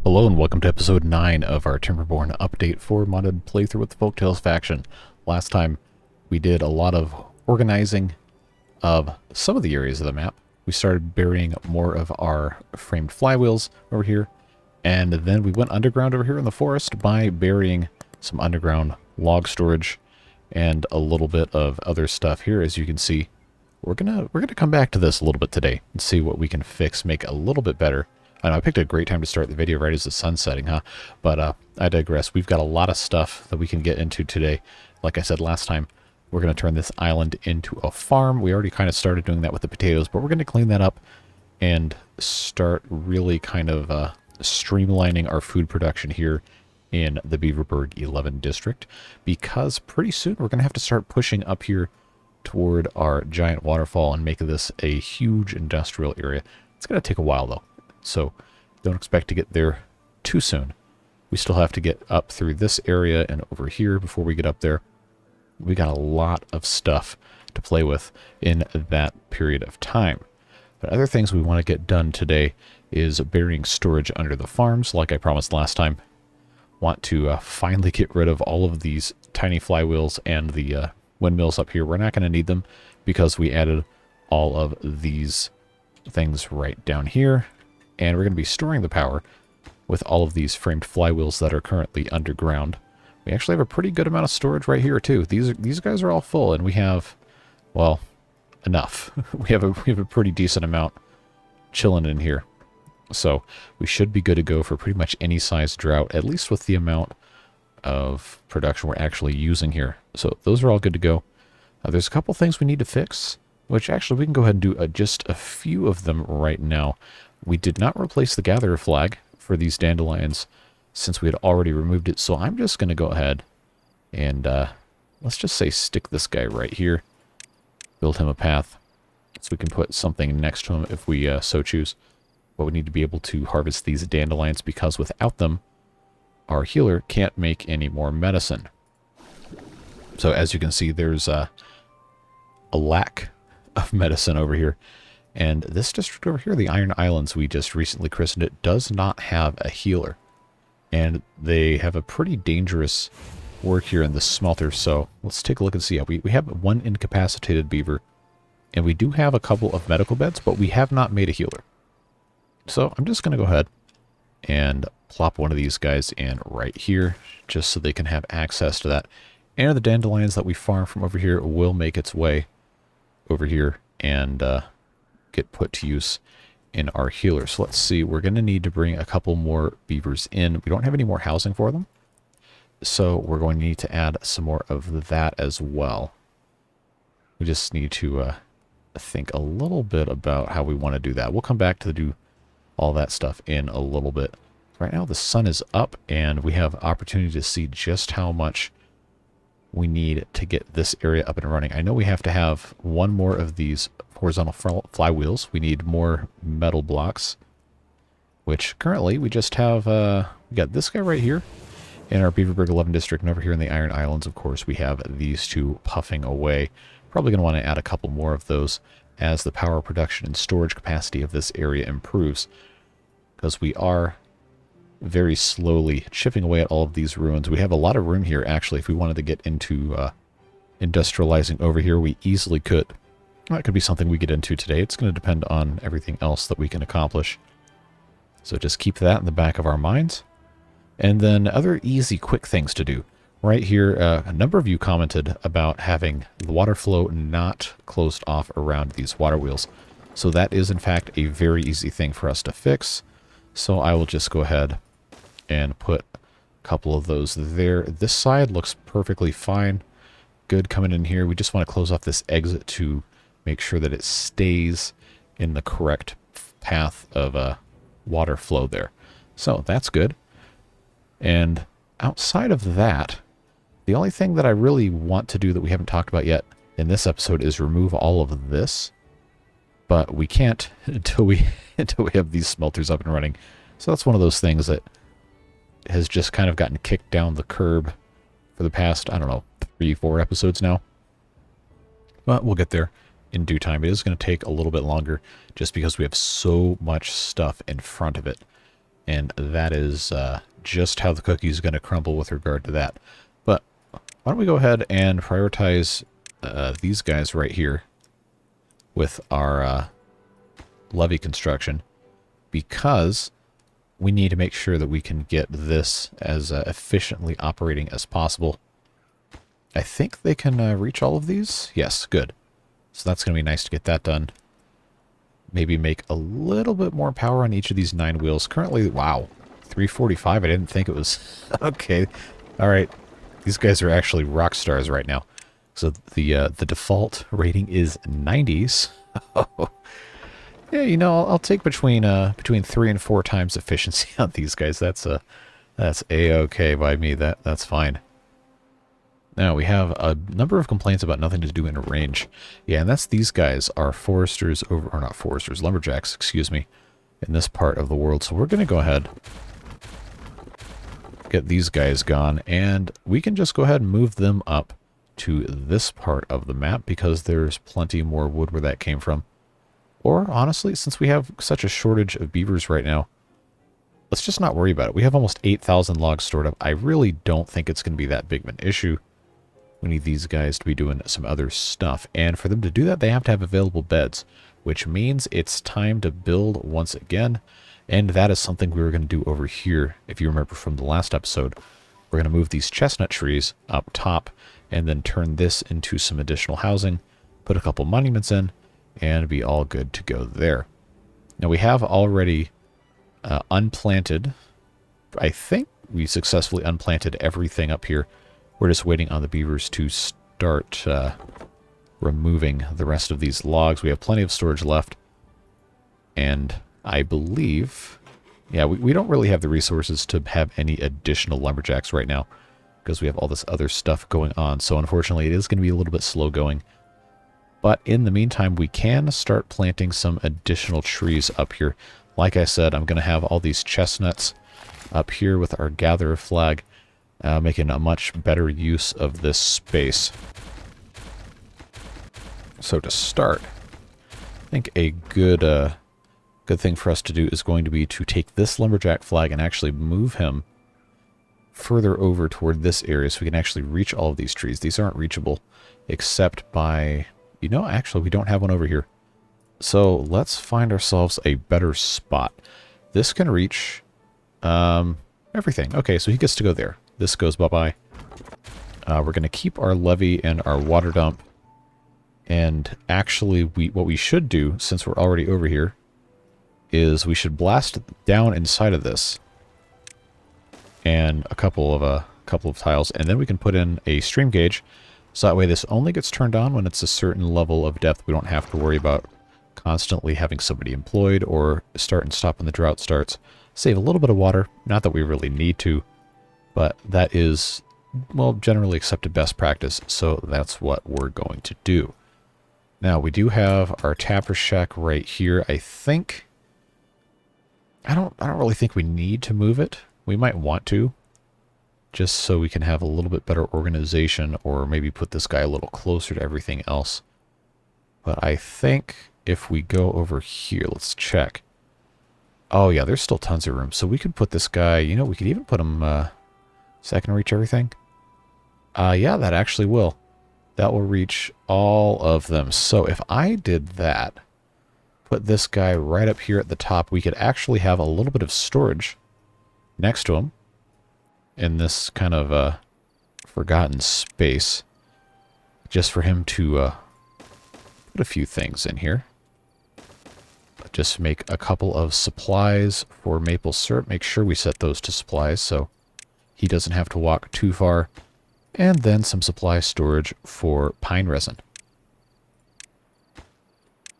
Hello and welcome to episode 9 of our Timberborn update for modded playthrough with the Folktales faction. Last time we did a lot of organizing of some of the areas of the map. We started burying more of our framed flywheels over here, and then we went underground over here in the forest by burying some underground log storage and a little bit of other stuff here. As you can see, we're gonna come back to this a little bit today and see what we can fix, make a little bit better. I know I picked a great time to start the video right as the sun's setting, huh? But I digress. We've got a lot of stuff that we can get into today. Like I said last time, we're going to turn this island into a farm. We already kind of started doing that with the potatoes, but we're going to clean that up and start really kind of streamlining our food production here in the Beaverburg 11 district, because pretty soon we're going to have to start pushing up here toward our giant waterfall and make this a huge industrial area. It's going to take a while, though. So don't expect to get there too soon. We still have to get up through this area and over here before we get up there. We got a lot of stuff to play with in that period of time. But other things we want to get done today is burying storage under the farms, like I promised last time. Want to finally get rid of all of these tiny flywheels and the windmills up here. We're not going to need them because we added all of these things right down here. And we're going to be storing the power with all of these framed flywheels that are currently underground. We actually have a pretty good amount of storage right here too. These guys are all full, and we have, well, enough. we have a pretty decent amount chilling in here. So we should be good to go for pretty much any size drought, at least with the amount of production we're actually using here. So those are all good to go. There's a couple things we need to fix, which actually we can go ahead and do just a few of them right now. We did not replace the gatherer flag for these dandelions since we had already removed it, so I'm just going to go ahead and let's just say stick this guy right here, build him a path so we can put something next to him if we so choose. But we need to be able to harvest these dandelions, because without them our healer can't make any more medicine. So as you can see, there's a lack of medicine over here. And this district over here, the Iron Islands, we just recently christened it, does not have a healer. And they have a pretty dangerous work here in the smelter. So let's take a look and see. We have one incapacitated beaver, and we do have a couple of medical beds, but we have not made a healer. So I'm just going to go ahead and plop one of these guys in right here, just so they can have access to that. And the dandelions that we farm from over here will make its way over here and get put to use in our healer. So let's see, we're going to need to bring a couple more beavers in. We don't have any more housing for them, so we're going to need to add some more of that as well. We just need to think a little bit about how we want to do that. We'll come back to do all that stuff in a little bit. Right now the sun is up, and we have opportunity to see just how much we need to get this area up and running. I know we have to have one more of these horizontal flywheels. We need more metal blocks, which currently we just have, we got this guy right here in our Beaverburg 11 district, and over here in the Iron Islands, of course, we have these two puffing away. Probably going to want to add a couple more of those as the power production and storage capacity of this area improves, because we are very slowly chipping away at all of these ruins. We have a lot of room here, actually. If we wanted to get into industrializing over here, we easily could. That could be something we get into today. It's going to depend on everything else that we can accomplish. So just keep that in the back of our minds. And then other easy, quick things to do. Right here, a number of you commented about having the water flow not closed off around these water wheels. So that is, in fact, a very easy thing for us to fix. So I will just go ahead and put a couple of those there. This side looks perfectly fine. Good coming in here. We just want to close off this exit to make sure that it stays in the correct path of water flow there. So that's good. And outside of that, the only thing that I really want to do that we haven't talked about yet in this episode is remove all of this. But we can't until we have these smelters up and running. So that's one of those things that has just kind of gotten kicked down the curb for the past, I don't know, 3-4 episodes now. But we'll get there in due time. It is going to take a little bit longer just because we have so much stuff in front of it. And that is just how the cookie is going to crumble with regard to that. But why don't we go ahead and prioritize these guys right here with our levee construction, because we need to make sure that we can get this as efficiently operating as possible. I think they can reach all of these. Yes, good. So that's going to be nice to get that done. Maybe make a little bit more power on each of these 9 wheels. Currently, wow, 345. I didn't think it was... Okay. All right. These guys are actually rock stars right now. So the default rating is 90s. Yeah, you know, I'll take between 3 and 4 times efficiency on these guys. That's a-okay by me. That's fine. Now, we have a number of complaints about nothing to do in range. Yeah, and that's these guys are foresters over... Or not foresters, lumberjacks, excuse me, in this part of the world. So we're going to go ahead, get these guys gone, and we can just go ahead and move them up to this part of the map because there's plenty more wood where that came from. Or, honestly, since we have such a shortage of beavers right now, let's just not worry about it. We have almost 8,000 logs stored up. I really don't think it's going to be that big of an issue. We need these guys to be doing some other stuff. And for them to do that, they have to have available beds, which means it's time to build once again. And that is something we were going to do over here. If you remember from the last episode, we're going to move these chestnut trees up top and then turn this into some additional housing, put a couple monuments in, and be all good to go there. Now, we have already unplanted. I think we successfully unplanted everything up here. We're just waiting on the beavers to start removing the rest of these logs. We have plenty of storage left. And I believe... Yeah, we don't really have the resources to have any additional lumberjacks right now because we have all this other stuff going on. So unfortunately, it is going to be a little bit slow going. But in the meantime, we can start planting some additional trees up here. Like I said, I'm going to have all these chestnuts up here with our gatherer flag, making a much better use of this space. So to start, I think a good thing for us to do is going to be to take this lumberjack flag and actually move him further over toward this area so we can actually reach all of these trees. These aren't reachable except by... You know, actually, we don't have one over here. So let's find ourselves a better spot. This can reach everything. Okay, so he gets to go there. This goes bye-bye. We're going to keep our levee and our water dump. And actually, what we should do, since we're already over here, is we should blast down inside of this. And a couple of tiles. And then we can put in a stream gauge. So that way this only gets turned on when it's a certain level of depth. We don't have to worry about constantly having somebody employed or start and stop when the drought starts. Save a little bit of water. Not that we really need to, but that is, well, generally accepted best practice. So that's what we're going to do. Now, we do have our tapper shack right here. I think... I don't really think we need to move it. We might want to, just so we can have a little bit better organization, or maybe put this guy a little closer to everything else. But I think if we go over here, let's check. Oh yeah, there's still tons of room. So we could put this guy, you know, we could even put him, so I can reach everything. Yeah, that actually will. That will reach all of them. So if I did that, put this guy right up here at the top, we could actually have a little bit of storage next to him in this kind of forgotten space, just for him to put a few things in here. Just make a couple of supplies for maple syrup. Make sure we set those to supplies so he doesn't have to walk too far. And then some supply storage for pine resin.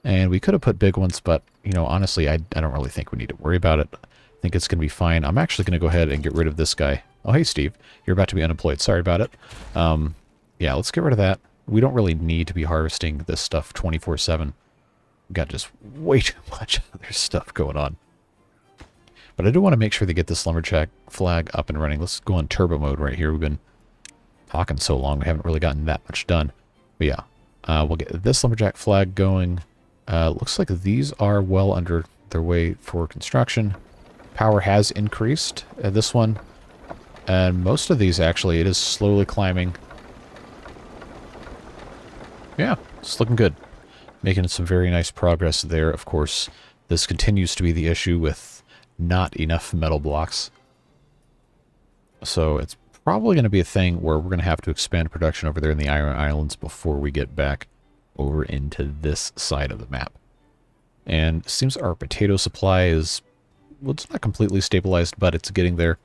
And we could have put big ones, but, you know, honestly, I don't really think we need to worry about it. I think it's going to be fine. I'm actually going to go ahead and get rid of this guy. Oh, hey, Steve. You're about to be unemployed. Sorry about it. Yeah, let's get rid of that. We don't really need to be harvesting this stuff 24/7. We've got just way too much other stuff going on. But I do want to make sure they get this lumberjack flag up and running. Let's go on turbo mode right here. We've been talking so long, we haven't really gotten that much done. But yeah, we'll get this lumberjack flag going. Looks like these are well under their way for construction. power has increased. This one, and most of these actually, it is slowly climbing. Yeah, it's looking good. Making some very nice progress there. Of course, this continues to be the issue with not enough metal blocks. So it's probably going to be a thing where we're going to have to expand production over there in the Iron Islands before we get back over into this side of the map. And it seems our potato supply is, well, it's not completely stabilized, but it's getting there.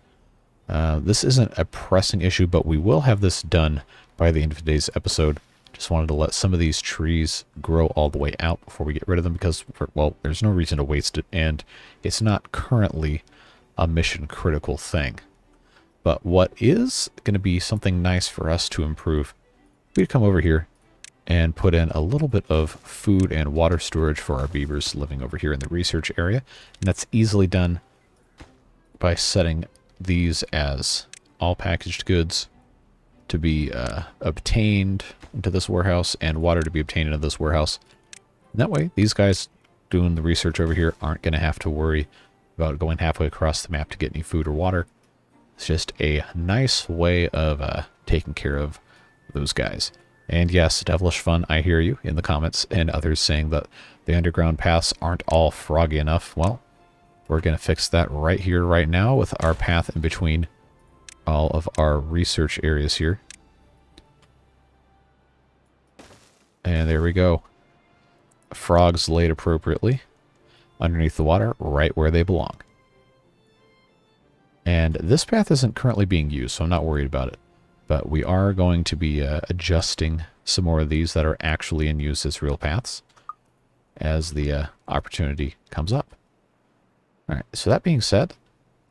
This isn't a pressing issue, but we will have this done by the end of today's episode. Just wanted to let some of these trees grow all the way out before we get rid of them because, well, there's no reason to waste it, and it's not currently a mission critical thing. But what is going to be something nice for us to improve, we'd come over here and put in a little bit of food and water storage for our beavers living over here in the research area. And that's easily done by setting these as all packaged goods to be obtained into this warehouse and water to be obtained into this warehouse. And that way, these guys doing the research over here aren't going to have to worry about going halfway across the map to get any food or water. It's just a nice way of taking care of those guys. And yes, Devilish Fun, I hear you in the comments, and others saying that the underground paths aren't all froggy enough. Well, we're going to fix that right here, right now, with our path in between all of our research areas here. And there we go. Frogs laid appropriately underneath the water, right where they belong. And this path isn't currently being used, so I'm not worried about it. But we are going to be adjusting some more of these that are actually in use as real paths as the opportunity comes up. Alright, so that being said,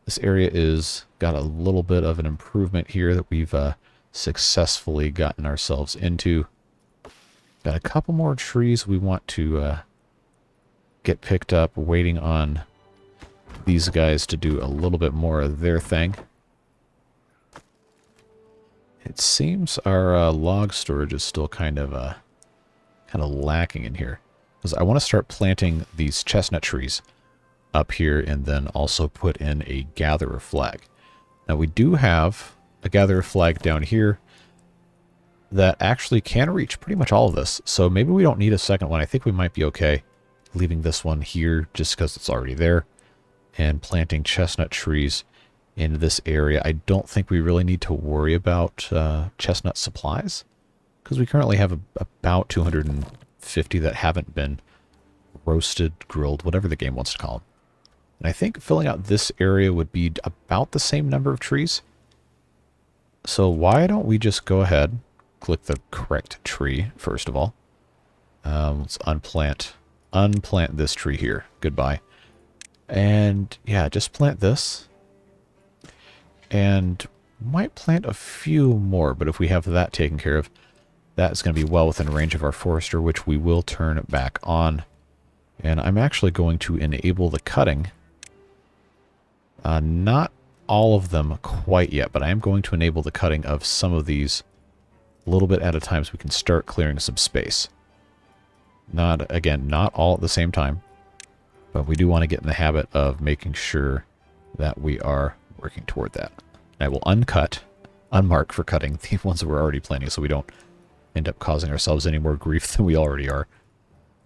this area is got a little bit of an improvement here that we've successfully gotten ourselves into. Got a couple more trees we want to get picked up, waiting on these guys to do a little bit more of their thing. It seems our log storage is still kind of lacking in here, because I want to start planting these chestnut trees up here and then also put in a gatherer flag. Now we do have a gatherer flag down here that actually can reach pretty much all of this, so maybe we don't need a second one. I think we might be okay leaving this one here just because it's already there and planting chestnut trees in this area. I don't think we really need to worry about chestnut supplies because we currently have about 250 that haven't been roasted, grilled, whatever the game wants to call them. And I think filling out this area would be about the same number of trees. So why don't we just go ahead, click the correct tree first of all. Let's unplant this tree here. Goodbye. And yeah, just plant this. And might plant a few more, but if we have that taken care of, that's going to be well within range of our forester, which we will turn back on. And I'm actually going to enable the cutting. Not all of them quite yet, but I am going to enable the cutting of some of these a little bit at a time so we can start clearing some space. Not all at the same time, but we do want to get in the habit of making sure that we are working toward that. And I will unmark for cutting the ones that we're already planting so we don't end up causing ourselves any more grief than we already are.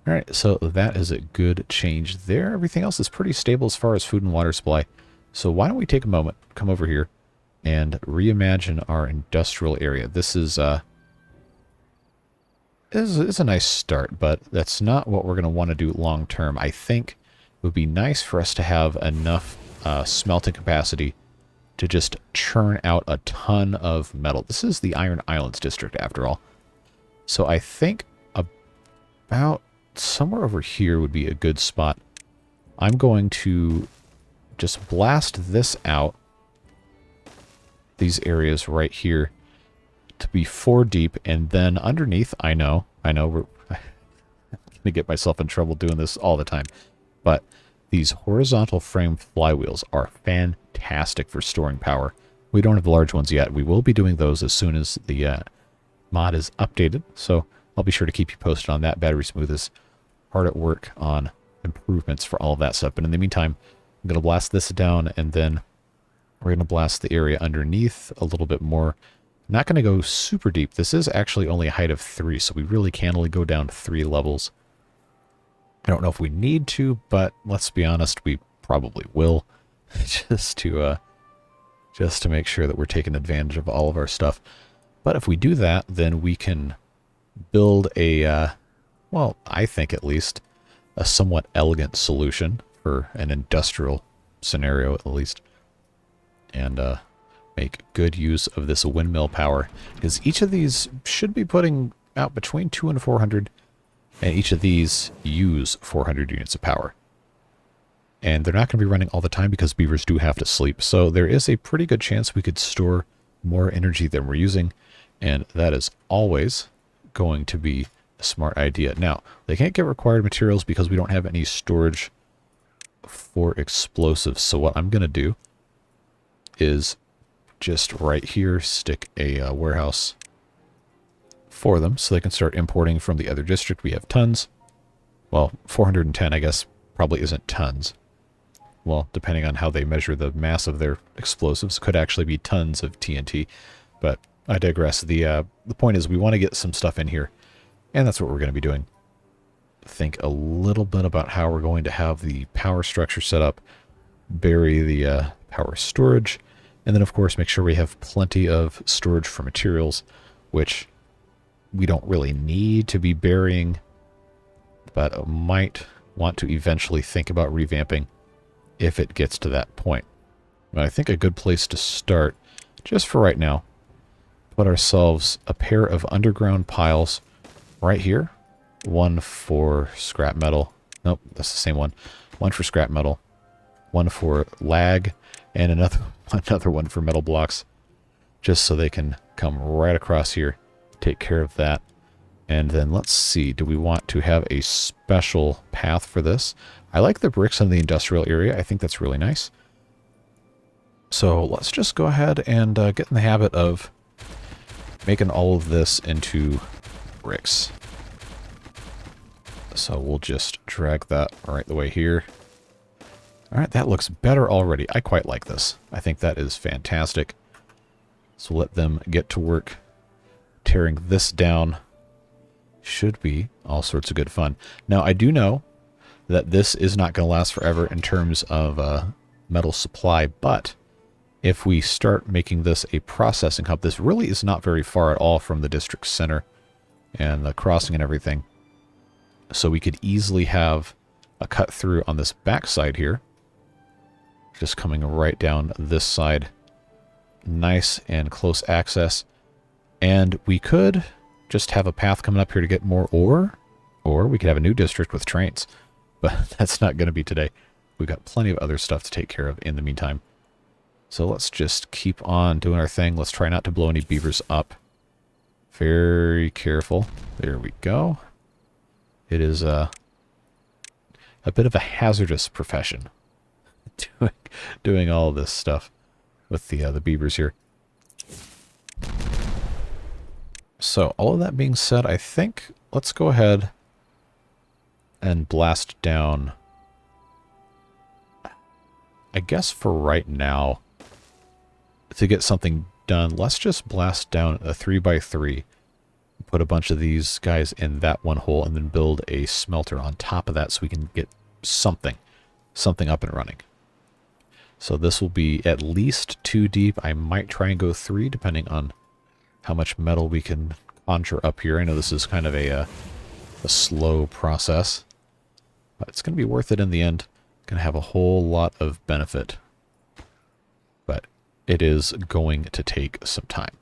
Alright, so that is a good change there. Everything else is pretty stable as far as food and water supply. So why don't we take a moment, come over here, and reimagine our industrial area. This is a nice start, but that's not what we're going to want to do long term. I think it would be nice for us to have enough smelting capacity to just churn out a ton of metal. This is the Iron Islands district, after all. So I think about somewhere over here would be a good spot. I'm going to just blast this out, these areas right here, to be 4 deep, and then underneath, I know, we're going to get myself in trouble doing this all the time, but these horizontal frame flywheels are fantastic for storing power. We don't have the large ones yet. We will be doing those as soon as the mod is updated, so I'll be sure to keep you posted on that. Battery Smooth is hard at work on improvements for all of that stuff, but in the meantime, I'm going to blast this down, and then we're going to blast the area underneath a little bit more. Not going to go super deep. This is actually only a height of 3, so we really can only go down 3 levels. I don't know if we need to, but let's be honest, we probably will. just to make sure that we're taking advantage of all of our stuff. But if we do that, then we can build a, well, I think at least, a somewhat elegant solution for an industrial scenario at least. And make good use of this windmill power, because each of these should be putting out between 200 and 400, and each of these use 400 units of power. And they're not going to be running all the time because beavers do have to sleep, so there is a pretty good chance we could store more energy than we're using, and that is always going to be a smart idea. Now, they can't get required materials because we don't have any storage for explosives, so what I'm going to do is just right here stick a warehouse for them so they can start importing from the other district. We have tons. Well, 410 I guess probably isn't tons. Well, depending on how they measure the mass of their explosives, could actually be tons of TNT, but I digress. The point is we want to get some stuff in here, and that's what we're going to be doing. Think a little bit about how we're going to have the power structure set up, bury the power storage, and then, of course, make sure we have plenty of storage for materials, which we don't really need to be burying, but might want to eventually think about revamping if it gets to that point. But I think a good place to start, just for right now, put ourselves a pair of underground piles right here. One for scrap metal. Nope, that's the same one. One for scrap metal, one for lag, and another one for metal blocks, just so they can come right across here, take care of that. And then let's see, do we want to have a special path for this? I like the bricks in the industrial area. I think that's really nice. So let's just go ahead and get in the habit of making all of this into bricks. So we'll just drag that right the way here. All right, that looks better already. I quite like this. I think that is fantastic. So let them get to work tearing this down. Should be all sorts of good fun. Now, I do know that this is not going to last forever in terms of metal supply, but if we start making this a processing hub, this really is not very far at all from the district center and the crossing and everything. So we could easily have a cut through on this back side here, just coming right down this side. Nice and close access. And we could just have a path coming up here to get more ore, or we could have a new district with trains. But that's not going to be today. We've got plenty of other stuff to take care of in the meantime. So let's just keep on doing our thing. Let's try not to blow any beavers up. Very careful. There we go. It is a bit of a hazardous profession doing all of this stuff with the beavers here. So all of that being said, I think let's go ahead and blast down. I guess for right now, to get something done, let's just blast down a 3x3. Put a bunch of these guys in that one hole and then build a smelter on top of that so we can get something up and running. So this will be at least 2 deep. I might try and go 3 depending on how much metal we can conjure up here. I know this is kind of a slow process, but it's going to be worth it in the end. Going to have a whole lot of benefit, but it is going to take some time.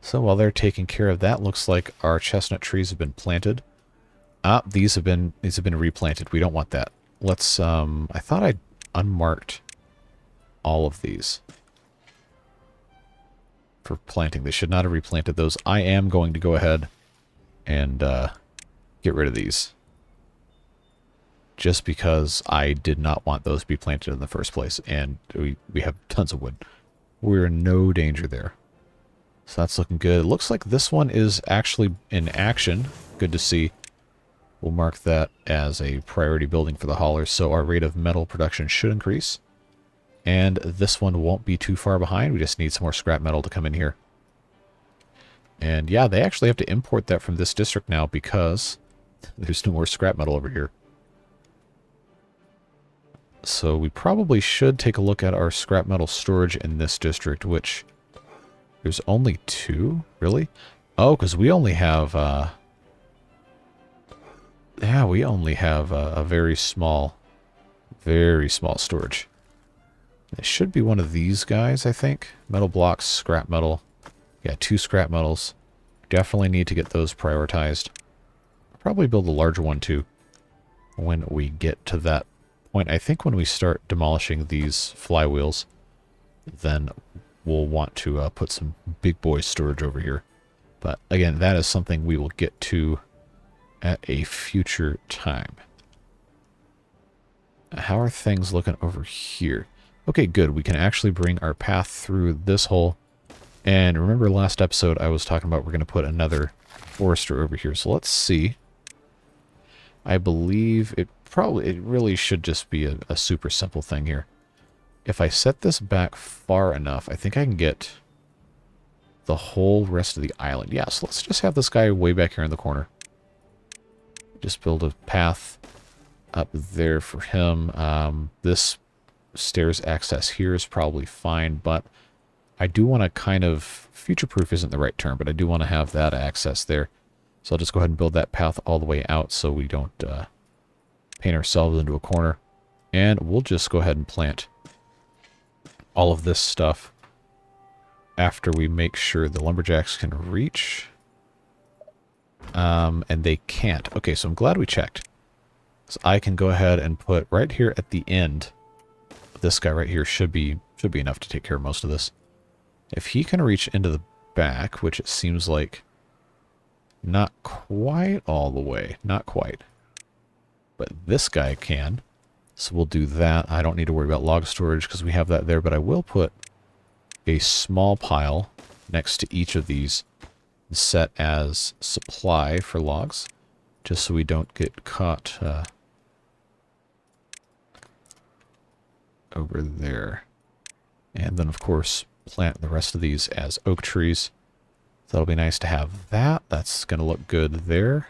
So while they're taking care of that, looks like our chestnut trees have been planted. These have been replanted. We don't want that. Let's I thought I unmarked all of these for planting. They should not have replanted those. I am going to go ahead and get rid of these, just because I did not want those to be planted in the first place, and we have tons of wood. We're in no danger there. So that's looking good. It looks like this one is actually in action. Good to see. We'll mark that as a priority building for the haulers, so our rate of metal production should increase. And this one won't be too far behind. We just need some more scrap metal to come in here. And yeah, they actually have to import that from this district now because there's no more scrap metal over here. So we probably should take a look at our scrap metal storage in this district, which there's only 2, really? Oh, because we only have, yeah, we only have a very small storage. It should be one of these guys, I think. Metal blocks, scrap metal. Yeah, 2 scrap metals. Definitely need to get those prioritized. Probably build a larger one too when we get to that point. I think when we start demolishing these flywheels, then we'll want to put some big boy storage over here. But again, that is something we will get to at a future time. How are things looking over here? Okay, good. We can actually bring our path through this hole. And remember last episode I was talking about we're going to put another forester over here. So let's see. I believe it really should just be a super simple thing here. If I set this back far enough, I think I can get the whole rest of the island. Yeah, so let's just have this guy way back here in the corner. Just build a path up there for him. This stairs access here is probably fine, but I do want to kind of, future-proof isn't the right term, but I do want to have that access there. So I'll just go ahead and build that path all the way out so we don't paint ourselves into a corner. And we'll just go ahead and plant all of this stuff after we make sure the lumberjacks can reach. And they can't. Okay, so I'm glad we checked. So I can go ahead and put right here at the end, this guy right here should be enough to take care of most of this. If he can reach into the back, which it seems like not quite all the way, not quite. But this guy can. So we'll do that. I don't need to worry about log storage because we have that there, but I will put a small pile next to each of these set as supply for logs, just so we don't get caught over there. And then, of course, plant the rest of these as oak trees. That'll be nice to have that. That's going to look good there.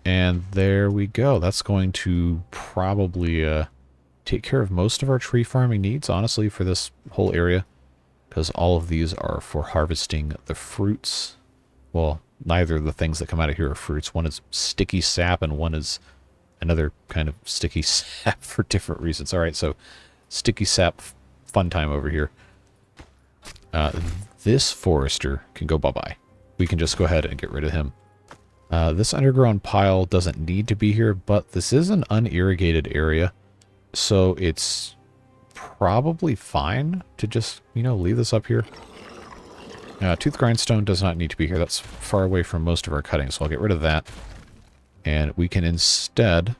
And there we go. That's going to probably take care of most of our tree farming needs, honestly, for this whole area. Because all of these are for harvesting the fruits. Well, neither of the things that come out of here are fruits. One is sticky sap and one is another kind of sticky sap for different reasons. All right, so sticky sap fun time over here. This forester can go bye-bye. We can just go ahead and get rid of him. This underground pile doesn't need to be here, but this is an unirrigated area, so it's probably fine to just, you know, leave this up here. Tooth grindstone does not need to be here. That's far away from most of our cutting, so I'll get rid of that. And we can instead...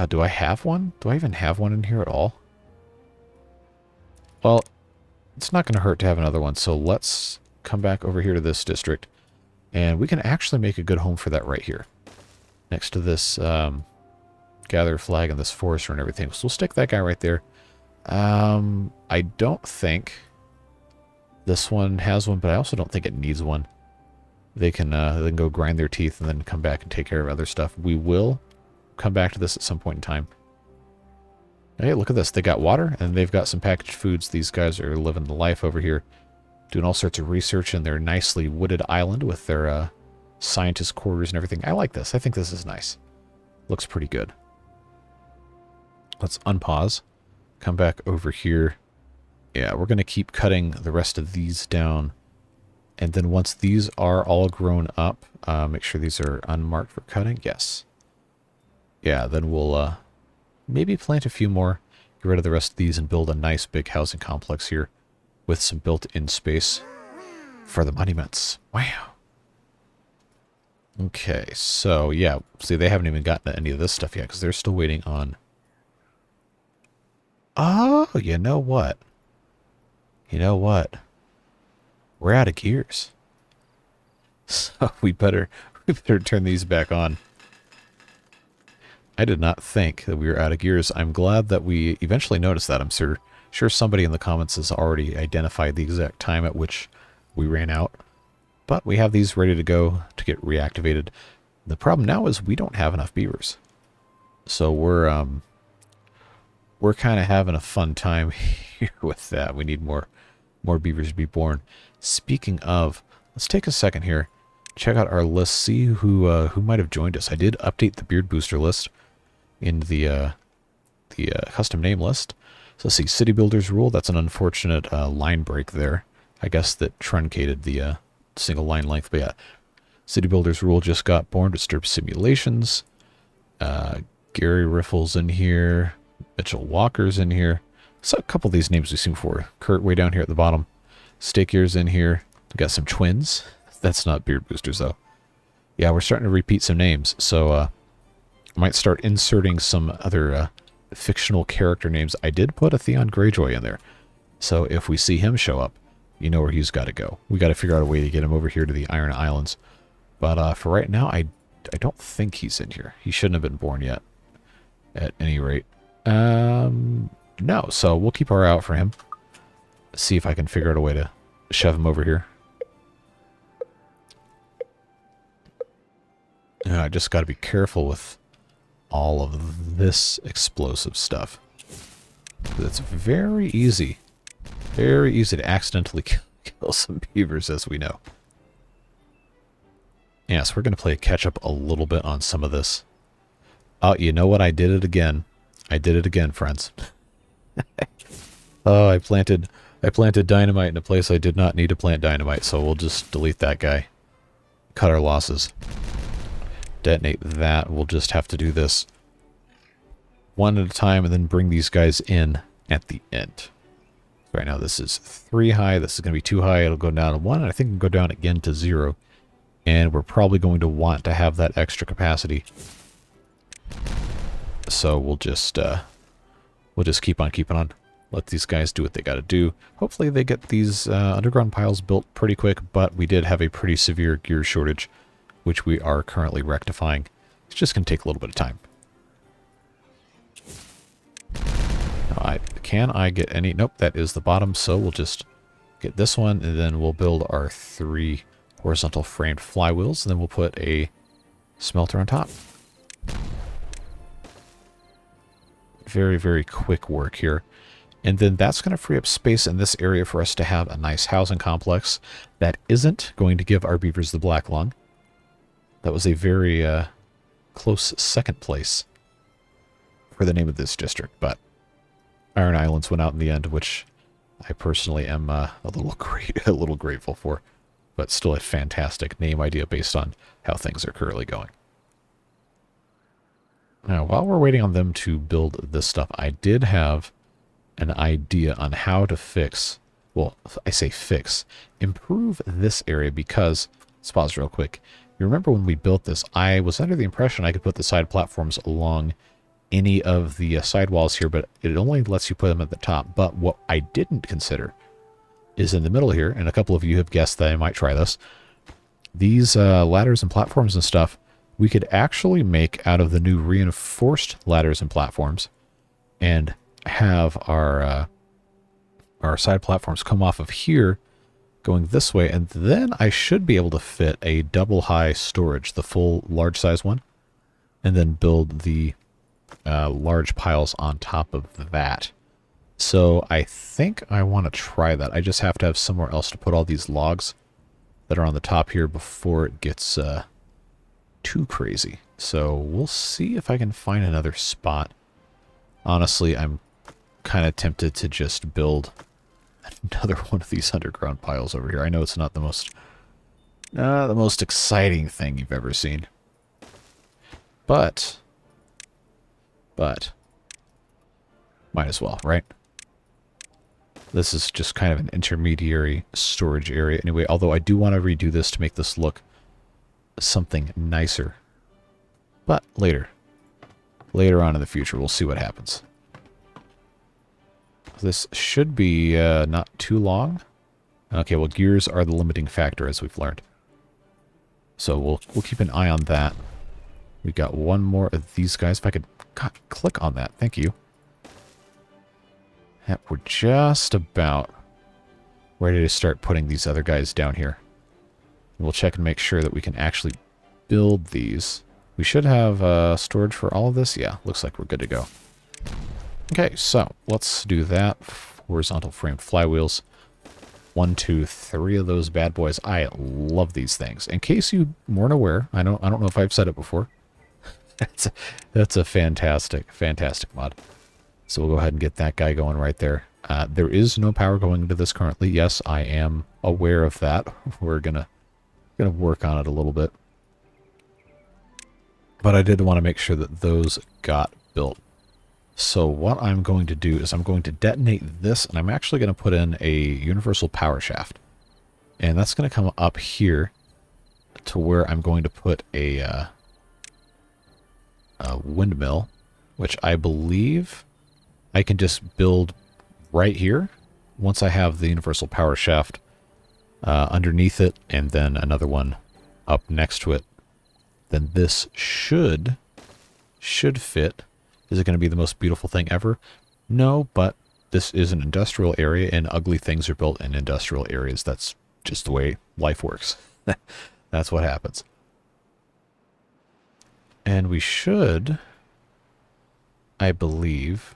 do I have one? Do I even have one in here at all? Well, it's not going to hurt to have another one, so let's come back over here to this district. And we can actually make a good home for that right here. Next to this gather flag and this forester and everything. So we'll stick that guy right there. I don't think this one has one, but I also don't think it needs one. They can go grind their teeth and then come back and take care of other stuff. We will come back to this at some point in time. Hey, look at this. They got water and they've got some packaged foods. These guys are living the life over here, doing all sorts of research in their nicely wooded island with their scientist quarters and everything. I like this. I think this is nice. Looks pretty good. Let's unpause. Come back over here. Yeah, we're going to keep cutting the rest of these down. And then once these are all grown up, make sure these are unmarked for cutting. Yes. Yeah, then we'll maybe plant a few more, get rid of the rest of these, and build a nice big housing complex here with some built-in space for the monuments. Wow. Okay, so yeah, see, they haven't even gotten to any of this stuff yet because they're still waiting on... Oh, you know what? You know what? We're out of gears. So we better We better turn these back on. I did not think that we were out of gears. I'm glad that we eventually noticed that. I'm sure somebody in the comments has already identified the exact time at which we ran out. But we have these ready to go to get reactivated. The problem now is we don't have enough beavers. So we're kind of having a fun time here with that. We need more beavers to be born. Speaking of, let's take a second here. Check out our list. See who might have joined us. I did update the beard booster list in the custom name list. So let's see, City Builders Rule. That's an unfortunate line break there. I guess that truncated the single line length. But yeah, City Builders Rule just got born. Disturbed Simulations. Gary Riffle's in here. Mitchell Walker's in here. So a couple of these names we've seen before. Kurt way down here at the bottom. Stakier's in here. We got some twins. That's not beard boosters though. Yeah, we're starting to repeat some names. So I might start inserting some other fictional character names. I did put a Theon Greyjoy in there. So if we see him show up, you know where he's got to go. We got to figure out a way to get him over here to the Iron Islands. But for right now, I don't think he's in here. He shouldn't have been born yet. At any rate. No, so we'll keep our eye out for him. See if I can figure out a way to shove him over here. I just got to be careful with all of this explosive stuff. It's very easy to accidentally kill some beavers, as we know. Yeah, so we're going to play catch up a little bit on some of this. Oh, you know what? I did it again. I did it again, friends. Oh, I planted dynamite in a place I did not need to plant dynamite, so we'll just delete that guy. Cut our losses. Detonate that. We'll just have to do this one at a time and then bring these guys in at the end. Right now this is 3 high. This is going to be 2 high. It'll go down to 1, and I think it'll go down again to 0. And we're probably going to want to have that extra capacity. So we'll just keep on keeping on. Let these guys do what they got to do. Hopefully they get these underground piles built pretty quick, but we did have a pretty severe gear shortage, which we are currently rectifying. It's just going to take a little bit of time. Can I get any? Nope, that is the bottom, so we'll just get this one, and then we'll build our 3 horizontal framed flywheels, and then we'll put a smelter on top. Very, very quick work here. And then that's going to free up space in this area for us to have a nice housing complex that isn't going to give our beavers the black lung. That was a very close second place for the name of this district, but Iron Islands went out in the end, which I personally am a little grateful for, but still a fantastic name idea based on how things are currently going. Now, while we're waiting on them to build this stuff, I did have an idea on how to fix, well, I say fix, improve this area, because, let's pause real quick. You remember when we built this, I was under the impression I could put the side platforms along any of the sidewalls here, but it only lets you put them at the top. But what I didn't consider is in the middle here, and a couple of you have guessed that I might try this, these ladders and platforms and stuff, we could actually make out of the new reinforced ladders and platforms and have our side platforms come off of here going this way, and then I should be able to fit a double high storage, the full large size one, and then build the large piles on top of that. So I think I want to try that. I just have to have somewhere else to put all these logs that are on the top here before it gets too crazy. So we'll see if I can find another spot. Honestly, I'm kind of tempted to just build another one of these underground piles over here. I know it's not the most exciting thing you've ever seen, but might as well, right? This is just kind of an intermediary storage area anyway, although I do want to redo this to make this look something nicer. But later on in the future, we'll see what happens. This should be not too long. Okay, well, gears are the limiting factor, as we've learned. So we'll keep an eye on that. We got one more of these guys. If I could click on that. Thank you. And we're just about ready to start putting these other guys down here. We'll check and make sure that we can actually build these. We should have storage for all of this. Yeah, looks like we're good to go. Okay, so let's do that. Horizontal frame flywheels. 1, 2, 3 of those bad boys. I love these things. In case you weren't aware, I don't know if I've said it before. That's a fantastic mod. So we'll go ahead and get that guy going right there. There is no power going into this currently. Yes, I am aware of that. We're gonna work on it a little bit. But I did want to make sure that those got built. So what I'm going to do is I'm going to detonate this, and I'm actually going to put in a universal power shaft. And that's going to come up here to where I'm going to put a windmill, which I believe I can just build right here once I have the universal power shaft underneath it, and then another one up next to it. Then this should fit. Is it going to be the most beautiful thing ever? No, but this is an industrial area, and ugly things are built in industrial areas. That's just the way life works. That's what happens. And we should, I believe,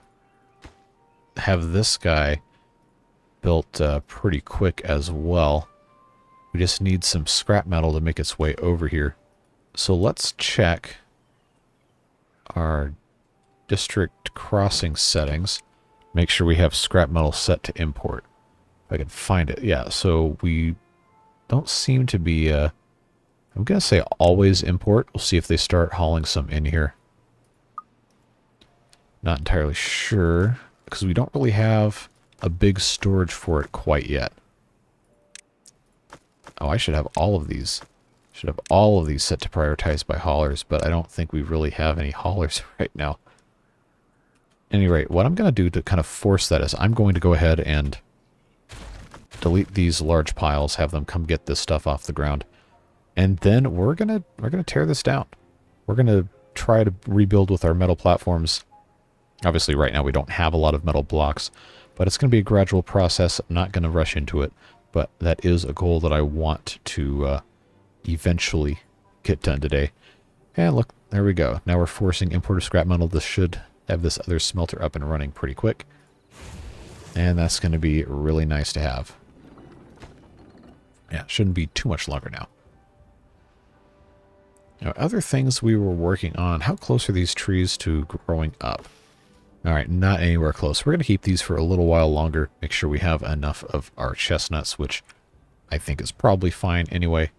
have this guy built pretty quick as well. We just need some scrap metal to make its way over here. So let's check our district crossing settings. Make sure we have scrap metal set to import. If I can find it. Yeah, so we don't seem to be, I'm going to say always import. We'll see if they start hauling some in here. Not entirely sure, because we don't really have a big storage for it quite yet. Oh, I should have all of these. Should have all of these set to prioritize by haulers, but I don't think we really have any haulers right now. At any rate, what I'm going to do to kind of force that is I'm going to go ahead and delete these large piles, have them come get this stuff off the ground, and then we're gonna tear this down. We're gonna try to rebuild with our metal platforms. Obviously, right now we don't have a lot of metal blocks, but it's going to be a gradual process. I'm not going to rush into it, but that is a goal that I want to eventually get done today. And look, there we go. Now we're forcing importer scrap metal. This should have this other smelter up and running pretty quick. And that's going to be really nice to have. Yeah, shouldn't be too much longer now. Now, other things we were working on. How close are these trees to growing up? Alright, not anywhere close. We're going to keep these for a little while longer. Make sure we have enough of our chestnuts, which I think is probably fine anyway.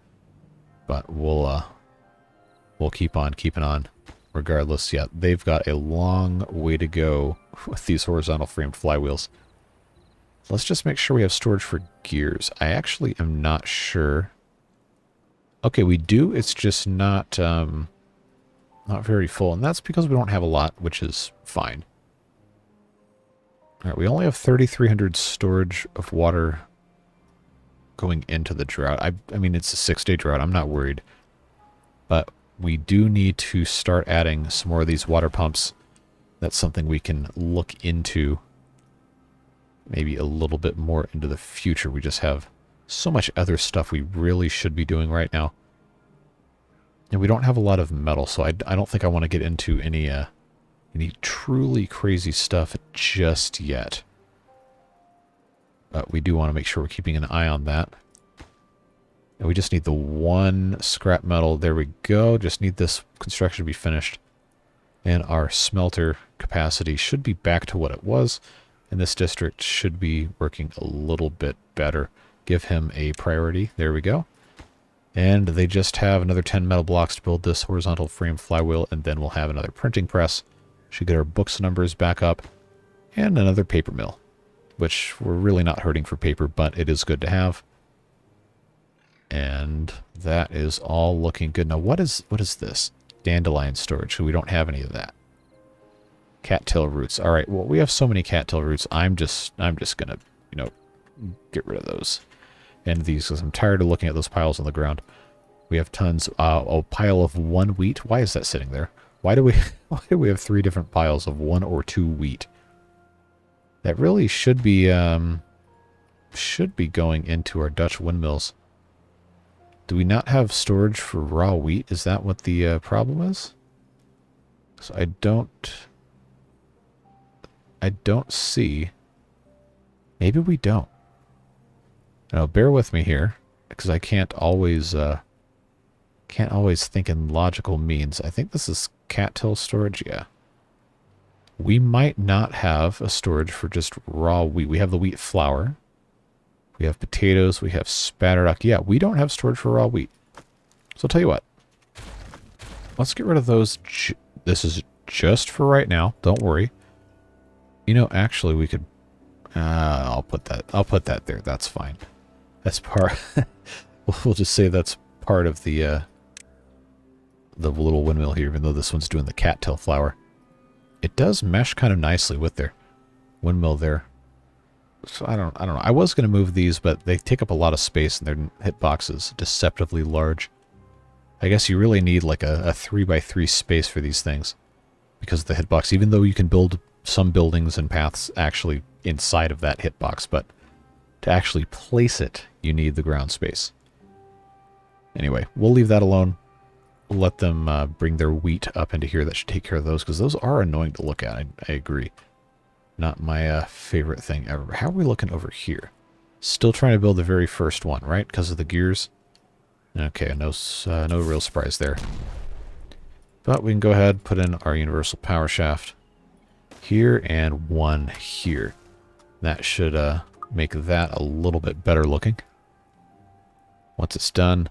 But we'll keep on keeping on. Regardless, yeah, they've got a long way to go with these horizontal framed flywheels. Let's just make sure we have storage for gears. I actually am not sure. Okay, we do. It's just not very full, and that's because we don't have a lot, which is fine. All right, we only have 3,300 storage of water going into the drought. I mean, it's a 6-day drought. I'm not worried. But we do need to start adding some more of these water pumps. That's something we can look into maybe a little bit more into the future. We just have so much other stuff we really should be doing right now. And we don't have a lot of metal, so I don't think I want to get into any truly crazy stuff just yet. But we do want to make sure we're keeping an eye on that. And we just need the one scrap metal. There we go. Just need this construction to be finished. And our smelter capacity should be back to what it was. And this district should be working a little bit better. Give him a priority. There we go. And they just have another 10 metal blocks to build this horizontal frame flywheel. And then we'll have another printing press. Should get our books numbers back up. And another paper mill. Which we're really not hurting for paper, but it is good to have. And that is all looking good. Now, what is this? Dandelion storage. So we don't have any of that. Cattail roots. All right. Well, we have so many cattail roots. I'm just gonna, get rid of those and these because I'm tired of looking at those piles on the ground. We have tons. A pile of 1 wheat. Why is that sitting there? Why do we have 3 different piles of 1 or 2 wheat? That really should be going into our Dutch windmills. Do we not have storage for raw wheat? Is that what the problem is? So I don't see. Maybe we don't. Now bear with me here, because I can't always think in logical means. I think this is cattail storage. Yeah. We might not have a storage for just raw wheat. We have the wheat flour. We have potatoes. We have spatterduck. Yeah, we don't have storage for raw wheat. So I'll tell you what. Let's get rid of those. This is just for right now. Don't worry. You know, actually, we could. I'll put that there. That's fine. That's part. We'll just say that's part of the little windmill here, even though this one's doing the cattail flour. It does mesh kind of nicely with their windmill there. So I don't know. I was going to move these, but they take up a lot of space and their hitbox is deceptively large. I guess you really need like a 3x3 space for these things because of the hitbox, even though you can build some buildings and paths actually inside of that hitbox, but to actually place it, you need the ground space. Anyway, we'll leave that alone. We'll let them bring their wheat up into here. That should take care of those, because those are annoying to look at. I agree. Not my favorite thing ever. How are we looking over here? Still trying to build the very first one, right? Because of the gears. Okay, no real surprise there. But we can go ahead and put in our universal power shaft here and one here. That should make that a little bit better looking. Once it's done,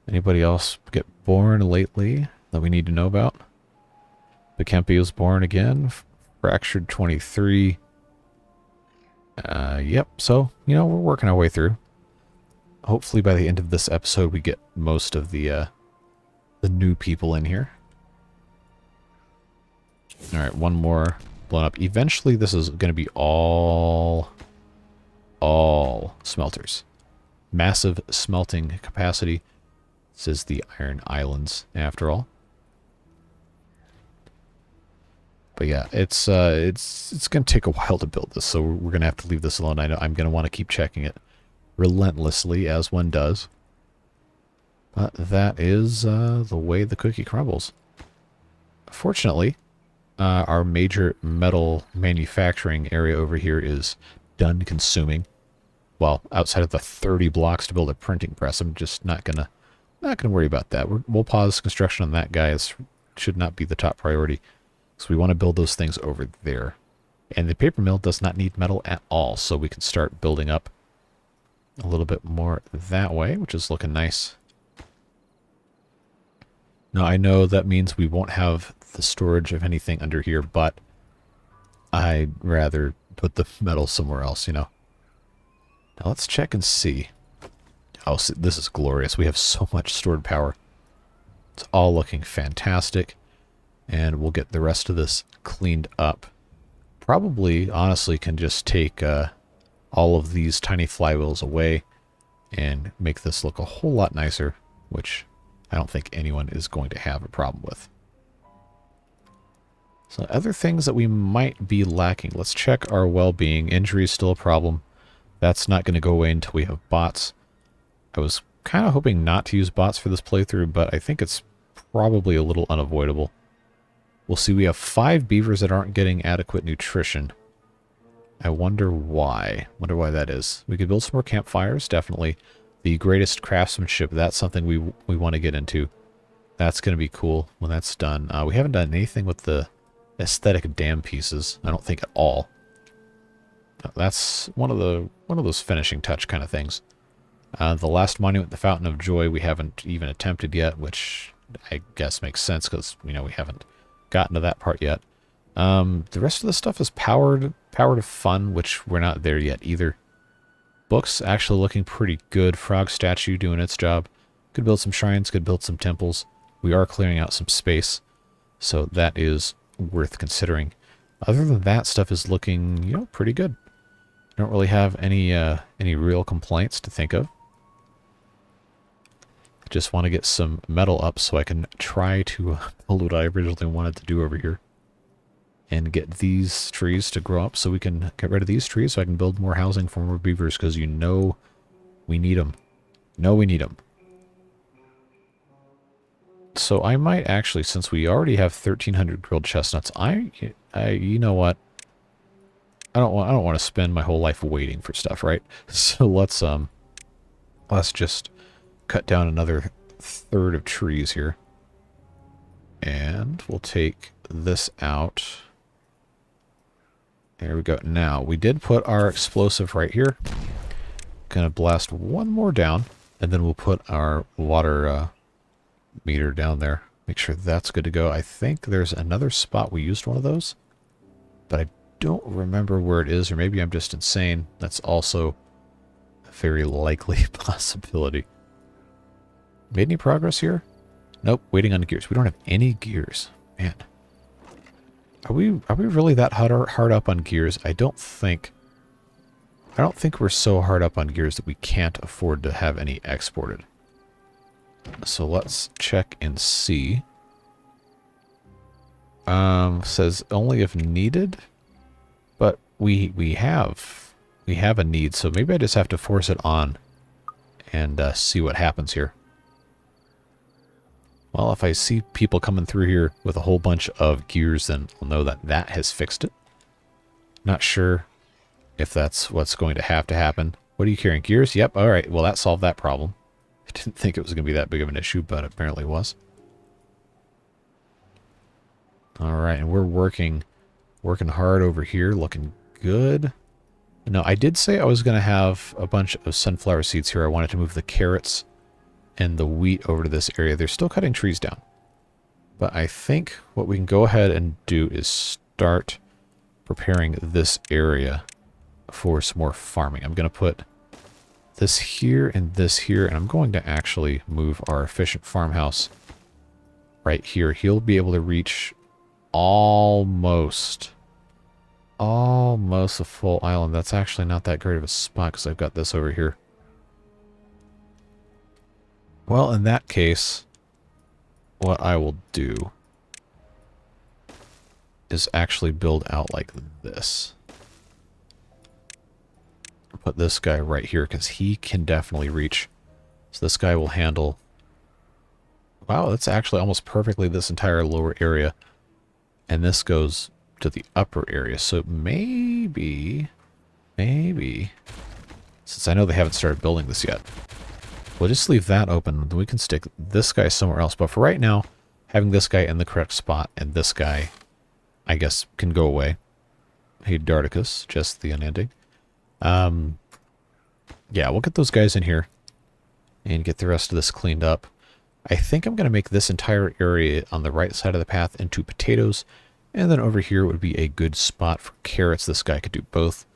anybody else get born lately that we need to know about? Pekempy was born again. Fraktured 23. Yep, so, you know, we're working our way through. Hopefully by the end of this episode we get most of the new people in here. Alright, one more blown up. Eventually this is going to be all smelters. Massive smelting capacity. This is the Iron Islands, after all. But yeah, it's going to take a while to build this, so we're going to have to leave this alone. I know I'm going to want to keep checking it relentlessly, as one does. But that is the way the cookie crumbles. Fortunately, our major metal manufacturing area over here is done consuming. Well, outside of the 30 blocks to build a printing press, I'm just not gonna worry about that. We'll pause construction on that, guys. Should not be the top priority. So we want to build those things over there. And the paper mill does not need metal at all, so we can start building up a little bit more that way, which is looking nice. Now, I know that means we won't have the storage of anything under here, but I'd rather put the metal somewhere else, you know. Now let's check and see. Oh, this is glorious. We have so much stored power. It's all looking fantastic. And we'll get the rest of this cleaned up. Probably, honestly, can just take all of these tiny flywheels away and make this look a whole lot nicer, which I don't think anyone is going to have a problem with. So other things that we might be lacking. Let's check our well-being. Injury is still a problem. That's not going to go away until we have bots. I was kind of hoping not to use bots for this playthrough, but I think it's probably a little unavoidable. We'll see. We have 5 beavers that aren't getting adequate nutrition. I wonder why. Wonder why that is. We could build some more campfires, definitely. The greatest craftsmanship, that's something we want to get into. That's going to be cool when that's done. We haven't done anything with the aesthetic dam pieces. I don't think at all. That's one of those finishing touch kind of things. The last monument, the Fountain of Joy, we haven't even attempted yet, which I guess makes sense because, you know, we haven't gotten to that part yet. The rest of the stuff is powered to fun, which we're not there yet either. Books actually looking pretty good. Frog statue doing its job. Could build some shrines, could build some temples. We are clearing out some space, so that is worth considering. Other than that, stuff is looking, you know, pretty good. I don't really have any real complaints to think of. Just want to get some metal up so I can try to build what I originally wanted to do over here. And get these trees to grow up so we can get rid of these trees so I can build more housing for more beavers, because you know we need them. We need them. So I might actually, since we already have 1,300 grilled chestnuts, you know what? I don't want to spend my whole life waiting for stuff, right? So let's just cut down another third of trees here. And we'll take this out. There we go. Now, we did put our explosive right here. Gonna blast one more down, and then we'll put our water meter down there. Make sure that's good to go. I think there's another spot we used one of those, but I don't remember where it is, or maybe I'm just insane. That's also a very likely possibility. Made any progress here? Nope, waiting on the gears. We don't have any gears. Man. Are we really that hard up on gears? I don't think we're so hard up on gears that we can't afford to have any exported. So let's check and see. Says only if needed, but we have a need, so maybe I just have to force it on and see what happens here. Well, if I see people coming through here with a whole bunch of gears, then I'll know that that has fixed it. Not sure if that's what's going to happen. What are you carrying? Gears? Yep. All right. Well, that solved that problem. I didn't think it was going to be that big of an issue, but apparently it was. All right, and we're working hard over here, looking good. No, I did say I was going to have a bunch of sunflower seeds here. I wanted to move the carrots and the wheat over to this area. They're still cutting trees down. But I think what we can go ahead and do is start preparing this area for some more farming. I'm going to put this here and this here, and I'm going to actually move our efficient farmhouse right here. He'll be able to reach almost a full island. That's actually not that great of a spot because I've got this over here. Well, in that case, what I will do is actually build out like this. Put this guy right here because he can definitely reach. So this guy will handle... Wow, that's actually almost perfectly this entire lower area. And this goes to the upper area. So maybe, since I know they haven't started building this yet, we'll just leave that open. Then we can stick this guy somewhere else. But for right now, having this guy in the correct spot and this guy, I guess, can go away. Hey, Darticus, just the unending. Yeah, we'll get those guys in here and get the rest of this cleaned up. I think I'm going to make this entire area on the right side of the path into potatoes, and then over here would be a good spot for carrots. This guy could do both.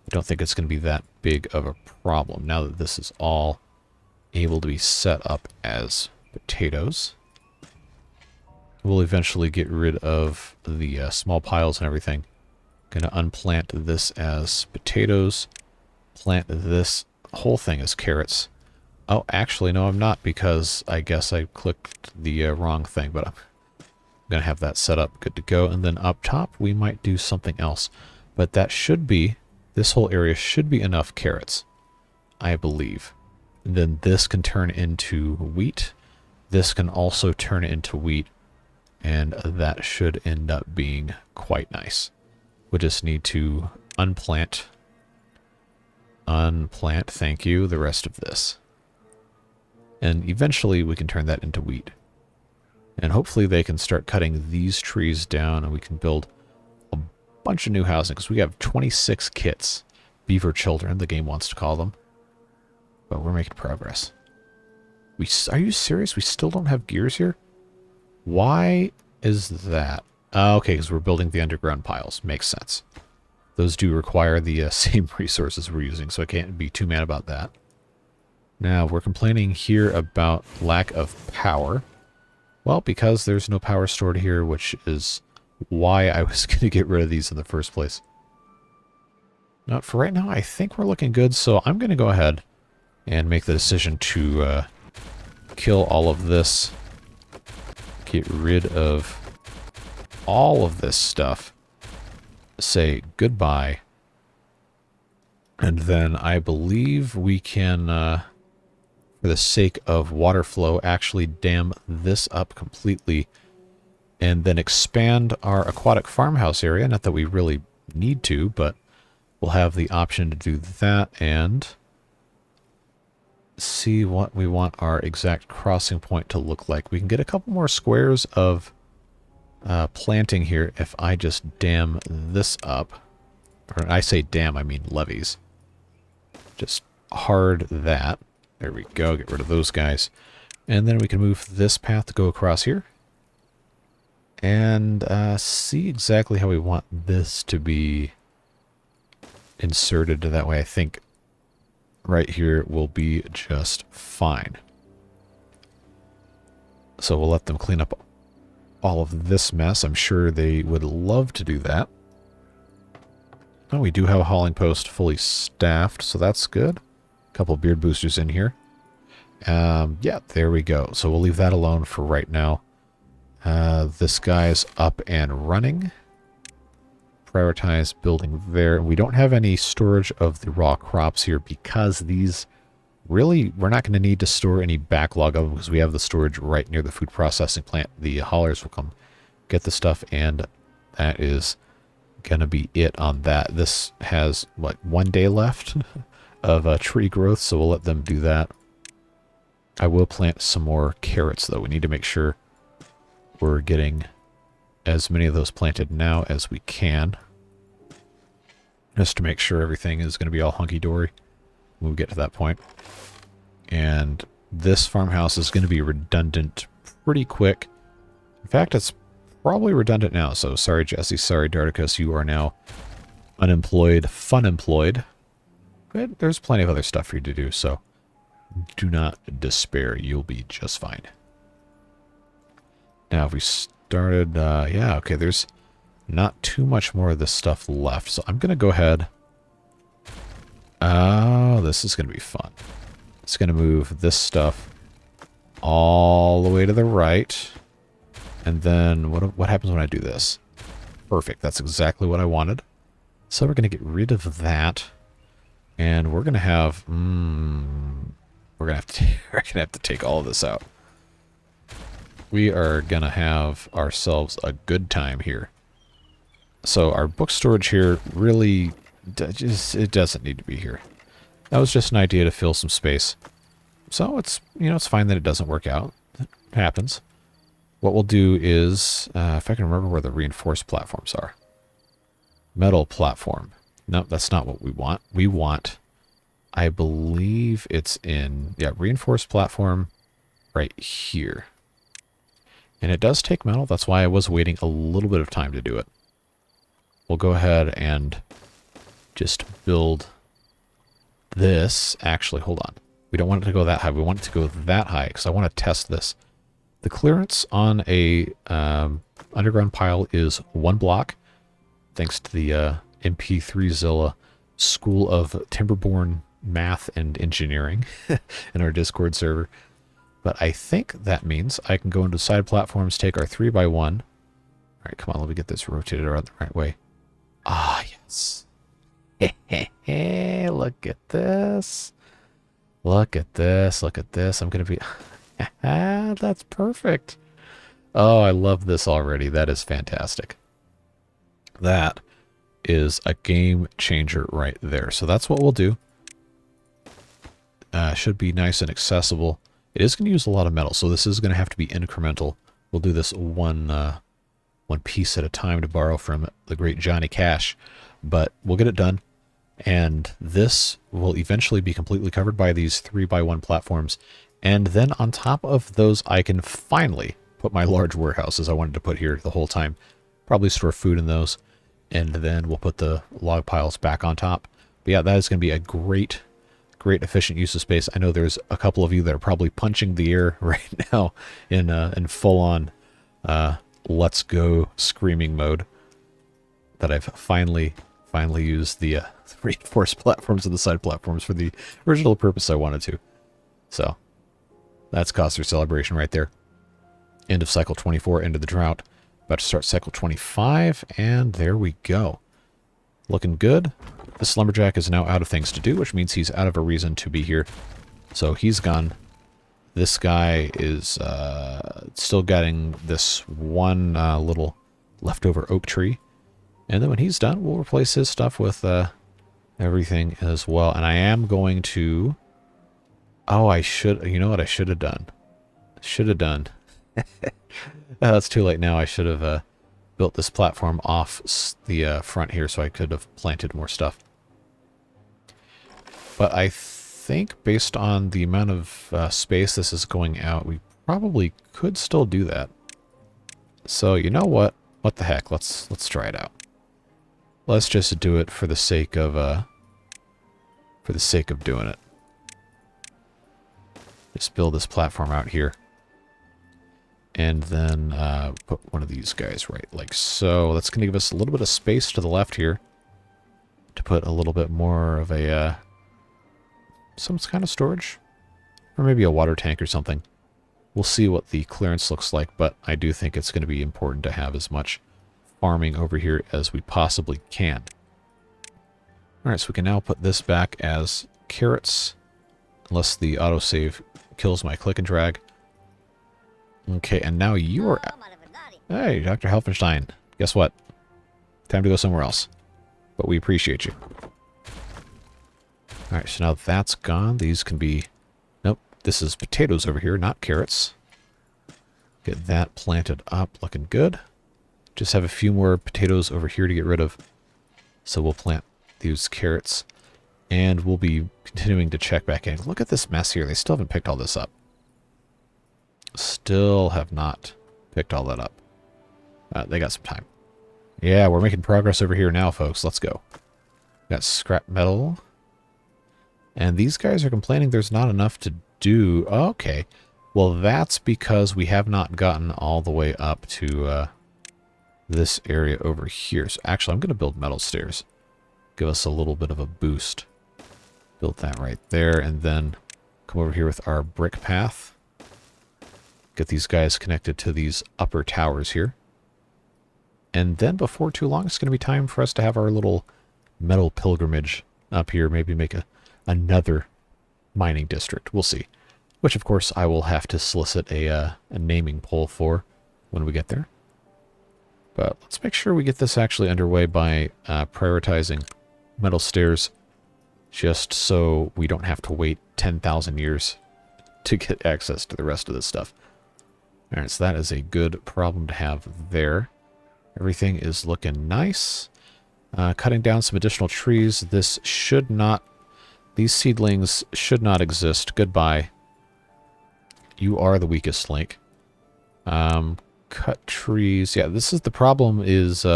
I don't think it's going to be that big of a problem now that this is all able to be set up as potatoes. We'll eventually get rid of the small piles and everything. Going to unplant this as potatoes, plant this whole thing as carrots. Oh, actually, no, I'm not, because I guess I clicked the wrong thing, but I'm going to have that set up good to go. And then up top, we might do something else. But that should be, this whole area should be enough carrots, I believe. And then this can turn into wheat. This can also turn into wheat. And that should end up being quite nice. We just need to unplant, thank you, the rest of this. And eventually we can turn that into wheat. And hopefully they can start cutting these trees down and we can build a bunch of new housing, because we have 26 kits. Beaver children, the game wants to call them. But we're making progress. Are you serious? We still don't have gears here? Why is that? Okay, because we're building the underground piles. Makes sense. Those do require the same resources we're using, so I can't be too mad about that. Now, we're complaining here about lack of power. Well, because there's no power stored here, which is why I was going to get rid of these in the first place. Now, for right now, I think we're looking good, so I'm going to go ahead and make the decision to kill all of this. Get rid of all of this stuff. Say goodbye. And then I believe we can, for the sake of water flow, actually dam this up completely and then expand our aquatic farmhouse area. Not that we really need to, but we'll have the option to do that and see what we want our exact crossing point to look like. We can get a couple more squares of planting here if I just dam this up. Or I say dam, I mean levees. Just hard that. There we go. Get rid of those guys. And then we can move this path to go across here. And see exactly how we want this to be inserted. That way I think right here will be just fine. So we'll let them clean up all of this mess. I'm sure they would love to do that. Oh, we do have a hauling post fully staffed, so that's good. A couple beard boosters in here. Yeah, there we go. So we'll leave that alone for right now. This guy's up and running. Prioritize building there. We don't have any storage of the raw crops here because these really, we're not going to need to store any backlog of them because we have the storage right near the food processing plant. The haulers will come get the stuff, and that is going to be it on that. This has, what, 1 day left of tree growth, so we'll let them do that. I will plant some more carrots, though. We need to make sure we're getting as many of those planted now as we can, just to make sure everything is going to be all hunky-dory when we get to that point. And this farmhouse is going to be redundant pretty quick. In fact, it's probably redundant now. So sorry, Jesse. Sorry, Darticus. You are now unemployed, fun-employed. But there's plenty of other stuff for you to do, so do not despair. You'll be just fine. Now, if we started... yeah, okay, there's not too much more of this stuff left. So I'm going to go ahead... Oh, this is going to be fun. It's going to move this stuff all the way to the right. And then what happens when I do this? Perfect. That's exactly what I wanted. So we're going to get rid of that. And we're going to have... we're going to have to take all of this out. We are going to have ourselves a good time here. So our book storage here really... it doesn't need to be here. That was just an idea to fill some space. So it's, you know, it's fine that it doesn't work out. It happens. What we'll do is, if I can remember where the reinforced platforms are. Metal platform. No, that's not what we want. We want, I believe it's in, yeah, reinforced platform right here. And it does take metal. That's why I was waiting a little bit of time to do it. We'll go ahead and just build this. Actually, hold on. We don't want it to go that high. We want it to go that high because I want to test this. The clearance on a underground pile is 1 block, thanks to the MP3zilla School of Timberborn Math and Engineering in our Discord server. But I think that means I can go into side platforms, take our 3x1. All right, come on, let me get this rotated around the right way. Ah, yes. Look at this. Look at this. Look at this. I'm going to be... That's perfect. Oh, I love this already. That is fantastic. That is a game changer right there. So that's what we'll do. Should be nice and accessible. It is going to use a lot of metal, so this is going to have to be incremental. We'll do this one piece at a time to borrow from the great Johnny Cash. But we'll get it done. And this will eventually be completely covered by these 3x1 platforms. And then on top of those, I can finally put my large warehouses I wanted to put here the whole time. Probably store food in those. And then we'll put the log piles back on top. But yeah, that is going to be a great efficient use of space. I know there's a couple of you that are probably punching the air right now in full-on let's go screaming mode. That I've finally used the reinforced platforms and the side platforms for the original purpose I wanted to. So That's cause for celebration right there. End of cycle 24, end of the drought. About to start cycle 25, and there we go. Looking good. This lumberjack is now out of things to do, which means he's out of a reason to be here. So he's gone. This guy is still getting this one little leftover oak tree. And then when he's done, we'll replace his stuff with everything as well. And I am going to... Oh, you know what I should have done? It's too late now. I should have built this platform off the front here so I could have planted more stuff. But I think based on the amount of space this is going out, we probably could still do that. So you know what? What the heck? Let's try it out. Let's just do it for the sake of doing it. Just build this platform out here. And then put one of these guys right like so. That's going to give us a little bit of space to the left here to put a little bit more of a some kind of storage, or maybe a water tank or something. We'll see what the clearance looks like, but I do think it's going to be important to have as much farming over here as we possibly can. Alright, so we can now put this back as carrots, unless the autosave kills my click and drag. Okay, and now you are... Hey, Dr. Helfenstein. Guess what? Time to go somewhere else. But we appreciate you. Alright, so now that's gone. These can be... Nope, this is potatoes over here, not carrots. Get that planted up, looking good. Just have a few more potatoes over here to get rid of. So we'll plant these carrots. And we'll be continuing to check back in. Look at this mess here. They still haven't picked all this up. Still have not picked all that up. They got some time. Yeah, we're making progress over here now, folks. Let's go. Got scrap metal. And these guys are complaining there's not enough to do. Okay. Well, that's because we have not gotten all the way up to this area over here. So actually, I'm going to build metal stairs. Give us a little bit of a boost. Build that right there, and then come over here with our brick path. Get these guys connected to these upper towers here. And then before too long, it's going to be time for us to have our little metal pilgrimage up here. Maybe make another mining district. We'll see. Which, of course, I will have to solicit a naming poll for when we get there. But let's make sure we get this actually underway by prioritizing metal stairs, just so we don't have to wait 10,000 years to get access to the rest of this stuff. Alright, so that is a good problem to have there. Everything is looking nice. Cutting down some additional trees. This should not... These seedlings should not exist. Goodbye. You are the weakest link. Cut trees. Yeah, this is the problem is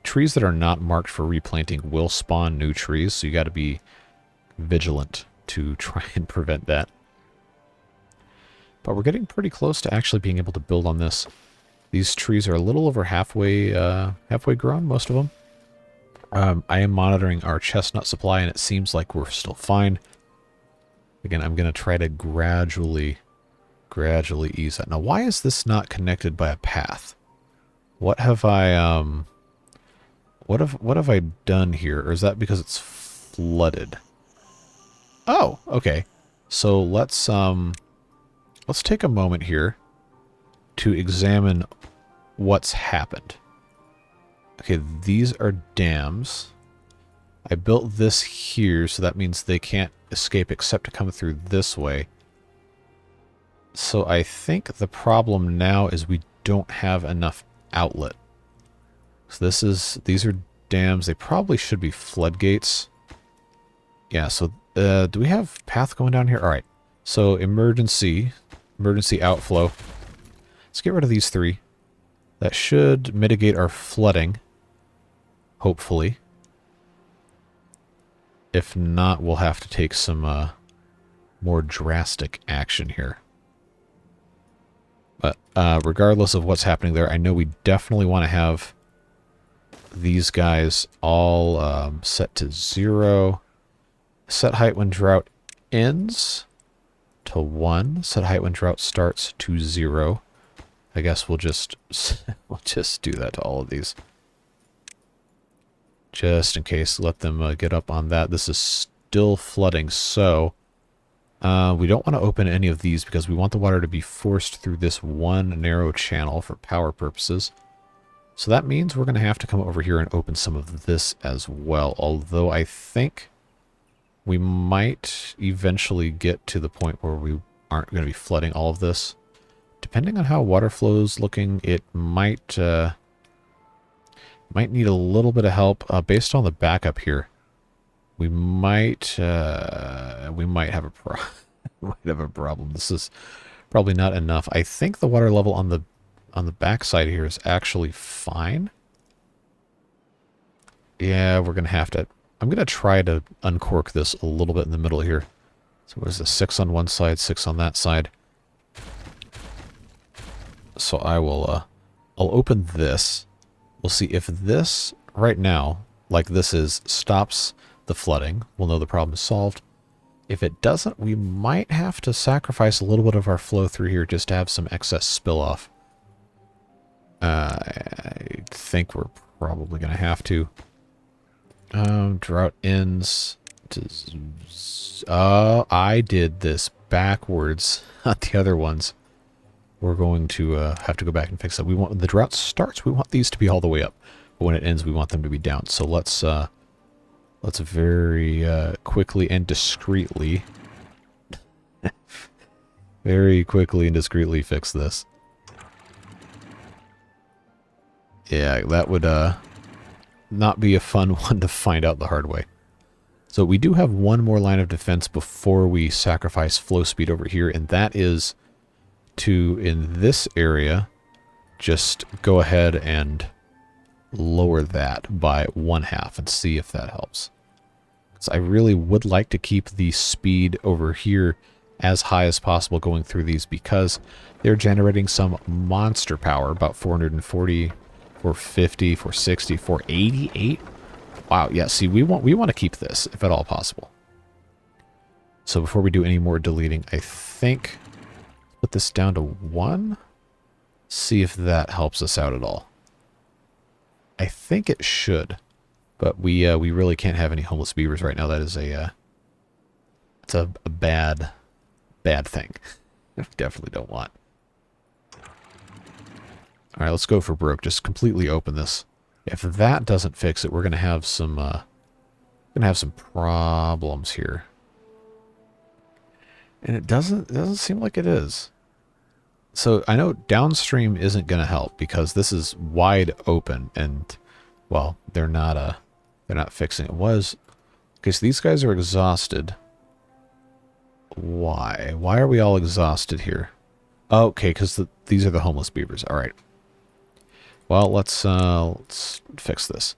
trees that are not marked for replanting will spawn new trees, so you got to be vigilant to try and prevent that. But we're getting pretty close to actually being able to build on this. These trees are a little over halfway grown, most of them. I am monitoring our chestnut supply, and it seems like we're still fine. Again, I'm going to try to gradually ease that. Now, why is this not connected by a path? What have I what have I done here? Or is that because it's flooded? Oh, okay. So let's take a moment here to examine what's happened. Okay, these are dams. I built this here, so that means they can't escape except to come through this way. So I think the problem now is we don't have enough outlet. So these are dams. They probably should be floodgates. Yeah, so do we have path going down here? All right. So emergency outflow. Let's get rid of these three. That should mitigate our flooding. Hopefully. If not, we'll have to take some more drastic action here. But regardless of what's happening there, I know we definitely want to have these guys all set to 0. Set height when drought ends to to 1. Set height when drought starts to 0. I guess we'll just do that to all of these. Just in case, let them get up on that. This is still flooding, so we don't want to open any of these because we want the water to be forced through this one narrow channel for power purposes. So that means we're going to have to come over here and open some of this as well, although I think we might eventually get to the point where we aren't going to be flooding all of this. Depending on how water flow's looking, it might need a little bit of help. Based on the backup here, we might have a problem. This is probably not enough. I think the water level on the back side here is actually fine. Yeah, we're gonna have to. I'm gonna try to uncork this a little bit in the middle here. So what is this? 6 on one side, 6 on that side. So I will. I'll open this. We'll see if this right now, like this is, stops the flooding. We'll know the problem is solved. If it doesn't, we might have to sacrifice a little bit of our flow through here just to have some excess spill off. I think we're probably going to have to. Drought ends. I did this backwards on the other ones. We're going to have to go back and fix that. We want, when the drought starts, we want these to be all the way up. But when it ends, we want them to be down. So let's very quickly and discreetly fix this. Yeah, that would not be a fun one to find out the hard way. So we do have one more line of defense before we sacrifice flow speed over here, and that is to, in this area, just go ahead and lower that by 1/2 and see if that helps. So I really would like to keep the speed over here as high as possible going through these because they're generating some monster power, about 440, 450, 460, 488. Wow, yeah, see, we want to keep this if at all possible. So before we do any more deleting, I think put this down to 1. See if that helps us out at all. I think it should, but we really can't have any homeless beavers right now. That is it's a bad thing. We definitely don't want. All right, let's go for Broek. Just completely open this. If that doesn't fix it, we're gonna have some problems here. And it doesn't seem like it is. So I know downstream isn't going to help because this is wide open and, well, they're not fixing it. Okay, so these guys are exhausted. Why? Why are we all exhausted here? Oh, okay, because these are the homeless beavers. All right. Well, let's fix this.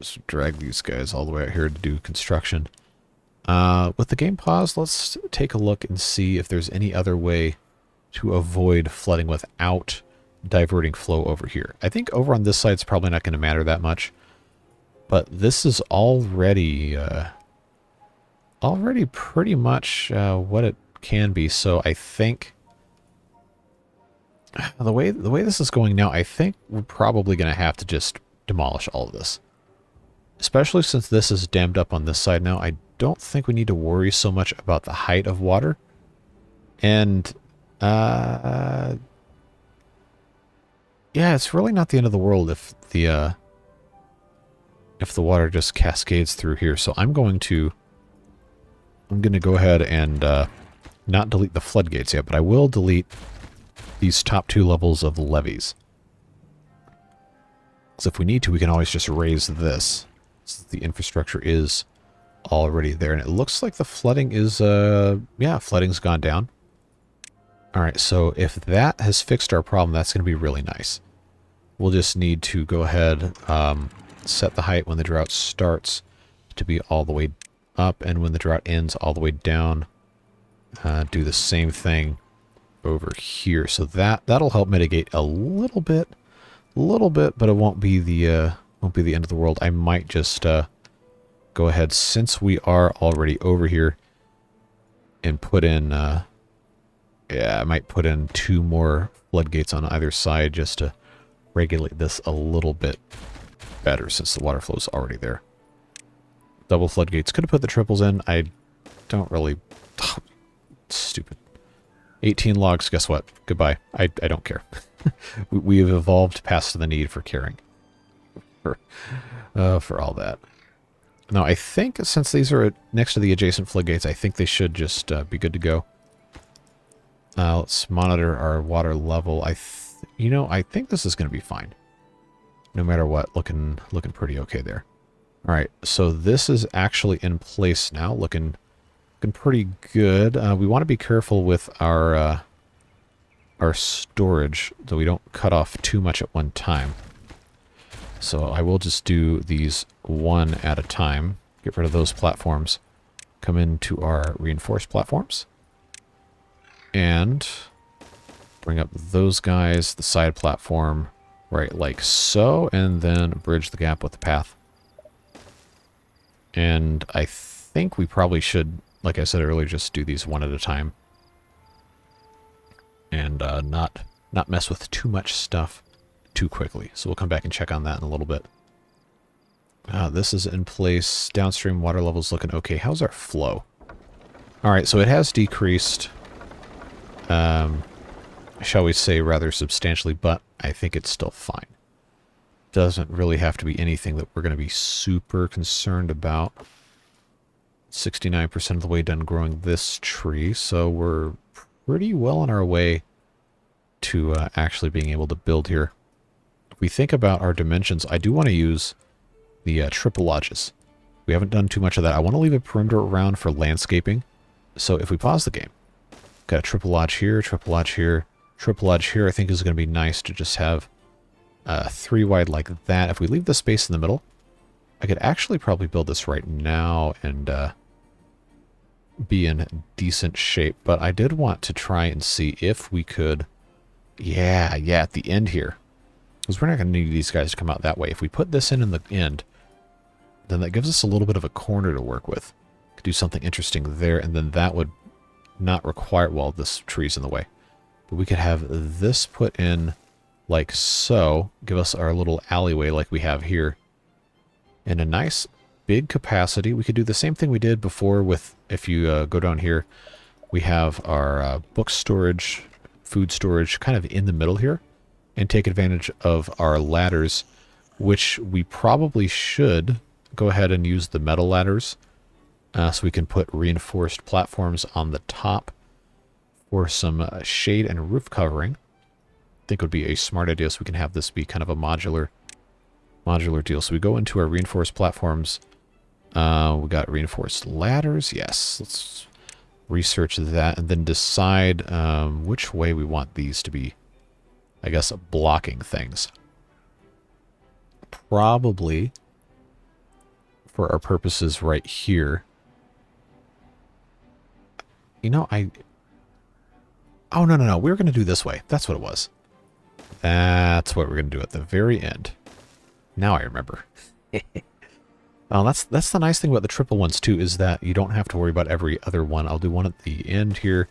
Just drag these guys all the way out here to do construction. With the game paused, let's take a look and see if there's any other way to avoid flooding without diverting flow over here. I think over on this side it's probably not going to matter that much, but this is already pretty much what it can be. So I think the way this is going now, I think we're probably going to have to just demolish all of this, especially since this is dammed up on this side now. I don't think we need to worry so much about the height of water. And, yeah, it's really not the end of the world if the water just cascades through here. So I'm going to go ahead and not delete the floodgates yet, but I will delete these top 2 levels of levees. So if we need to, we can always just raise this. So the infrastructure is already there, and it looks like the flooding is yeah, flooding's gone down. All right, so if that has fixed our problem, that's going to be really nice. We'll just need to go ahead, set the height when the drought starts to be all the way up, and when the drought ends all the way down. Do the same thing over here, so that'll help mitigate a little bit, but it won't be the end of the world. I might just go ahead, since we are already over here, and put in, yeah, I might put in 2 more floodgates on either side just to regulate this a little bit better since the water flow is already there. Double floodgates. Could have put the triples in. I don't really... stupid. 18 logs, guess what? Goodbye. I don't care. We have evolved past the need for caring. For all that. Now, I think since these are next to the adjacent floodgates, I think they should just be good to go. Let's monitor our water level. I think this is going to be fine. No matter what, looking pretty okay there. All right, so this is actually in place now, looking pretty good. We want to be careful with our storage, so we don't cut off too much at one time. So I will just do these one at a time. Get rid of those platforms. Come into our reinforced platforms. And bring up those guys, the side platform, right like so, and then bridge the gap with the path. And I think we probably should, like I said earlier, just do these one at a time. And not mess with too much stuff too quickly. So we'll come back and check on that in a little bit. This is in place. Downstream water levels looking okay. How's our flow? Alright, so it has decreased, shall we say, rather substantially, but I think it's still fine. Doesn't really have to be anything that we're going to be super concerned about. 69% of the way done growing this tree, so we're pretty well on our way to actually being able to build here. If we think about our dimensions, I do want to use the triple lodges. We haven't done too much of that. I want to leave a perimeter around for landscaping. So if we pause the game, got a triple lodge here, triple lodge here, triple lodge here. I think is going to be nice to just have 3 wide like that. If we leave the space in the middle, I could actually probably build this right now and be in decent shape. But I did want to try and see if we could, yeah, at the end here. Because we're not going to need these guys to come out that way. If we put this in the end, then that gives us a little bit of a corner to work with. Could do something interesting there, and then that would not require, well, this tree's in the way. But we could have this put in like so, give us our little alleyway like we have here. And a nice big capacity. We could do the same thing we did before with, if you go down here, we have our book storage, food storage kind of in the middle here. And take advantage of our ladders, which we probably should go ahead and use the metal ladders. So we can put reinforced platforms on the top for some shade and roof covering. I think would be a smart idea, so we can have this be kind of a modular deal. So we go into our reinforced platforms. We got reinforced ladders. Yes, let's research that and then decide which way we want these to be, I guess, blocking things. Probably, for our purposes right here. You know, oh, no. We were going to do this way. That's what it was. That's what we're going to do at the very end. Now I remember. Well, that's the nice thing about the triple ones, too, is that you don't have to worry about every other one. I'll do one at the end here,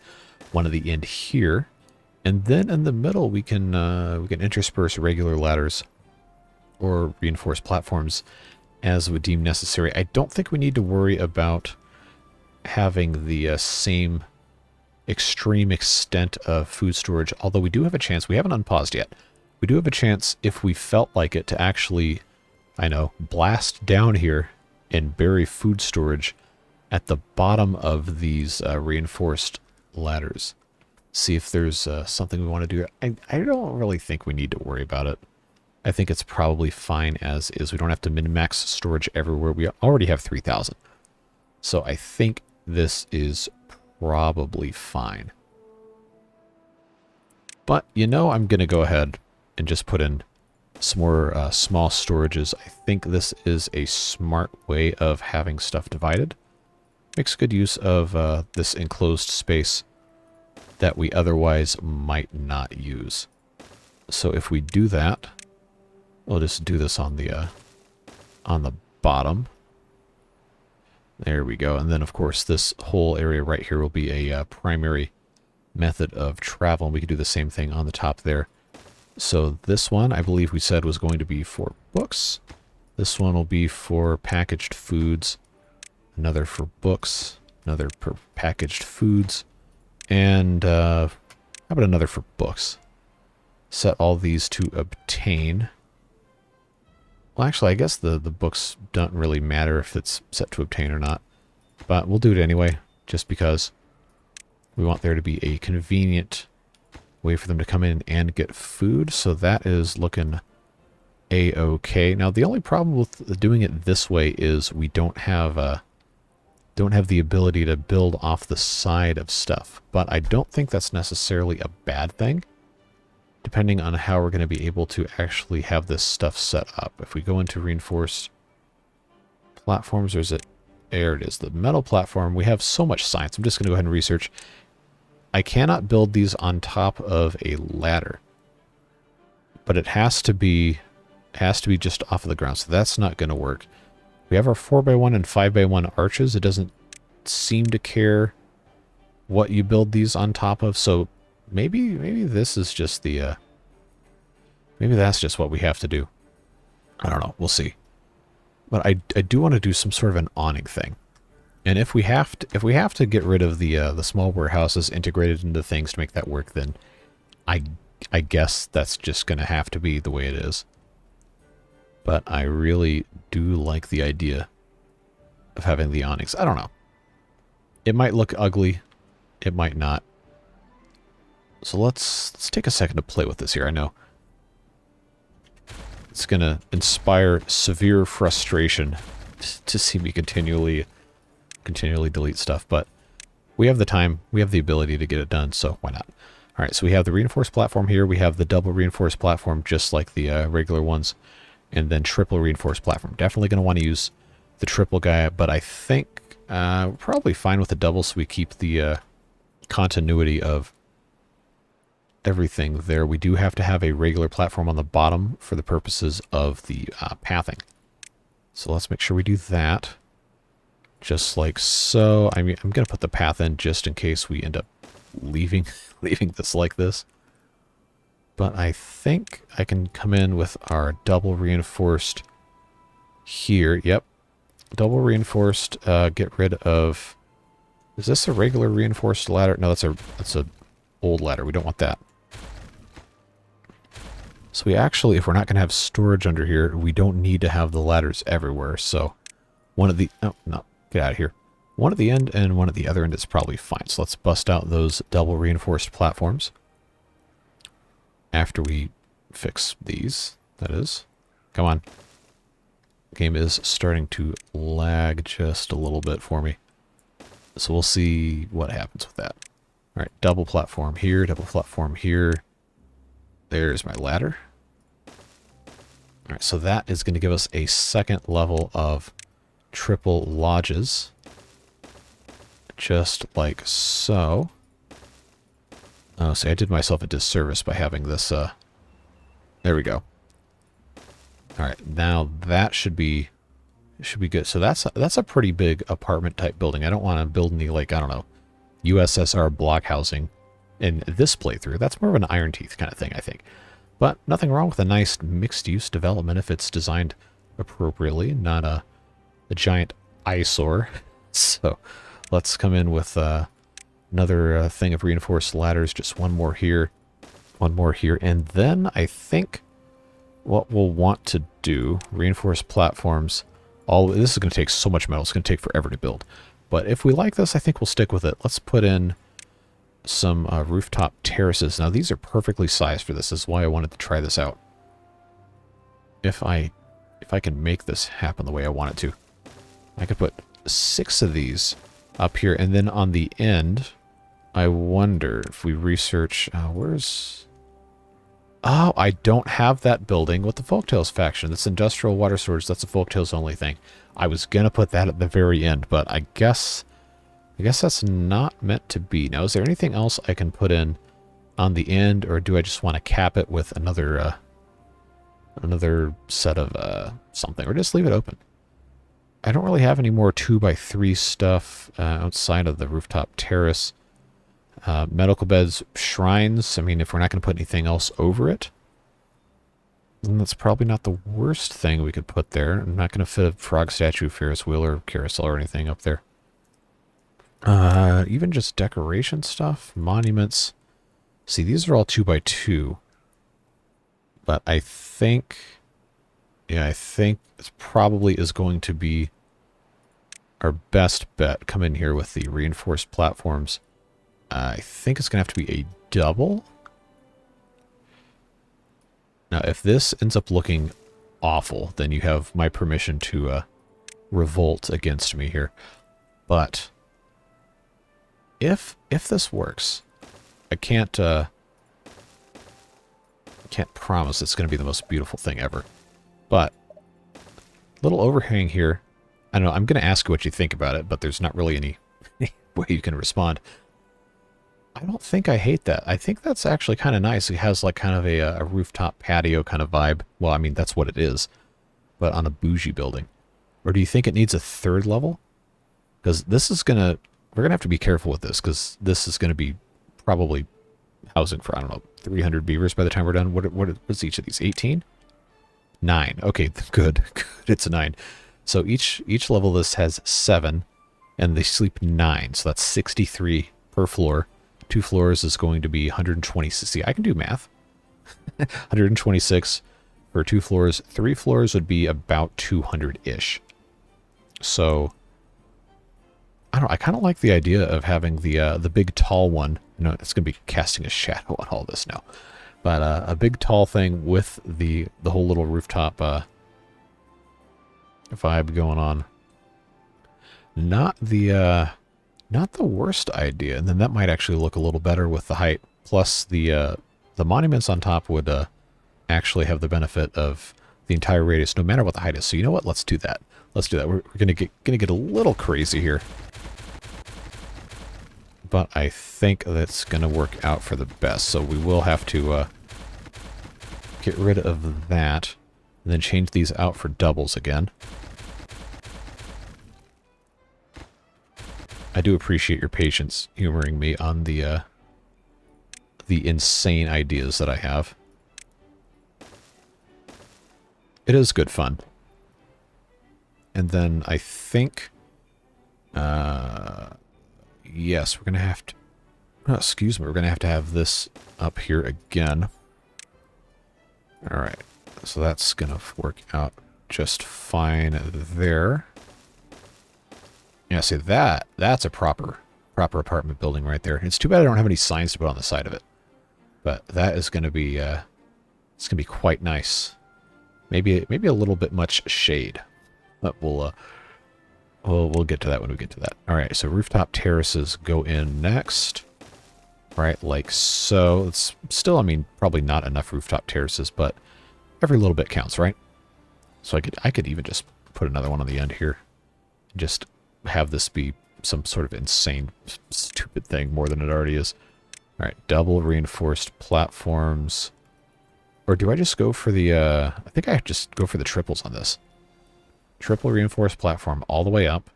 one at the end here. And then in the middle, we can intersperse regular ladders or reinforced platforms as we deem necessary. I don't think we need to worry about having the same extreme extent of food storage, although we do have a chance. We haven't unpaused yet. We do have a chance, if we felt like it, to actually, I know, blast down here and bury food storage at the bottom of these reinforced ladders. See if there's something we want to do. I don't really think we need to worry about it. I think it's probably fine as is. We don't have to min-max storage everywhere. We already have 3,000. So I think this is probably fine. But, you know, I'm going to go ahead and just put in some more small storages. I think this is a smart way of having stuff divided. Makes good use of this enclosed space that we otherwise might not use. So if we do that, we'll just do this on the bottom. There we go. And then, of course, this whole area right here will be a primary method of travel. And we can do the same thing on the top there. So this one, I believe we said was going to be for books. This one will be for packaged foods. Another for books. Another for packaged foods. And how about another for books? Set all these to obtain. Well, actually, I guess the books don't really matter if it's set to obtain or not. But we'll do it anyway, just because we want there to be a convenient way for them to come in and get food. So that is looking a-okay. Now, the only problem with doing it this way is we don't have the ability to build off the side of stuff. But I don't think that's necessarily a bad thing, depending on how we're going to be able to actually have this stuff set up. If we go into reinforced platforms, or is it? There it is, the metal platform. We have so much science. I'm just going to go ahead and research. I cannot build these on top of a ladder, but it has to be just off of the ground, so that's not going to work. We have our 4x1 and 5x1 arches. It doesn't seem to care what you build these on top of, so maybe this is just the maybe that's just what we have to do. I don't know. We'll see. But I do want to do some sort of an awning thing. And if we have to get rid of the small warehouses integrated into things to make that work, then I guess that's just going to have to be the way it is. But I really do like the idea of having the awnings. I don't know. It might look ugly. It might not. So let's take a second to play with this here. I know it's going to inspire severe frustration to see me continually delete stuff, but we have the time, we have the ability to get it done, so why not? All right, so we have the reinforced platform here. We have the double reinforced platform, just like the regular ones, and then triple reinforced platform. Definitely going to want to use the triple guy, but I think we're probably fine with the double, so we keep the continuity of everything there. We do have to have a regular platform on the bottom for the purposes of the pathing. So let's make sure we do that. Just like so. I mean, I'm going to put the path in just in case we end up leaving this like this. But I think I can come in with our double reinforced here. Yep. Double reinforced, get rid of... Is this a regular reinforced ladder? No, that's a old ladder. We don't want that. So we actually, if we're not going to have storage under here, we don't need to have the ladders everywhere. So one of the... Oh, no. Get out of here. One at the end and one at the other end is probably fine. So let's bust out those double reinforced platforms. After we fix these, that is. Come on. Game is starting to lag just a little bit for me. So we'll see what happens with that. All right, double platform here, double platform here. There's my ladder. All right, so that is going to give us a second level of triple lodges. Just like so. Oh, see, I did myself a disservice by having this, there we go. Alright, now that should be good. So that's a pretty big apartment type building. I don't want to build any, like, I don't know, USSR block housing in this playthrough. That's more of an Iron Teeth kind of thing, I think. But nothing wrong with a nice mixed-use development if it's designed appropriately, not a giant eyesore. So let's come in with another thing of reinforced ladders, just one more here, and then I think what we'll want to do, reinforced platforms, this is going to take so much metal, it's going to take forever to build. But if we like this, I think we'll stick with it. Let's put in some rooftop terraces. Now these are perfectly sized for this. This is why I wanted to try this out. If I can make this happen the way I want it to. I could put 6 of these up here, and then on the end, I wonder if we research, where's... Oh, I don't have that building with the Folktales faction. That's industrial water storage. That's a Folktales only thing. I was going to put that at the very end, but I guess that's not meant to be. Now, is there anything else I can put in on the end, or do I just want to cap it with another set of something, or just leave it open? I don't really have any more 2x3 stuff outside of the rooftop terrace. Medical beds, shrines. I mean, if we're not going to put anything else over it, then that's probably not the worst thing we could put there. I'm not going to fit a frog statue, Ferris wheel, or carousel or anything up there. Even just decoration stuff, monuments. See, these are all 2x2. But I think, yeah, I think it probably is going to be our best bet. Come in here with the reinforced platforms. I think it's going to have to be a double. Now, if this ends up looking awful, then you have my permission to revolt against me here. But if this works, I can't promise it's going to be the most beautiful thing ever. But little overhang here. I don't know. I'm going to ask you what you think about it, but there's not really any way you can respond. I don't think I hate that. I think that's actually kind of nice. It has like kind of a rooftop patio kind of vibe. Well, I mean, that's what it is, but on a bougie building. Or do you think it needs a third level? Because this is going to, we're going to have to be careful with this, because this is going to be probably housing for, I don't know, 300 beavers by the time we're done. What's each of these? 18? 9. Okay, good. Good. It's a 9. So each level of this has 7, and they sleep 9. So that's 63 per floor. 2 floors is going to be 126. See, I can do math. 126 for 2 floors. 3 floors would be about 200-ish. So I don't know, I kind of like the idea of having the big tall one. You know, it's going to be casting a shadow on all this now. But a big tall thing with the whole little rooftop vibe going on. Not the worst idea, and then that might actually look a little better with the height. Plus, the monuments on top would actually have the benefit of the entire radius, no matter what the height is. So you know what? Let's do that. Let's do that. We're gonna get a little crazy here, but I think that's gonna work out for the best. So we will have to get rid of that, and then change these out for doubles again. I do appreciate your patience humoring me on the insane ideas that I have. It is good fun. And then I think, yes, we're going to have to, oh, excuse me, we're going to have this up here again. All right, so that's going to work out just fine there. Yeah, see, that's a proper apartment building right there. It's too bad I don't have any signs to put on the side of it. But that is going to be, it's going to be quite nice. Maybe a little bit much shade. But we'll get to that when we get to that. All right, so rooftop terraces go in next. Right, like so. It's still, I mean, probably not enough rooftop terraces, but every little bit counts, right? So I could even just put another one on the end here. Just have this be some sort of insane, stupid thing more than it already is. All right, double reinforced platforms. Or do I just go for the, I think I just go for the triples on this. Triple reinforced platform all the way up,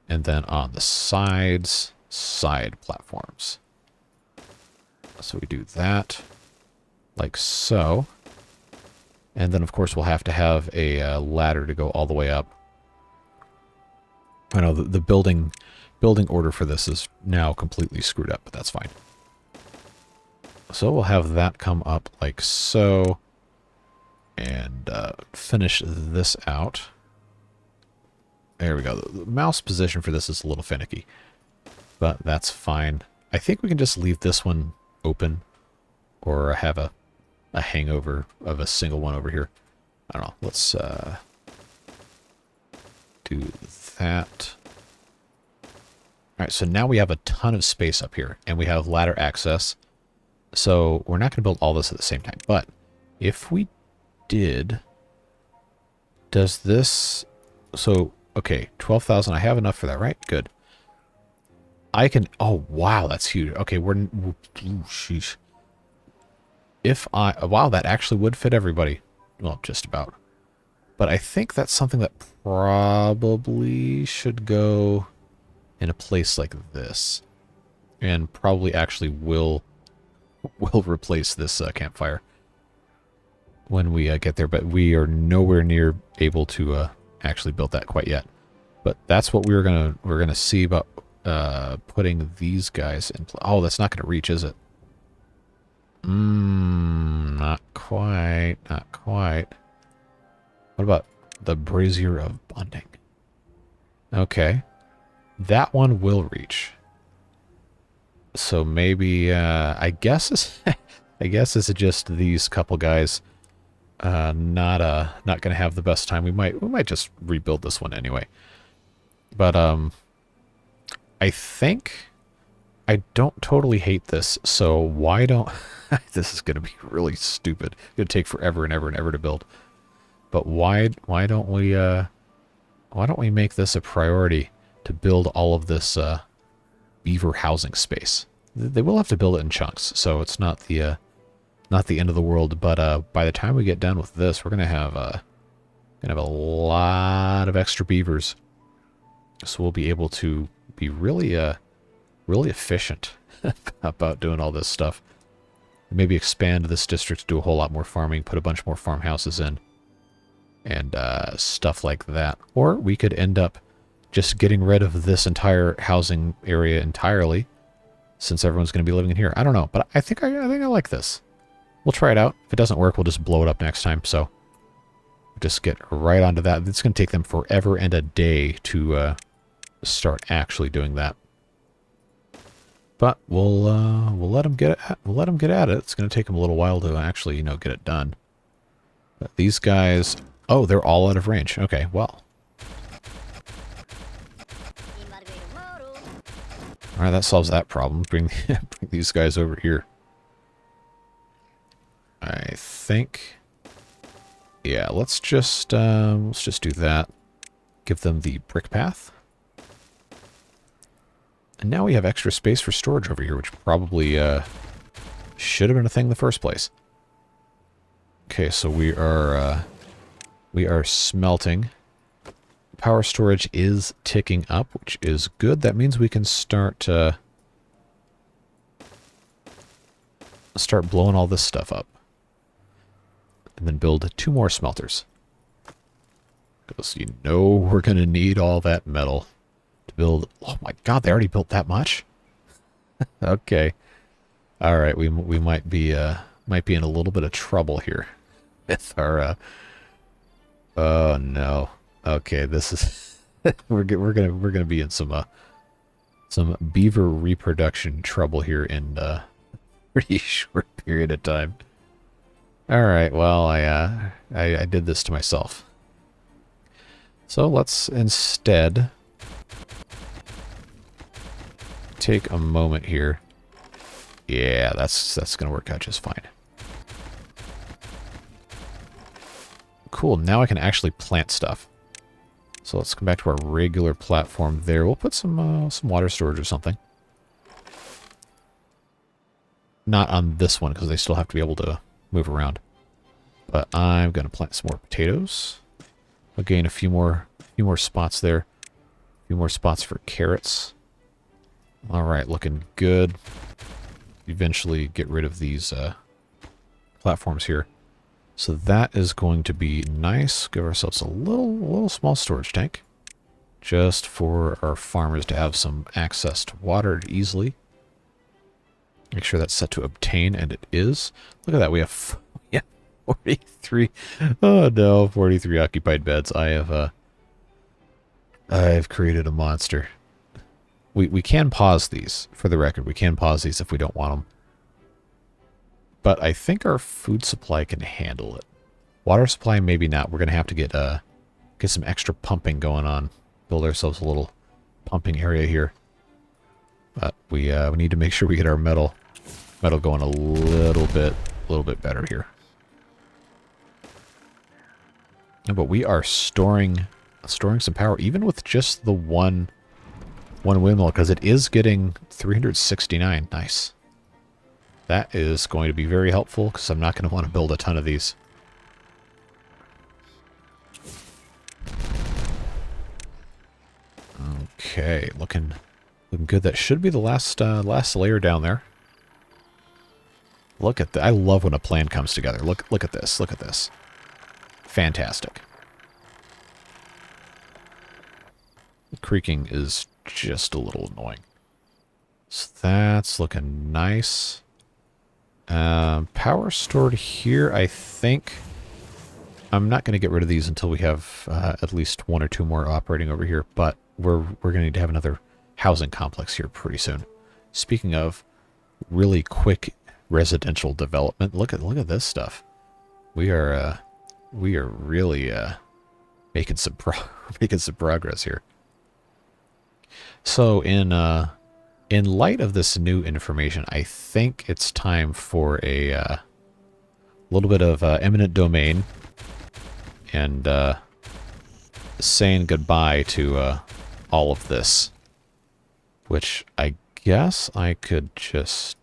and then on the sides, side platforms. So we do that, like so. And then, of course, we'll have to have a ladder to go all the way up. I know the building order for this is now completely screwed up, but that's fine. So we'll have that come up like so, and finish this out. There we go. The mouse position for this is a little finicky, but that's fine. I think we can just leave this one open, or have a hangover of a single one over here. I don't know. Let's do that. All right, so now we have a ton of space up here, and we have ladder access. So we're not going to build all this at the same time. But if we did, does this... So, okay, 12,000. I have enough for that, right? Good. I can... Oh, wow, that's huge. Okay, we're... Ooh, sheesh. If I... Wow, that actually would fit everybody. Well, just about. But I think that's something that probably should go in a place like this. And probably actually will replace this campfire when we get there. But we are nowhere near able to actually build that quite yet. But that's what we're gonna see about putting these guys in. Oh, that's not gonna reach, is it? Not quite. Not quite. What about the brazier of bonding? Okay, that one will reach. So maybe I guess this is just these couple guys not gonna have the best time. We might just rebuild this one anyway. But I think I don't totally hate this. So why don't this is gonna be really stupid. It's gonna take forever and ever and ever to build. But why don't we make this a priority to build all of this beaver housing space? They will have to build it in chunks, so it's not the end of the world. But by the time we get done with this, we're gonna have a lot of extra beavers, so we'll be able to be really efficient about doing all this stuff. Maybe expand this district to do a whole lot more farming, put a bunch more farmhouses in, and stuff like that. Or we could end up just getting rid of this entire housing area entirely, since everyone's going to be living in here. I don't know, but I think I like this. We'll try it out. If it doesn't work, we'll just blow it up next time. So just get right onto that. It's going to take them forever and a day to start actually doing that. But we'll let them get at it. It's going to take them a little while to actually get it done. But these guys, oh, they're all out of range. Okay, well. All right, that solves that problem. Bring these guys over here. I think, yeah. Let's just do that. Give them the brick path. And now we have extra space for storage over here, which probably should have been a thing in the first place. Okay, so we are smelting. Power storage is ticking up, which is good. That means we can start blowing all this stuff up, and then build 2 more smelters. Because we're gonna need all that metal to build. Oh my God, they already built that much. Okay, all right. We might be in a little bit of trouble here with our. Oh no. Okay, this is we're gonna be in some beaver reproduction trouble here in a pretty short period of time. All right, well I did this to myself. So let's instead take a moment here. Yeah, that's gonna work out just fine. Cool. Now I can actually plant stuff. So let's come back to our regular platform there. We'll put some water storage or something. Not on this one, because they still have to be able to move around. But I'm going to plant some more potatoes. I'll gain a few more spots there. A few more spots for carrots. Alright, looking good. Eventually get rid of these platforms here. So that is going to be nice. Give ourselves a little small storage tank. Just for our farmers to have some access to water easily. Make sure that's set to obtain, and it is. Look at that, we have 43. Oh no, 43 occupied beds. I've created a monster. We can pause these, for the record. We can pause these if we don't want them. But I think our food supply can handle it. Water supply, maybe not. We're going to have to get some extra pumping going on. Build ourselves a little pumping area here. But we need to make sure we get our metal going a little bit better here. But we are storing some power, even with just the one windmill, because it is getting 369. Nice. That is going to be very helpful, because I'm not going to want to build a ton of these. Okay, looking good. That should be the last layer down there. Look at that. I love when a plan comes together. Look at this. Look at this. Fantastic. The creaking is just a little annoying. So that's looking nice. Power stored here, I think. I'm not going to get rid of these until we have at least one or two more operating over here, but we're going to need to have another housing complex here pretty soon. Speaking of really quick residential development, look at this stuff. We are really making some progress here. So in light of this new information, I think it's time for a little bit of eminent domain and saying goodbye to all of this, which I guess I could just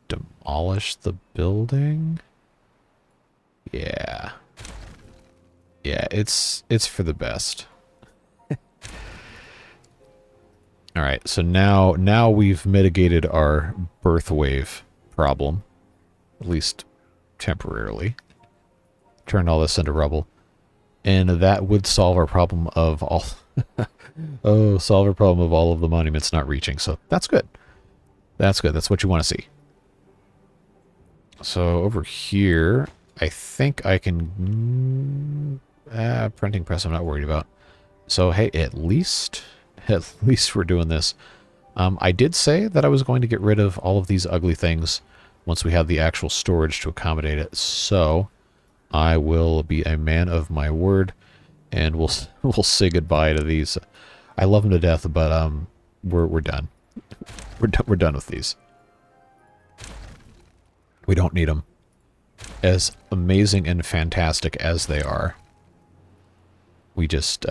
demolish the building. Yeah, it's for the best. All right, so now we've mitigated our birth wave problem, at least temporarily. Turned all this into rubble, and that would solve our problem of all. Solve our problem of all of the monuments not reaching. So that's good. That's good. That's what you want to see. So over here, I think I can printing press. I'm not worried about. So hey, at least we're doing this. I did say that I was going to get rid of all of these ugly things once we have the actual storage to accommodate it. So I will be a man of my word, and we'll say goodbye to these. I love them to death, but we're done. We're done with these. We don't need them. As amazing and fantastic as they are, we just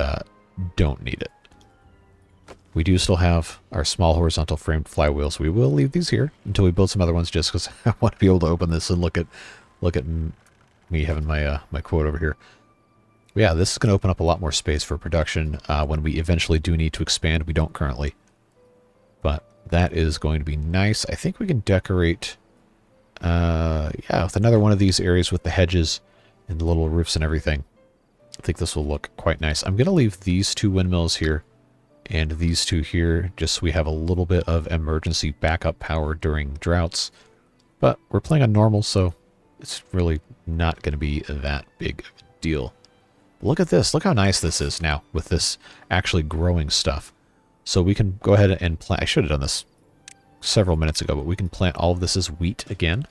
don't need it. We do still have our small horizontal framed flywheels. We will leave these here until we build some other ones, just because I want to be able to open this and look at me having my my quote over here. But yeah, this is going to open up a lot more space for production when we eventually do need to expand. We don't currently, but that is going to be nice. I think we can decorate, yeah, with another one of these areas with the hedges and the little roofs and everything. I think this will look quite nice. I'm going to leave these two windmills here and these two here, just so we have a little bit of emergency backup power during droughts. But we're playing on normal, so it's really not going to be that big of a deal. Look at this. Look how nice this is now with this actually growing stuff. So we can go ahead and plant. I should have done this several minutes ago, but we can plant all of this as wheat again.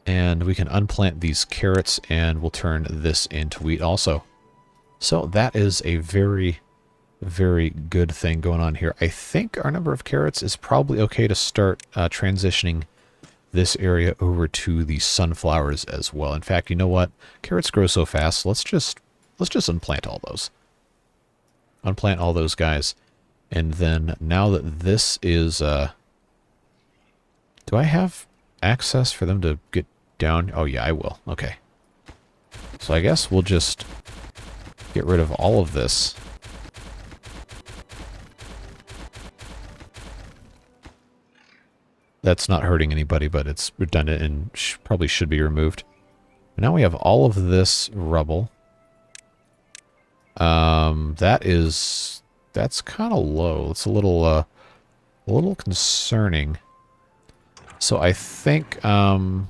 And we can unplant these carrots, and we'll turn this into wheat also. So that is a very, very good thing going on here. I think our number of carrots is probably okay to start transitioning this area over to the sunflowers as well. In fact, you know what? Carrots grow so fast. Let's just unplant all those. Unplant all those guys. And then now that this is do I have access for them to get down? Oh yeah, I will. Okay. So I guess we'll just get rid of all of this. That's not hurting anybody, but it's redundant and probably should be removed. Now we have all of this rubble. That's kind of low. It's a little concerning. So I think, oh,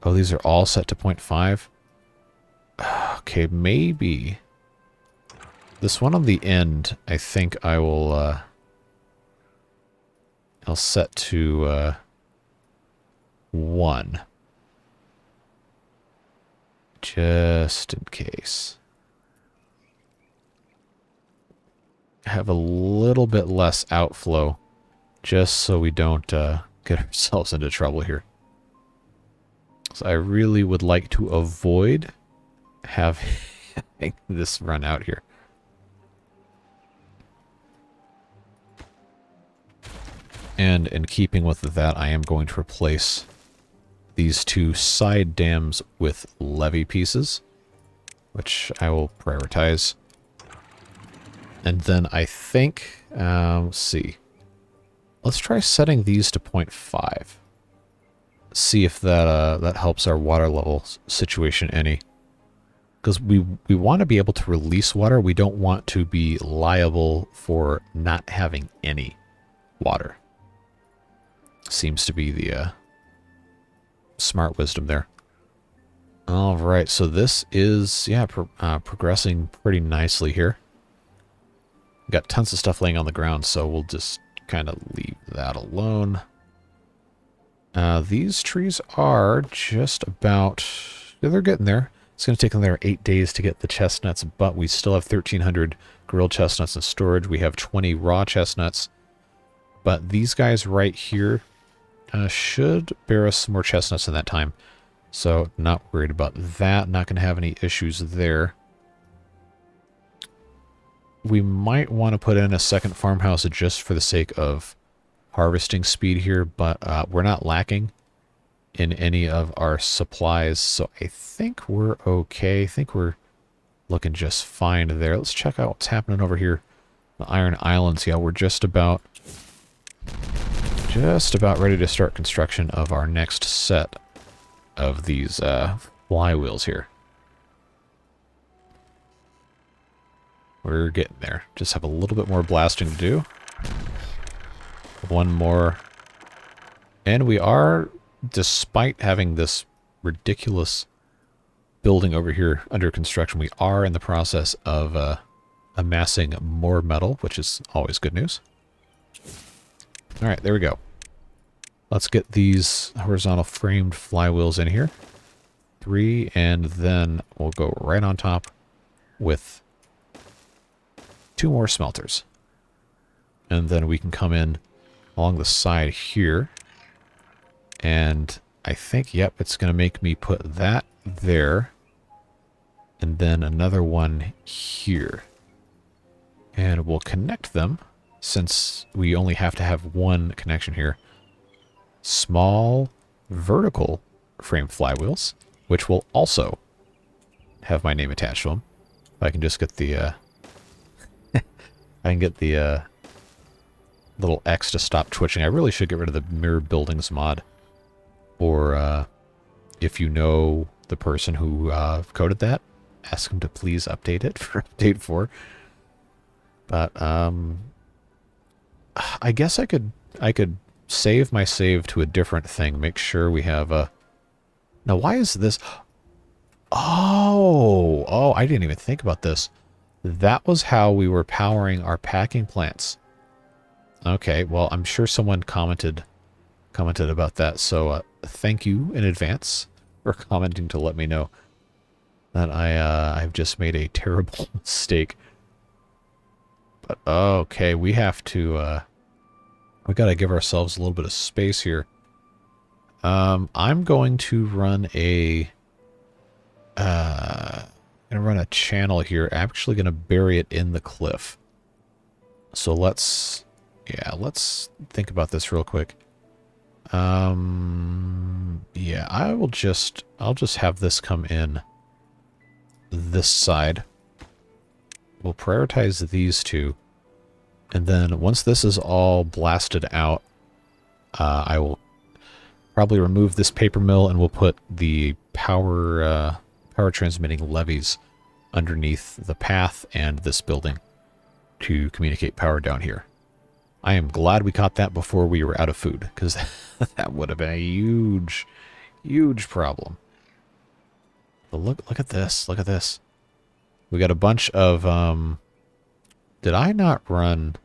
these are all set to 0.5. Okay, maybe this one on the end, I think I will, I'll set to 1. Just in case. Have a little bit less outflow, just so we don't get ourselves into trouble here. So I really would like to avoid having this run out here. And in keeping with that, I am going to replace these two side dams with levee pieces, which I will prioritize. And then I think, let's see. Let's try setting these to 0.5. See if that helps our water level situation any. Because we want to be able to release water. We don't want to be liable for not having any water. Seems to be the smart wisdom there. All right, so this is, yeah, progressing pretty nicely here. Got tons of stuff laying on the ground, so we'll just kind of leave that alone. These trees are just about, yeah, they're getting there. It's going to take another 8 days to get the chestnuts, but we still have 1,300 grilled chestnuts in storage. We have 20 raw chestnuts, but these guys right here should bear us some more chestnuts in that time. So not worried about that. Not going to have any issues there. We might want to put in a second farmhouse just for the sake of harvesting speed here, but we're not lacking in any of our supplies, so I think we're okay. I think we're looking just fine there. Let's check out what's happening over here. The Iron Islands, yeah, we're just about ready to start construction of our next set of these flywheels here. We're getting there. Just have a little bit more blasting to do. One more. And we are, despite having this ridiculous building over here under construction, we are in the process of amassing more metal, which is always good news. All right, there we go. Let's get these horizontal framed flywheels in here. 3, and then we'll go right on top with 2 more smelters. And then we can come in along the side here. And I think, yep, it's going to make me put that there. And then another one here. And we'll connect them, since we only have to have one connection here. Small vertical frame flywheels, which will also have my name attached to them. If I can just get the I can get the little X to stop twitching. I really should get rid of the mirror buildings mod. Or if you know the person who coded that, ask them to please update it for update 4. But I guess I could save my save to a different thing. Make sure we have a... Now, why is this... Oh, I didn't even think about this. That was how we were powering our packing plants. Okay, well, I'm sure someone commented about that, so thank you in advance for commenting to let me know that I've just made a terrible mistake. But okay, we have to we gotta give ourselves a little bit of space here. I'm going to run a channel here. I'm actually gonna bury it in the cliff. So let's think about this real quick. Yeah, I'll just have this come in this side. We'll prioritize these two. And then once this is all blasted out, I will probably remove this paper mill and we'll put the power transmitting levees underneath the path and this building to communicate power down here. I am glad we caught that before we were out of food, because that would have been a huge, huge problem. But look at this. Look at this. We got a bunch of did I not run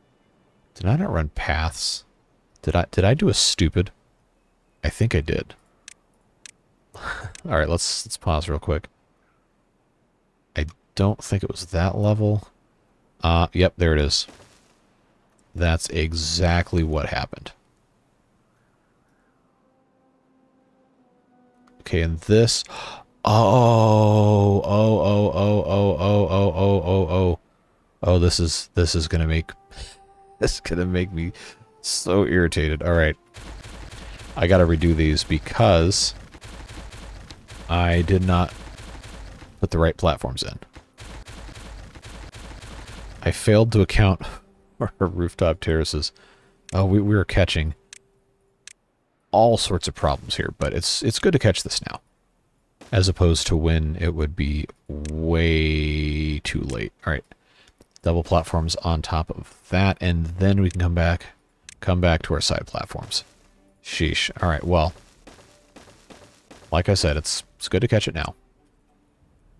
paths? Did I do a stupid? I think I did. All right, let's pause real quick. I don't think it was that level. Yep, there it is. That's exactly what happened. Okay, and this... Oh, this is gonna make... This is gonna make me so irritated. Alright. I gotta redo these because I did not put the right platforms in. I failed to account for rooftop terraces. Oh, we were catching all sorts of problems here, but it's good to catch this now, as opposed to when it would be way too late. All right, double platforms on top of that, and then we can come back to our side platforms. Sheesh. All right, well, like I said, it's good to catch it now,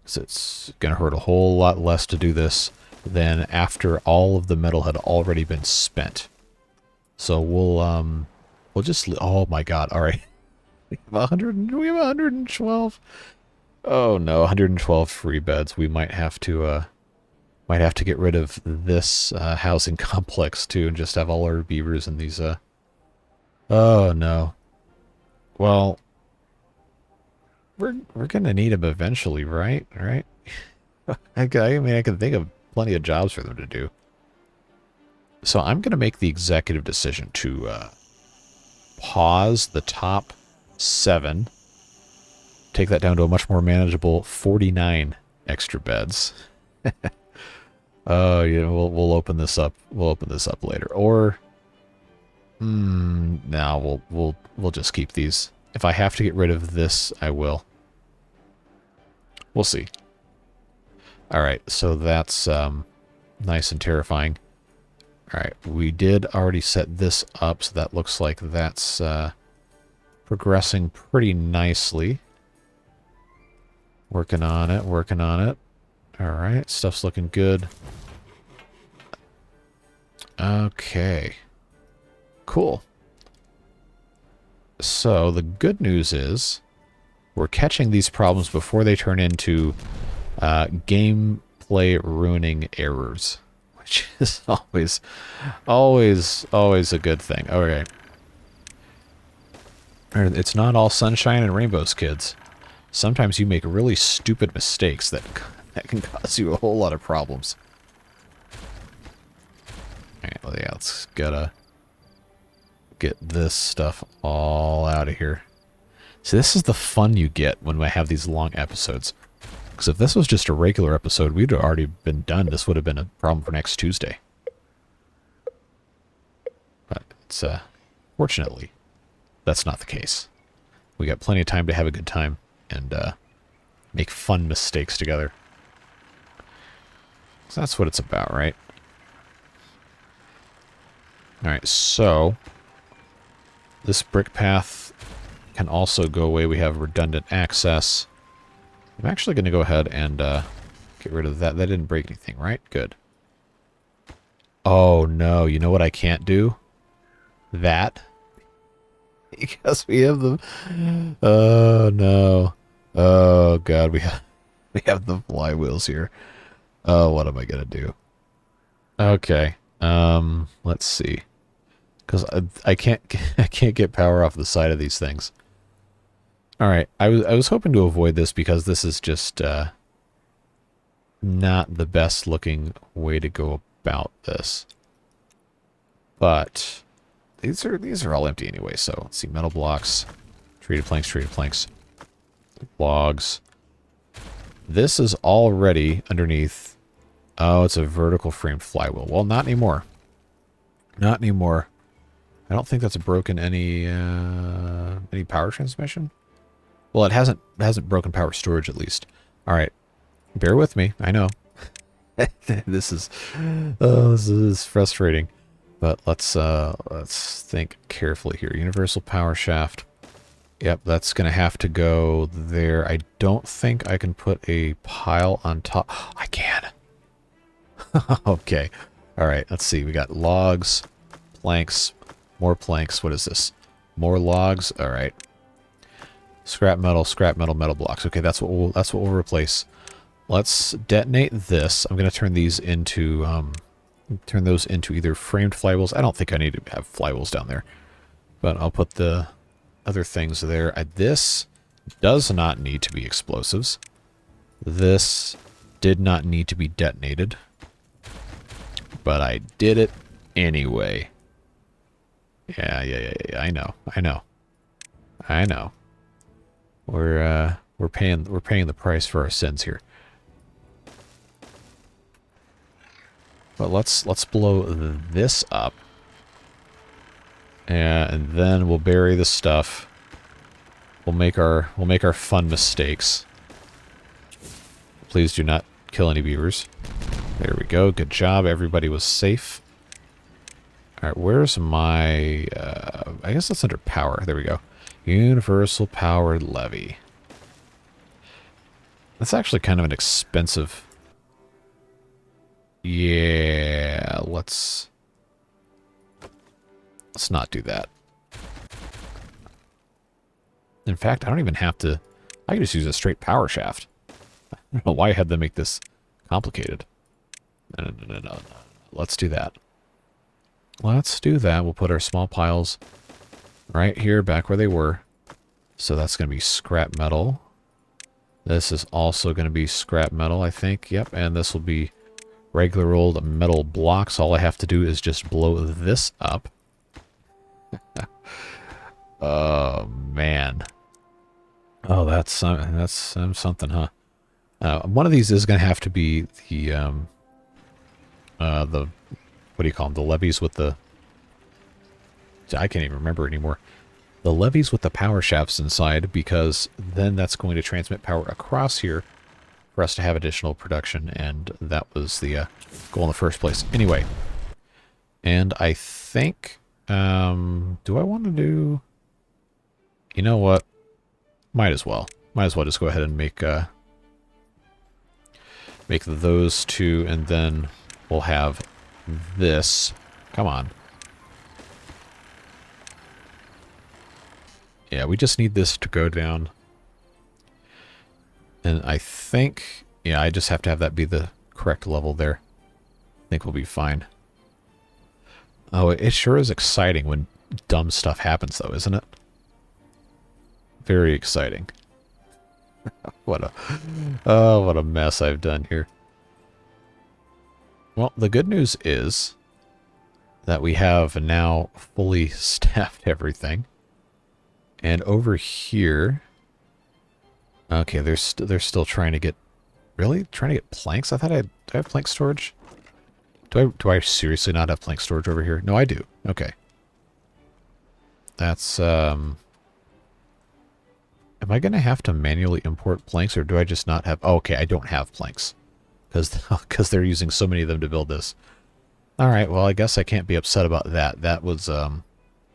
because it's going to hurt a whole lot less to do this than after all of the metal had already been spent. So we'll just, oh my god, all right. We have 112. Oh no, 112 free beds. We might have to get rid of this housing complex too, and just have all our beavers in these oh no. Well, we're gonna need them eventually, right? Right? I mean, I can think of plenty of jobs for them to do. So I'm gonna make the executive decision to pause the top 7, take that down to a much more manageable 49 extra beds. Oh, you know, we'll open this up. We'll open this up later, or no, we'll just keep these. If I have to get rid of this, I will. We'll see. All right, so that's nice and terrifying. All right, we did already set this up, so that looks like that's progressing pretty nicely. Working on it, working on it. All right, stuff's looking good. Okay. Cool. So the good news is we're catching these problems before they turn into gameplay ruining errors, which is always a good thing. Okay. It's not all sunshine and rainbows, kids. Sometimes you make really stupid mistakes that can cause you a whole lot of problems. Alright, well, yeah, let's gotta get this stuff all out of here. See, this is the fun you get when I have these long episodes. Because if this was just a regular episode, we'd have already been done. This would have been a problem for next Tuesday. But it's, fortunately, that's not the case. We got plenty of time to have a good time and make fun mistakes together. So that's what it's about, right? Alright, so this brick path can also go away. We have redundant access. I'm actually going to go ahead and get rid of that. That didn't break anything, right? Good. Oh, no. You know what I can't do? That. Because we have the... Oh, no. Oh, God. We have the flywheels here. Oh, what am I going to do? Okay. Let's see. Because I can't get power off the side of these things. All right, I was hoping to avoid this because this is just not the best looking way to go about this. But these are all empty anyway. So let's see, metal blocks, treated planks, logs. This is already underneath. Oh, it's a vertical framed flywheel. Well, not anymore. Not anymore. I don't think that's broken any power transmission. Well, it hasn't broken power storage, at least. All right, bear with me. I know this is frustrating, but let's think carefully here. Universal power shaft. Yep, that's gonna have to go there. I don't think I can put a pile on top. I can. Okay. All right. Let's see. We got logs, planks, more planks. What is this? More logs. All right. Scrap metal, metal blocks. Okay, that's what we'll replace. Let's detonate this. I'm going to turn these into turn those into either framed flywheels. I don't think I need to have flywheels down there, but I'll put the other things there. This does not need to be explosives. This did not need to be detonated, but I did it anyway. Yeah. I know. We're paying the price for our sins here. But let's blow this up. And then we'll bury the stuff. We'll make our fun mistakes. Please do not kill any beavers. There we go. Good job. Everybody was safe. Alright, where's my... I guess that's under power. There we go. Universal powered levy. That's actually kind of an expensive... Yeah, let's not do that. In fact, I don't even have to... I can just use a straight power shaft. I don't know why I had to make this complicated. No. Let's do that. Let's do that. We'll put our small piles right here, back where they were. So that's going to be scrap metal. This is also going to be scrap metal, I think. Yep, and this will be regular old metal blocks. All I have to do is just blow this up. Oh, man. Oh, that's something, huh? One of these is going to have to be the what do you call them? The levees with the... I can't even remember anymore. The levees with the power shafts inside, because then that's going to transmit power across here for us to have additional production, and that was the goal in the first place. Anyway, and I think... do I want to do... You know what? Might as well. Might as well just go ahead and make those two, and then we'll have this. Come on. Yeah, we just need this to go down. And I think, yeah, I just have to have that be the correct level there. I think we'll be fine. Oh, it sure is exciting when dumb stuff happens, though, isn't it? Very exciting. What a mess I've done here. Well, the good news is that we have now fully staffed everything. And over here... Okay, they're still trying to get... Really? Trying to get planks? I thought do I have plank storage? Do I seriously not have plank storage over here? No, I do. Okay. That's, Am I going to have to manually import planks, or do I just not have... Oh, okay, I don't have planks. Because they're using so many of them to build this. Alright, well, I guess I can't be upset about that. That was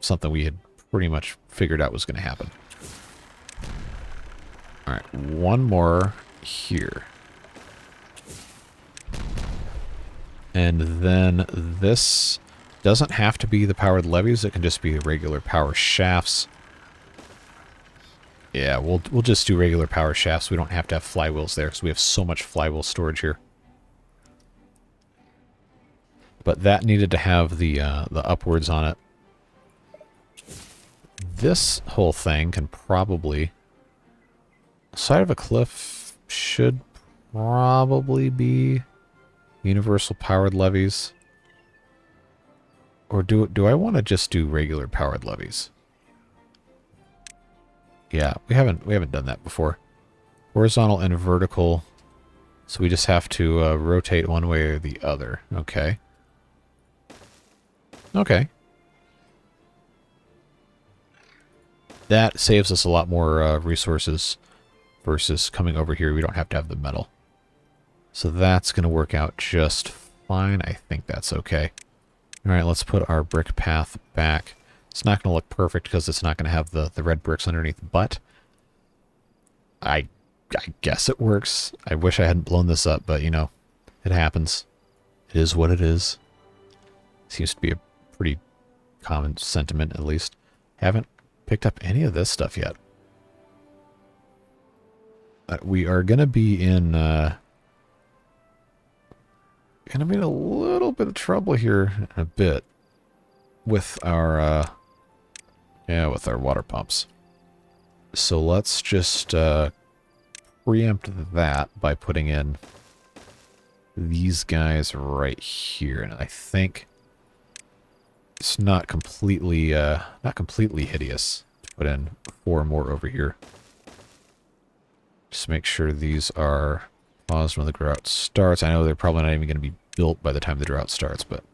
something we had pretty much figured out was going to happen. Alright, one more here. And then this doesn't have to be the powered levees. It can just be regular power shafts. Yeah, we'll just do regular power shafts. We don't have to have flywheels there because we have so much flywheel storage here. But that needed to have the upwards on it. This whole thing can probably... Side of a cliff should probably be universal powered levees. Or do I want to just do regular powered levees? Yeah, we haven't done that before. Horizontal and vertical. So we just have to rotate one way or the other. Okay. Okay. That saves us a lot more resources versus coming over here. We don't have to have the metal. So that's going to work out just fine. I think that's okay. Alright, let's put our brick path back. It's not going to look perfect because it's not going to have the red bricks underneath, but I guess it works. I wish I hadn't blown this up, but, you know, it happens. It is what it is. Seems to be a pretty common sentiment, at least. Haven't picked up any of this stuff yet. We are going to be in a little bit of trouble here in a bit with our with our water pumps. So let's just preempt that by putting in these guys right here, and I think it's not completely hideous to put in 4 more over here. Just make sure these are paused when the grout starts. I know they're probably not even going to be built by the time the drought starts, but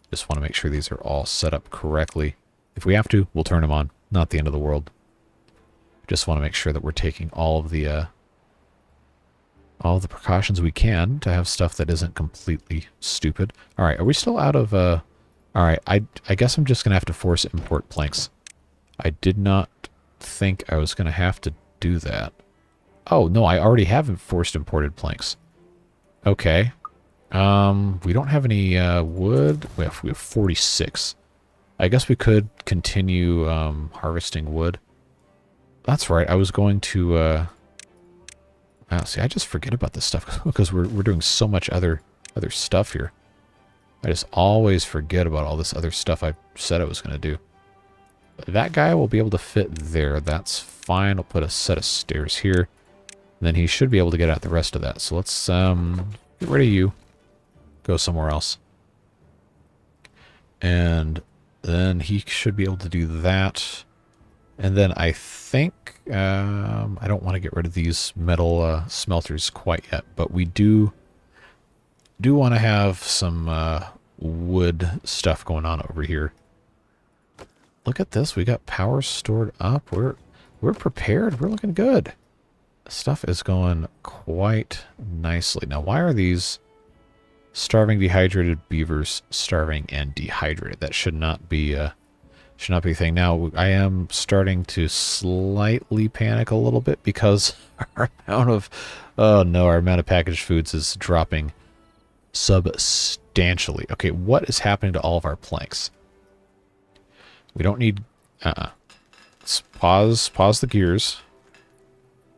just want to make sure these are all set up correctly. If we have to, we'll turn them on. Not the end of the world. Just want to make sure that we're taking all of the precautions we can to have stuff that isn't completely stupid. All right, are we still out of... all right, I guess I'm just going to have to force import planks. I did not think I was going to have to do that. Oh, no, I already have forced imported planks. Okay. We don't have any wood. We have 46. I guess we could continue harvesting wood. That's right. I was going to... see, I just forget about this stuff because we're doing so much other stuff here. I just always forget about all this other stuff I said I was going to do. That guy will be able to fit there. That's fine. I'll put a set of stairs here. And then he should be able to get at the rest of that. So let's get rid of you. Go somewhere else. And then he should be able to do that. And then I think I don't want to get rid of these metal smelters quite yet, but we do want to have some wood stuff going on over here. Look at this. We got power stored up. We're prepared. We're looking good. Stuff is going quite nicely. Now, why are these starving dehydrated beavers starving and dehydrated? That should not be a thing. Now, I am starting to slightly panic a little bit because our amount of packaged foods is dropping substantially. Okay, what is happening to all of our planks? We don't need... Let's pause the gears.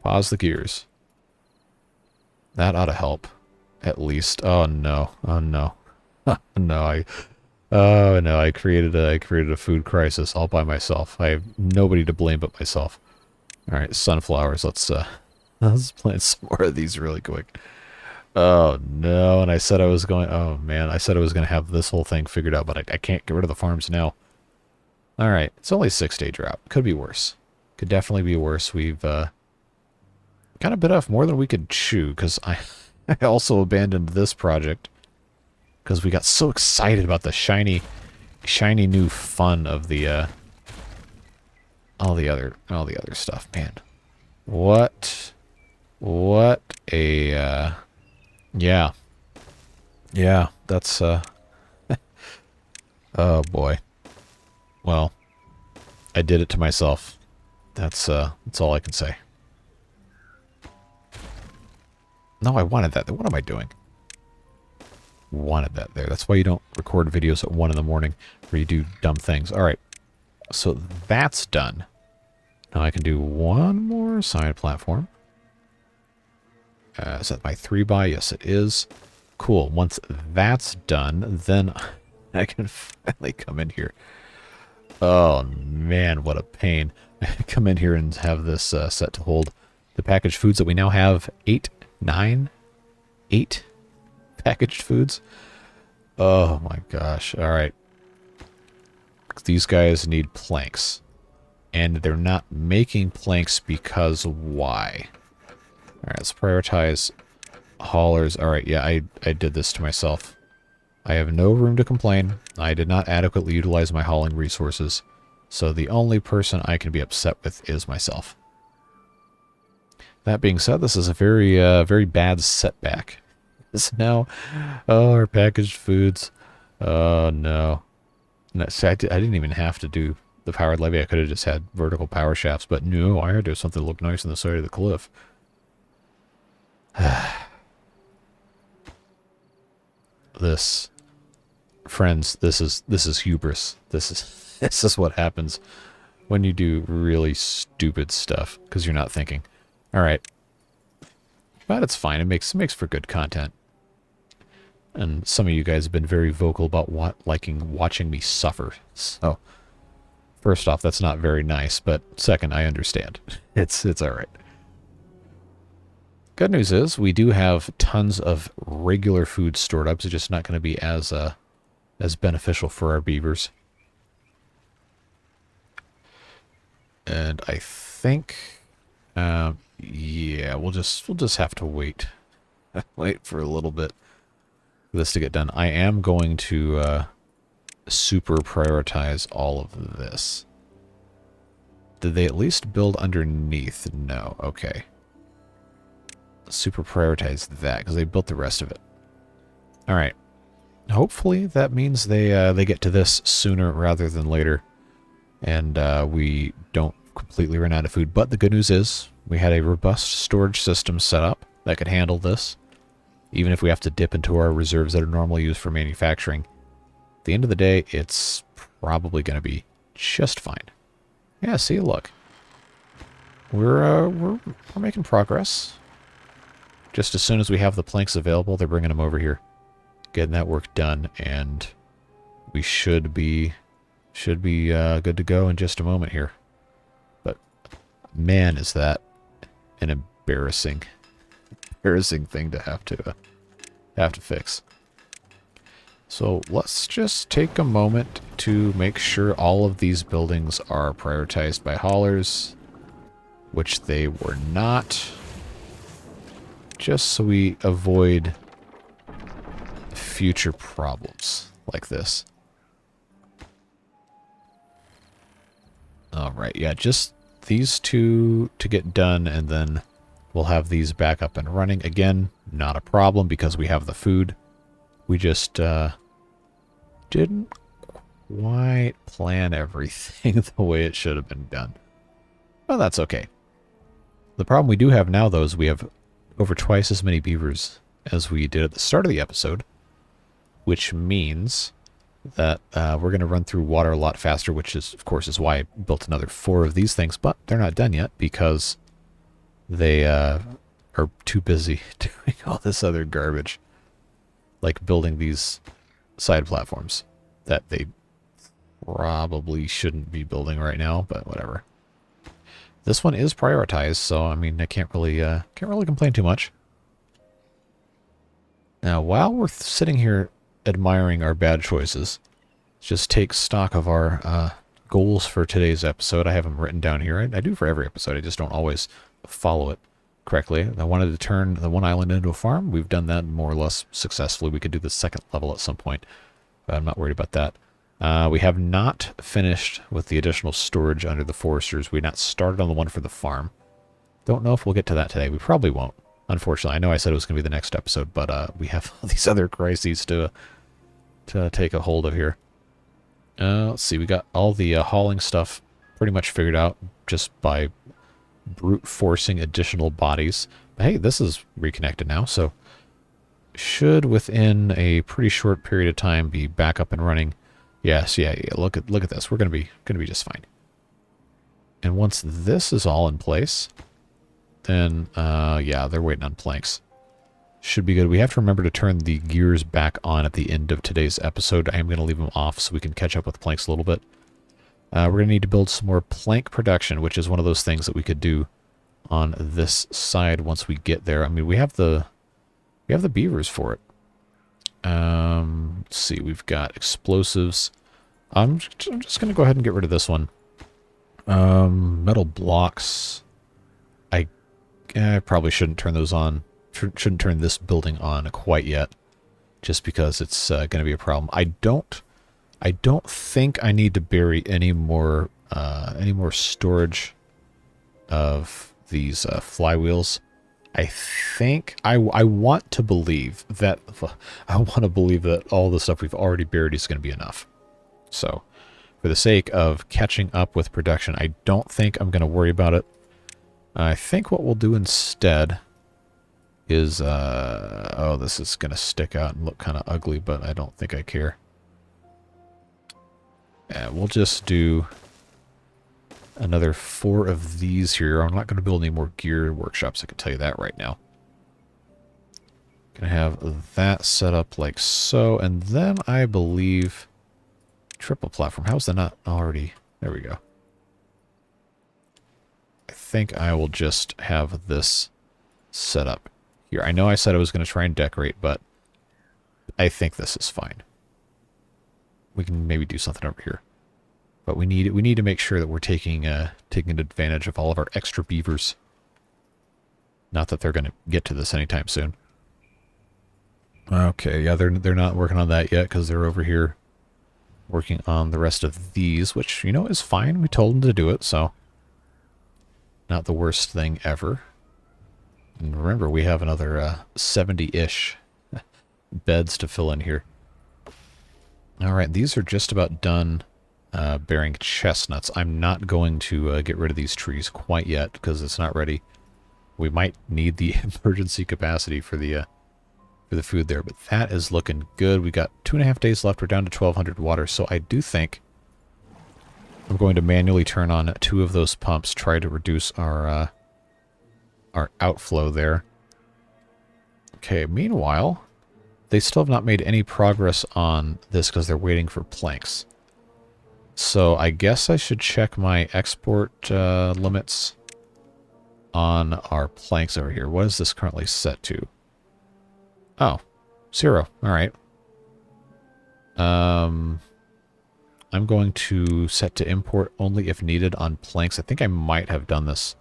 Pause the gears. That ought to help. At least. Oh no. Oh no. No, I created a food crisis all by myself. I have nobody to blame but myself. Alright, sunflowers. Let's plant some more of these really quick. Oh no, and I said I was going... Oh man, I said I was going to have this whole thing figured out, but I can't get rid of the farms now. Alright, it's only a 6-day drought. Could be worse. Could definitely be worse. We've kind of bit off more than we could chew, because I also abandoned this project because we got so excited about the shiny new fun of the all the other stuff. Man, what a yeah, that's oh boy. Well, I did it to myself. That's all I can say. No, I wanted that. What am I doing? Wanted that there. That's why you don't record videos at 1 in the morning where you do dumb things. All right. So that's done. Now I can do one more side platform. Is that my 3x? Yes, it is. Cool. Once that's done, then I can finally come in here. Oh, man, what a pain. Come in here and have this set to hold the packaged foods that we now have 8 packaged foods. Oh my gosh. All right. These guys need planks. And they're not making planks because why? All right, let's prioritize haulers. All right, yeah, I did this to myself. I have no room to complain. I did not adequately utilize my hauling resources. So the only person I can be upset with is myself. That being said, this is a very bad setback. This now, oh, our packaged foods. Oh no. No, see, I didn't even have to do the powered levee. I could have just had vertical power shafts, but no, I had to do something that looked nice on the side of the cliff. This, friends, this is hubris. This is what happens when you do really stupid stuff because you're not thinking. All right, but it's fine. It makes for good content. And some of you guys have been very vocal about liking watching me suffer. So, first off, that's not very nice. But second, I understand. It's all right. Good news is we do have tons of regular food stored up. It's just not going to be as beneficial for our beavers. And I think, yeah, we'll just have to wait, wait for a little bit. for this to get done. I am going to super prioritize all of this. Did they at least build underneath? No. Okay. Super prioritize that because they built the rest of it. All right. Hopefully that means they get to this sooner rather than later, and we don't completely run out of food. But the good news is we had a robust storage system set up that could handle this, even if we have to dip into our reserves that are normally used for manufacturing. At the end of the day, it's probably going to be just fine. Yeah, see, look, we're making progress. Just as soon as we have the planks available, they're bringing them over here, getting that work done, and we should be good to go in just a moment here. But man, is that an embarrassing thing to have to fix. So let's just take a moment to make sure all of these buildings are prioritized by haulers, which they were not, just so we avoid future problems like this. Alright, yeah, just these two to get done, and then we'll have these back up and running. Again, not a problem because we have the food. We just didn't quite plan everything the way it should have been done. Well, that's okay. The problem we do have now, though, is we have over twice as many beavers as we did at the start of the episode, which means that we're going to run through water a lot faster, which is, of course, is why I built another 4 of these things, but they're not done yet because they are too busy doing all this other garbage, like building these side platforms that they probably shouldn't be building right now, but whatever. This one is prioritized, so I mean, I can't really complain too much. Now, while we're sitting here admiring our bad choices, let's just take stock of our goals for today's episode. I have them written down here. I do for every episode. I just don't always follow it correctly. I wanted to turn the one island into a farm. We've done that more or less successfully. We could do the second level at some point, but I'm not worried about that. We have not finished with the additional storage under the foresters. We've not started on the one for the farm. Don't know if we'll get to that today. We probably won't, unfortunately. I know I said it was going to be the next episode, but we have all these other crises to take a hold of here. Let's see. We got all the hauling stuff pretty much figured out just by brute forcing additional bodies. But hey, this is reconnected now, so should within a pretty short period of time be back up and running. Yes, yeah. Look at this. We're gonna be just fine. And once this is all in place, then yeah, they're waiting on planks. Should be good. We have to remember to turn the gears back on at the end of today's episode. I am going to leave them off so we can catch up with planks a little bit. We're going to need to build some more plank production, which is one of those things that we could do on this side once we get there. I mean, we have the beavers for it. Let's see, we've got explosives. I'm just going to go ahead and get rid of this one. Metal blocks. I probably shouldn't turn those on. Shouldn't turn this building on quite yet, just because it's going to be a problem. I don't think I need to bury any more storage of these flywheels. I think I want to believe that all the stuff we've already buried is going to be enough. So, for the sake of catching up with production, I don't think I'm going to worry about it. I think what we'll do instead is, oh, this is going to stick out and look kind of ugly, but I don't think I care. We'll just do another 4 of these here. I'm not going to build any more gear workshops, I can tell you that right now. Going to have that set up like so, and then I believe triple platform. How's that not already? There we go. I think I will just have this set up here. I know I said I was going to try and decorate, but I think this is fine. We can maybe do something over here. But we need to make sure that we're taking advantage of all of our extra beavers. Not that they're going to get to this anytime soon. Okay, yeah, they're not working on that yet because they're over here working on the rest of these, which, you know, is fine. We told them to do it, so not the worst thing ever. And remember, we have another 70-ish beds to fill in here. All right, these are just about done bearing chestnuts. I'm not going to get rid of these trees quite yet because it's not ready. We might need the emergency capacity for the food there, but that is looking good. We got 2.5 days left. We're down to 1,200 water, so I do think I'm going to manually turn on 2 of those pumps, try to reduce our outflow there. Okay, meanwhile, they still have not made any progress on this because they're waiting for planks. So I guess I should check my export limits on our planks over here. What is this currently set to? Oh, 0. All right. I'm going to set to import only if needed on planks. I think I might have done this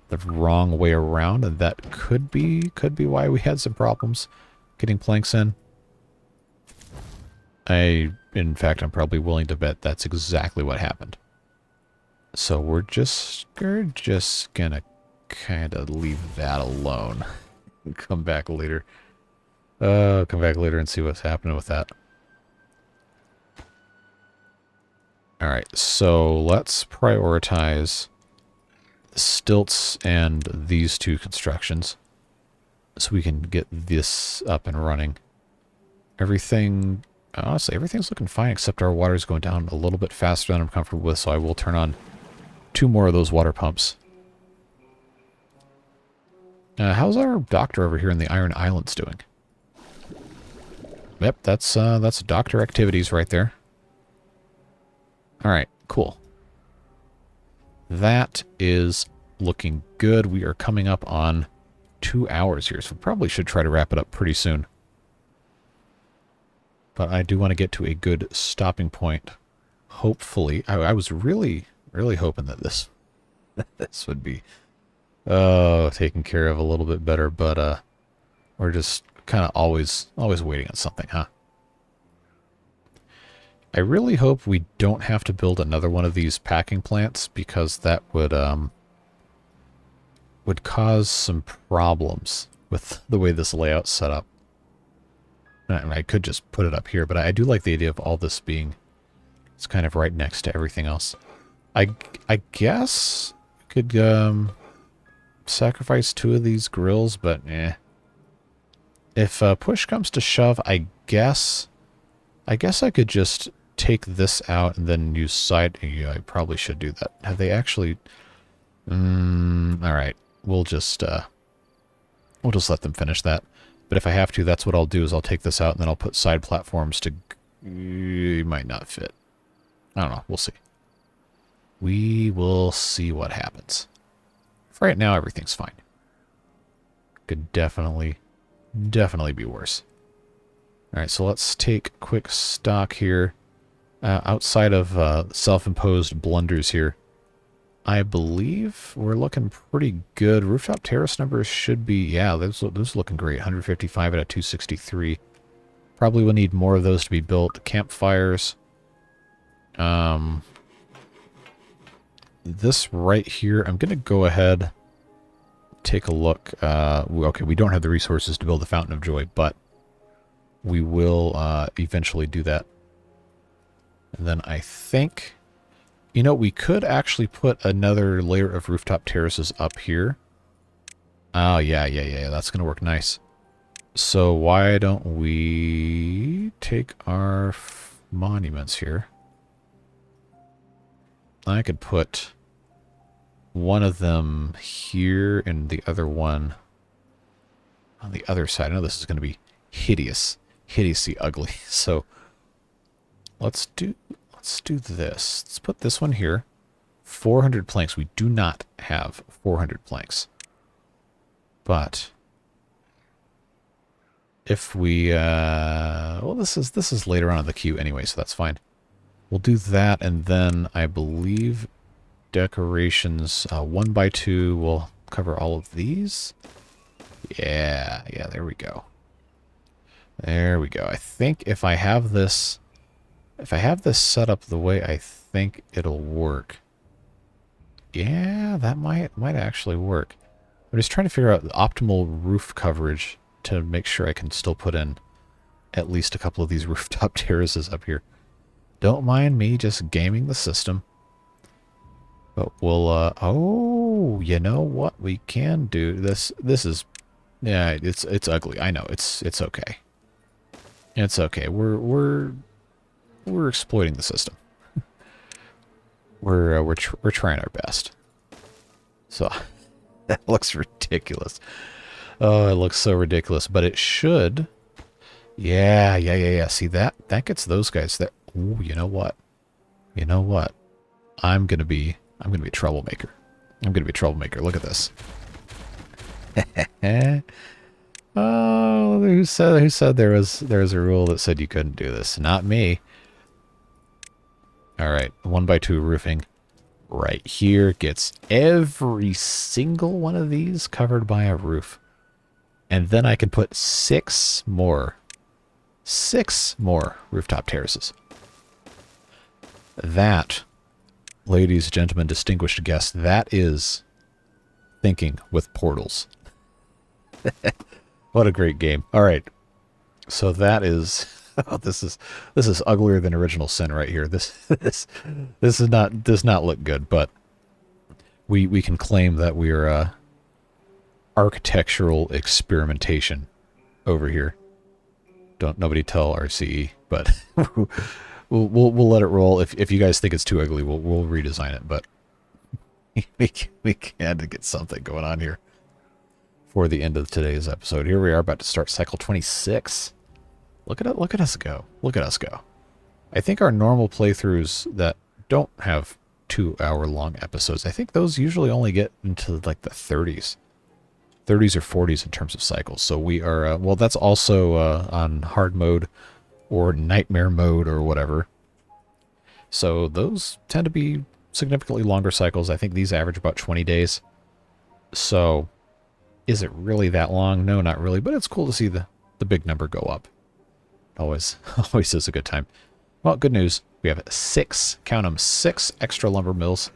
the wrong way around, and that could be why we had some problems getting planks in. In fact, I'm probably willing to bet that's exactly what happened. So we're just gonna kind of leave that alone. Come back later. Come back later and see what's happening with that. Alright, so let's prioritize the stilts and these 2 constructions so we can get this up and running. Everything, honestly, everything's looking fine except our water's going down a little bit faster than I'm comfortable with, so I will turn on 2 more of those water pumps. How's our doctor over here in the Iron Islands doing? Yep, that's doctor activities right there. Alright, cool. That is looking good. We are coming up on 2 hours here, so we probably should try to wrap it up pretty soon. But I do want to get to a good stopping point. Hopefully. I was really hoping that this would be taken care of a little bit better, but we're just kind of always waiting on something, huh? I really hope we don't have to build another one of these packing plants, because that would cause some problems with the way this layout's set up. I could just put it up here, but I do like the idea of all this being, it's kind of right next to everything else. I guess I could sacrifice 2 of these grills, but eh. If push comes to shove, I guess I could just take this out and then use side. Yeah, I probably should do that. Have they actually? All right, we'll just let them finish that. But if I have to, that's what I'll do. Is I'll take this out and then I'll put side platforms to. It might not fit. I don't know. We'll see. We will see what happens. For right now, everything's fine. Could definitely be worse. Alright, so let's take quick stock here. Outside of self-imposed blunders here, I believe we're looking pretty good. Rooftop terrace numbers should be, yeah, those looking great. 155 out of 263. Probably will need more of those to be built. Campfires. This right here, I'm going to go ahead, take a look. Okay, we don't have the resources to build the Fountain of Joy, but we will eventually do that. And then I think, you know, we could actually put another layer of rooftop terraces up here. Oh, yeah, that's going to work nice. So why don't we take our monuments here? I could put one of them here and the other one on the other side. I know this is going to be hideously ugly. So let's do this. Let's put this one here. 400 planks. We do not have 400 planks. But if we well, this is later on in the queue anyway, so that's fine. We'll do that, and then I believe decorations 1 by 2 will cover all of these. Yeah, there we go. There we go. I think if I have this set up the way I think it'll work. Yeah, that might actually work. I'm just trying to figure out the optimal roof coverage to make sure I can still put in at least a couple of these rooftop terraces up here. Don't mind me just gaming the system. But we'll, oh, you know what we can do? This is, yeah, it's ugly. I know, it's okay. It's okay. We're exploiting the system. We're trying our best. So that looks ridiculous. Oh, it looks so ridiculous, but it should. Yeah. See that gets those guys. That. Ooh, you know what? You know what? I'm gonna be a troublemaker. I'm gonna be a troublemaker. Look at this. Oh, who said there was a rule that said you couldn't do this? Not me. All right, 1x2 roofing right here gets every single one of these covered by a roof. And then I can put 6 more rooftop terraces. That, ladies, gentlemen, distinguished guests, that is thinking with portals. What a great game. All right. So that is oh, this is uglier than Original Sin right here. This does not look good, but we can claim that we are architectural experimentation over here. Don't nobody tell RCE, but we'll let it roll. If you guys think it's too ugly, we'll redesign it, but we had to get something going on here for the end of today's episode. Here we are about to start cycle 26. Look at us go. Look at us go. I think our normal playthroughs that don't have 2-hour-long episodes, I think those usually only get into like the 30s. 30s or 40s in terms of cycles. So we are, well, that's also on hard mode or nightmare mode or whatever. So those tend to be significantly longer cycles. I think these average about 20 days. So is it really that long? No, not really, but it's cool to see the big number go up. Always is a good time. Well, good news. We have 6, count them, 6 extra lumber mills,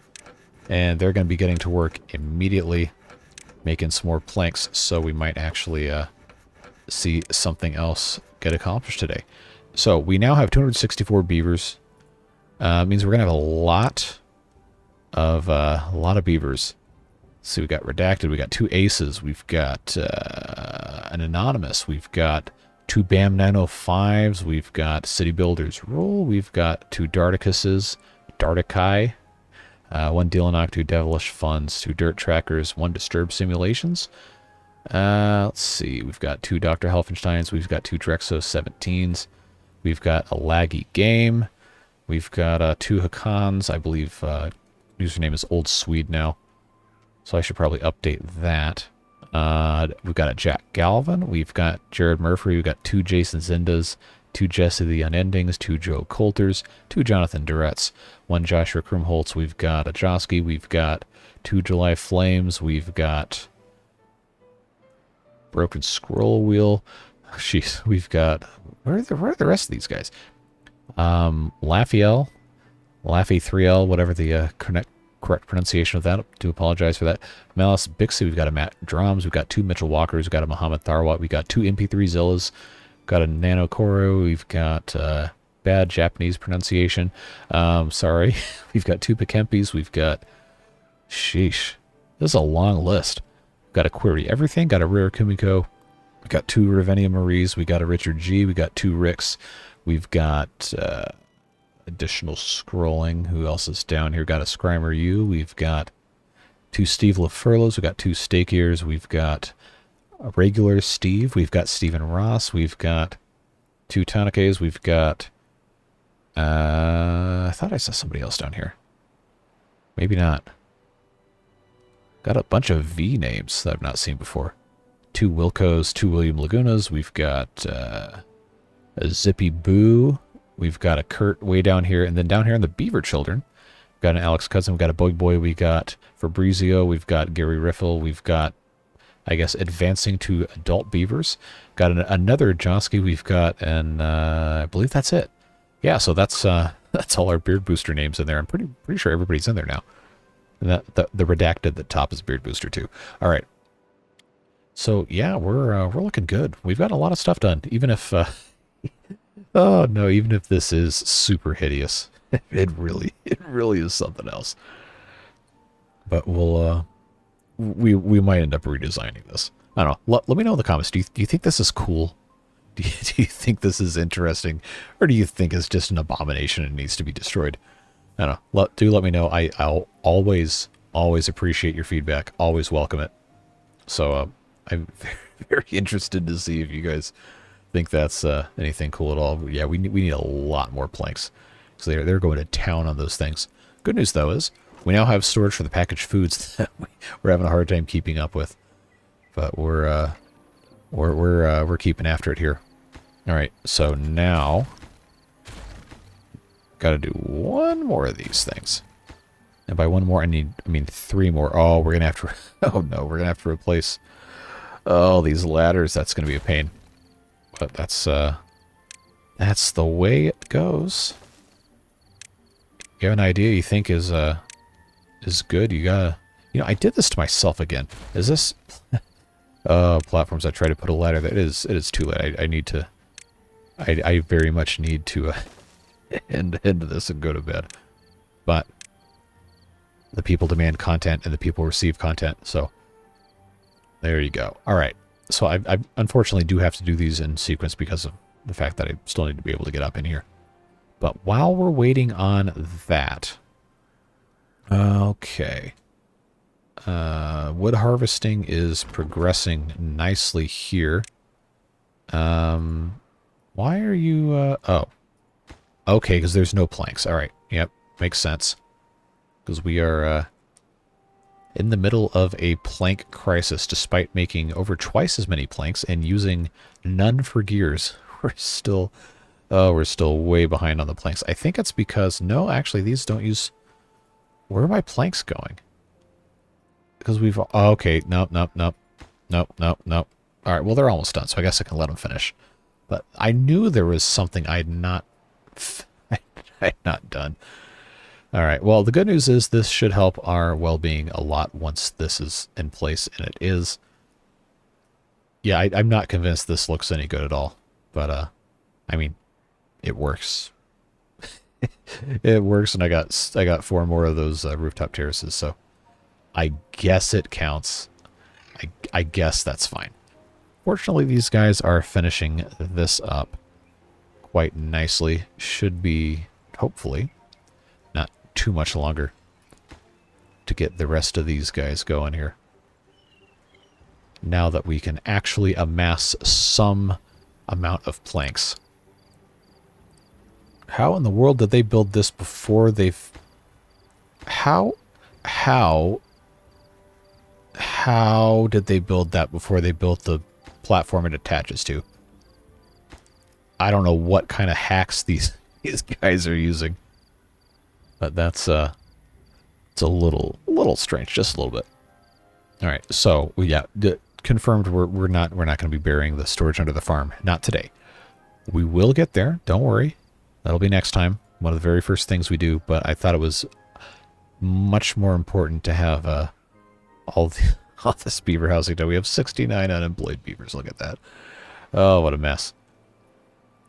and they're going to be getting to work immediately, making some more planks, so we might actually see something else get accomplished today. So we now have 264 beavers. It means we're going to have a lot of beavers. So we got Redacted, we got 2 aces, we've got an anonymous, we've got 2 BAM 905s, we've got City Builders Rule, we've got 2 Darticuses, Dartici, 1 Dealanach, 2 Devilish Funds, 2 Dirttrackers, 1 Disturbed Simulations. Let's see, we've got 2 Dr. Helfensteins, we've got 2 Drexo 17s, we've got a Laggy Game, we've got 2 Hakans, I believe username is Old Swede now, so I should probably update that. We've got a Jack Galvin, we've got Jared Murphy, we've got 2 Jason Zindas, 2 Jesse the Unendings, 2 Joe Coulters, 2 Jonathan Durettes, 1 Joshua Krumholtz, we've got a Joski, we've got 2 JulyFlames, we've got Broken Scroll Wheel, jeez, we've got, where are the rest of these guys? Laffy 3L, whatever the correct pronunciation of that. I do apologize for that. MallesBixie, we've got a Matt Drums, we've got 2 Mitchell Walkers, we've got a Mohamed Tharwat, we've got 2 MP3 Zillas, got a Nano Koro, we've got bad Japanese pronunciation. Sorry. We've got 2 Pekempys, we've got, sheesh, this is a long list. We've got a Query Everything, got a Rare Kumiko, we've got 2 Ravennia Maries, we got a Richard G, we got 2 Ricks, we've got additional scrolling. Who else is down here? Got a Skrymer U. We've got 2 Steve LaFurlos. We've got 2 Stakiers. We've got a regular Steve. We've got Stephen Ross. We've got 2 Tanakas. We've got I thought I saw somebody else down here. Maybe not. Got a bunch of V names that I've not seen before. 2 Wilcos, 2 William Lagunas. We've got a Zippy Boo. We've got a Kurt way down here, and then down here in the Beaver Children, we've got an Alex Cousin, we've got a Boy, we got Fabrizio, we've got Gary Riffel, we've got I guess, advancing to adult beavers. Got another Joski. We've got, and I believe that's it. Yeah, so that's all our beard booster names in there. I'm pretty sure everybody's in there now. And the redacted at the top is beard booster too. All right. So yeah, we're looking good. We've got a lot of stuff done. Even if oh no, even if this is super hideous, it really is something else. But we'll we might end up redesigning this. I don't know. Let me know in the comments. Do you think this is cool? Do you think this is interesting, or do you think it's just an abomination and needs to be destroyed? I don't know. Do let me know. I'll always appreciate your feedback. Always welcome it. So I'm very interested to see if you guys think that's anything cool at all. Yeah, we need a lot more planks. So they're going to town on those things. Good news though is we now have storage for the packaged foods that we're having a hard time keeping up with. But we're keeping after it here. All right, so now got to do one more of these things, and by one more I mean 3 more. Oh, we're gonna have to. Oh no, we're gonna have to replace all these ladders. That's gonna be a pain, but that's the way it goes. You have an idea you think is good? You gotta. I did this to myself again. Is this? Platforms. I try to put a ladder. It is too late. I need to. I very much need to end this and go to bed. But the people demand content and the people receive content. So there you go. All right. So I unfortunately do have to do these in sequence because of the fact that I still need to be able to get up in here. But while we're waiting on that, okay. Wood harvesting is progressing nicely here. Why are you, oh. Okay, because there's no planks. All right. Yep, makes sense. Because we are in the middle of a plank crisis, despite making over twice as many planks and using none for gears. We're still way behind on the planks. I think it's because, no, actually, these don't use... Where are my planks going? Because we've... Oh, okay, nope. All right, well, they're almost done, so I guess I can let them finish. But I knew there was something I'd not done. All right, well, the good news is this should help our well-being a lot once this is in place, and it is. Yeah, I'm not convinced this looks any good at all, but, I mean, it works. It works, and I got 4 more of those rooftop terraces, so I guess it counts. I guess that's fine. Fortunately, these guys are finishing this up quite nicely. Should be, hopefully, not too much longer to get the rest of these guys going here. Now that we can actually amass some amount of planks. How in the world did they build this before they've... How did they build that before they built the platform it attaches to? I don't know what kind of hacks these guys are using, but that's it's a little strange, just a little bit. All right, so yeah, confirmed we're not going to be burying the storage under the farm. Not today. We will get there. Don't worry. That'll be next time. One of the very first things we do. But I thought it was much more important to have all this beaver housing done. We have 69 unemployed beavers. Look at that. Oh, what a mess.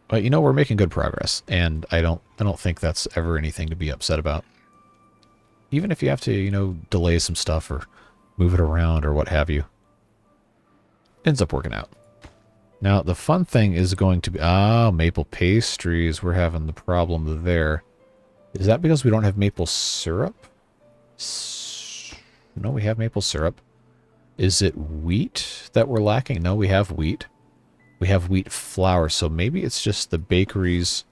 But we're making good progress, and I don't think that's ever anything to be upset about. Even if you have to, delay some stuff or move it around or what have you. Ends up working out. Now, the fun thing is going to be... maple pastries. We're having the problem there. Is that because we don't have maple syrup? No, we have maple syrup. Is it wheat that we're lacking? No, we have wheat. We have wheat flour, so maybe it's just the bakeries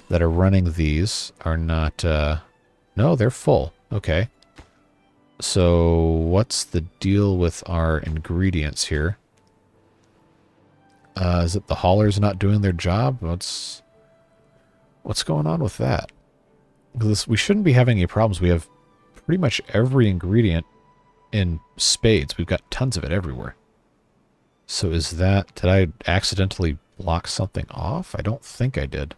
that are running these are not... No, they're full. Okay. So, what's the deal with our ingredients here? Is it the haulers not doing their job? What's going on with that? We shouldn't be having any problems. We have pretty much every ingredient in spades. We've got tons of it everywhere. So is that... Did I accidentally block something off? I don't think I did.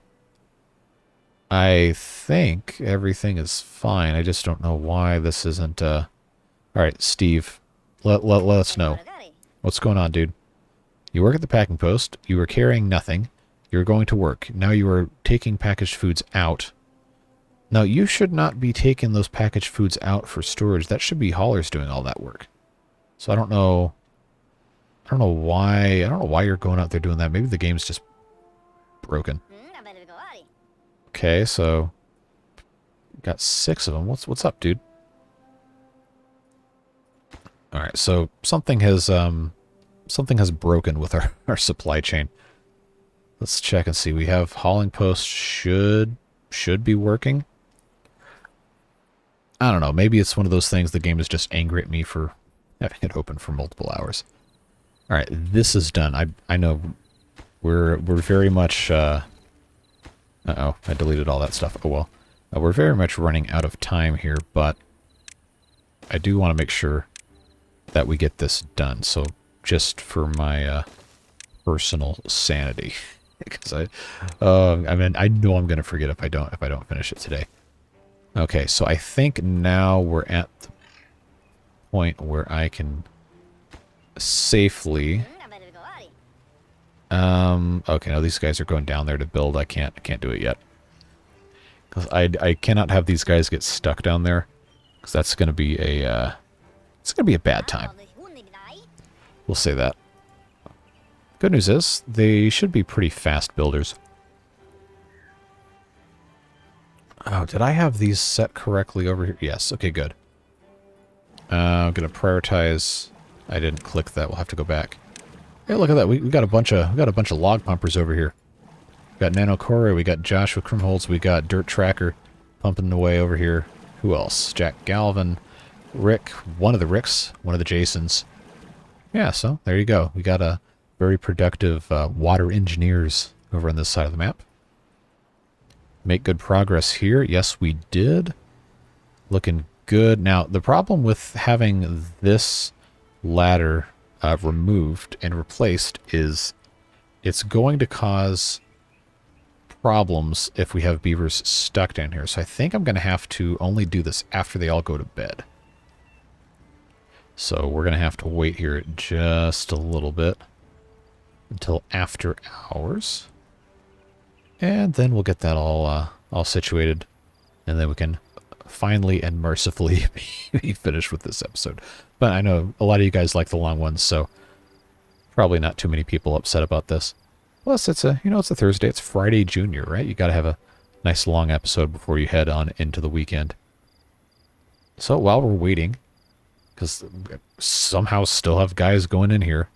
I think everything is fine. I just don't know why this isn't... Alright, Steve. Let us know. What's going on, dude? You work at the packing post. You were carrying nothing. You were going to work. Now you are taking packaged foods out. Now, you should not be taking those packaged foods out for storage. That should be haulers doing all that work. So I don't know... I don't know why you're going out there doing that. Maybe the game's just broken. Okay, so got 6 of them. What's up, dude? All right, so something has broken with our supply chain. Let's check and see. We have hauling post should be working. I don't know. Maybe it's one of those things the game is just angry at me for having it open for multiple hours. All right, this is done. I know we're very much uh-oh, I deleted all that stuff. Oh well. We're very much running out of time here, but I do want to make sure that we get this done. So just for my personal sanity, because I mean, I know I'm going to forget if I don't finish it today. Okay, so I think now we're at the point where I can safely... okay, now these guys are going down there to build. I can't do it yet. Because I cannot have these guys get stuck down there. Because that's going to be a, it's going to be a bad time. We'll say that. Good news is, they should be pretty fast builders. Oh, did I have these set correctly over here? Yes, okay, good. I'm going to prioritize... I didn't click that, we'll have to go back. Hey, look at that. We got a bunch of log pumpers over here. We got Nano Corey, we got Josh with Crimholz, we got Dirttracker pumping away over here. Who else? Jack Galvin, Rick, one of the Ricks, one of the Jasons. Yeah, so there you go. We got a very productive water engineers over on this side of the map. Make good progress here. Yes, we did. Looking good. Now, the problem with having this ladder removed and replaced is it's going to cause problems if we have beavers stuck down here. So I think I'm going to have to only do this after they all go to bed. So we're going to have to wait here just a little bit until after hours. And then we'll get that all situated. And then we can finally and mercifully be finished with this episode. But I know a lot of you guys like the long ones, so probably not too many people upset about this. Plus, it's a, it's a Thursday. It's Friday Junior, right? You got to have a nice long episode before you head on into the weekend. So while we're waiting, because somehow still have guys going in here,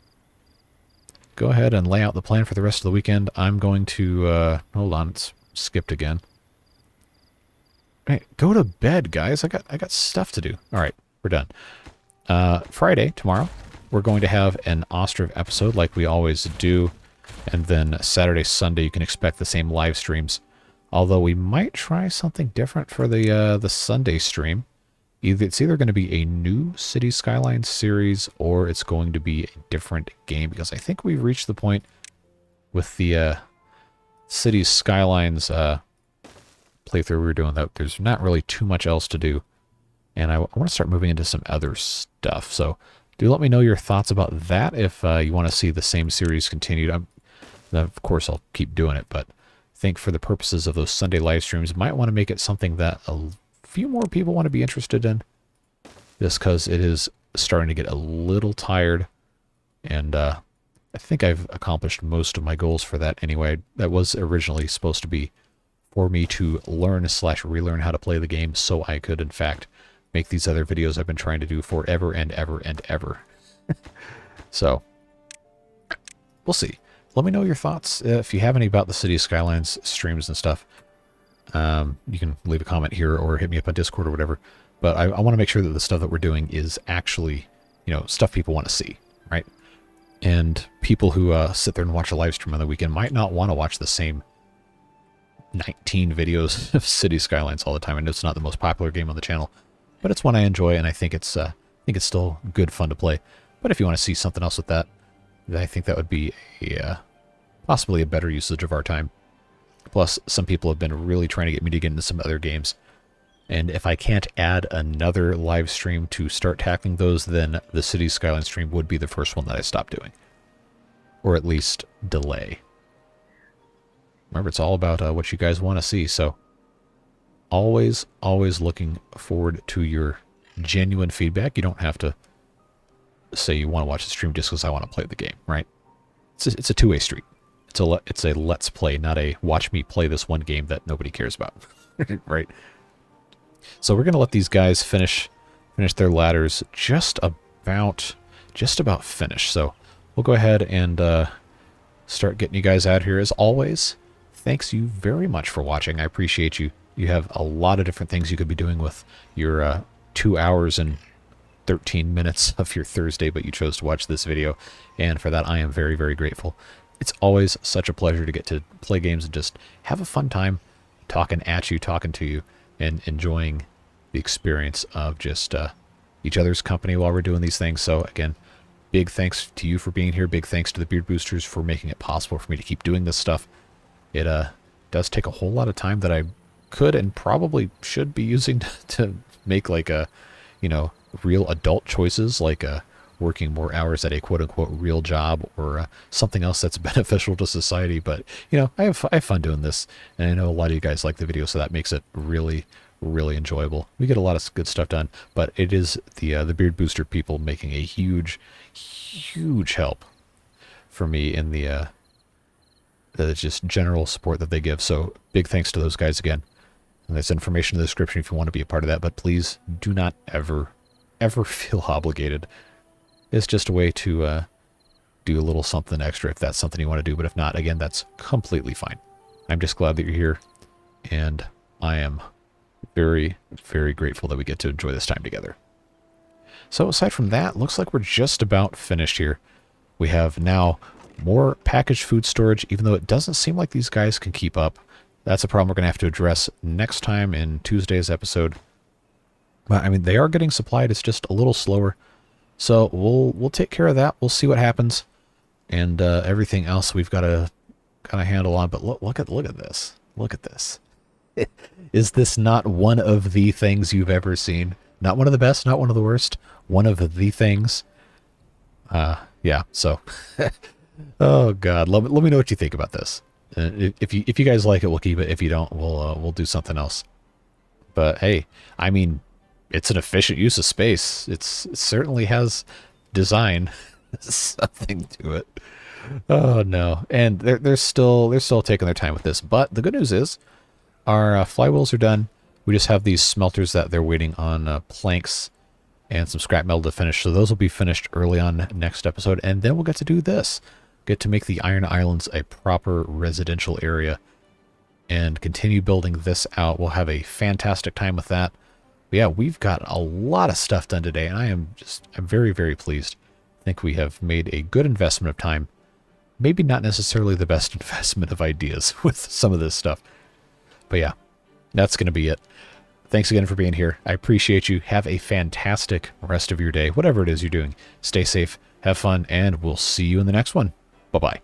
go ahead and lay out the plan for the rest of the weekend. I'm going to, hold on, it's skipped again. Hey, go to bed, guys. I got stuff to do. All right, we're done. Friday, tomorrow, we're going to have an Ostriv episode like we always do. And then Saturday, Sunday, you can expect the same live streams. Although we might try something different for the Sunday stream. It's either going to be a new City Skylines series or it's going to be a different game. Because I think we've reached the point with the City Skylines playthrough we were doing that there's not really too much else to do. And I want to start moving into some other stuff. So do let me know your thoughts about that if you want to see the same series continued. Of course, I'll keep doing it, but I think for the purposes of those Sunday live streams, might want to make it something that a few more people want to be interested in. Just because it is starting to get a little tired. And I think I've accomplished most of my goals for that anyway. That was originally supposed to be for me to learn/relearn how to play the game so I could, in fact, make these other videos I've been trying to do forever and ever and ever. So, we'll see. Let me know your thoughts. If you have any about the City Skylines streams and stuff, you can leave a comment here or hit me up on Discord or whatever. But I want to make sure that the stuff that we're doing is actually, stuff people want to see, right? And people who sit there and watch a live stream on the weekend might not want to watch the same 19 videos of City Skylines all the time. I know it's not the most popular game on the channel, but it's one I enjoy, and I think it's still good fun to play. But if you want to see something else with that, I think that would be possibly a better usage of our time. Plus, some people have been really trying to get me to get into some other games. And if I can't add another live stream to start tackling those, then the Cities Skyline stream would be the first one that I stop doing. Or at least delay. Remember, it's all about what you guys want to see, so always looking forward to your genuine feedback. You don't have to say you want to watch the stream just because I want to play the game, right? It's a two-way street. It's a let's play, not a watch me play this one game that nobody cares about, right? So we're gonna let these guys finish their ladders just about finished. So we'll go ahead and start getting you guys out here. As always, thanks you very much for watching. I appreciate you. You have a lot of different things you could be doing with your 2 hours and 13 minutes of your Thursday, but you chose to watch this video, and for that I am very, very grateful. It's always such a pleasure to get to play games and just have a fun time talking at you, talking to you, and enjoying the experience of just each other's company while we're doing these things. So again, big thanks to you for being here. Big thanks to the Beard Boosters for making it possible for me to keep doing this stuff. It does take a whole lot of time that I could and probably should be using to make like a, real adult choices, like working more hours at a quote-unquote real job or something else that's beneficial to society. But, I have fun doing this, and I know a lot of you guys like the video, so that makes it really, really enjoyable. We get a lot of good stuff done, but it is the Beard Booster people making a huge, huge help for me in the just general support that they give. So big thanks to those guys again. And there's information in the description if you want to be a part of that, but please do not ever feel obligated. It's just a way to do a little something extra if that's something you want to do. But if not, again, that's completely fine. I'm just glad that you're here. And I am very, very grateful that we get to enjoy this time together. So aside from that, looks like we're just about finished here. We have now more packaged food storage, even though it doesn't seem like these guys can keep up. That's a problem we're going to have to address next time in Tuesday's episode. But, I mean, they are getting supplied. It's just a little slower. So we'll take care of that. We'll see what happens, and everything else we've got to kind of handle on. But look at this. Look at this. Is this not one of the things you've ever seen? Not one of the best, not one of the worst. One of the things. Yeah. So, oh God, let me know what you think about this. If you guys like it, we'll keep it. If you don't, we'll do something else. But hey, I mean, it's an efficient use of space. It certainly has design, something to it. Oh no, and they're still taking their time with this. But the good news is, our flywheels are done. We just have these smelters that they're waiting on planks and some scrap metal to finish. So those will be finished early on next episode, and then we'll get to do this. Get to make the Iron Islands a proper residential area and continue building this out. We'll have a fantastic time with that. But yeah, we've got a lot of stuff done today, and I'm very, very pleased. I think we have made a good investment of time. Maybe not necessarily the best investment of ideas with some of this stuff. But yeah, that's going to be it. Thanks again for being here. I appreciate you. Have a fantastic rest of your day. Whatever it is you're doing, stay safe, have fun, and we'll see you in the next one. Bye-bye.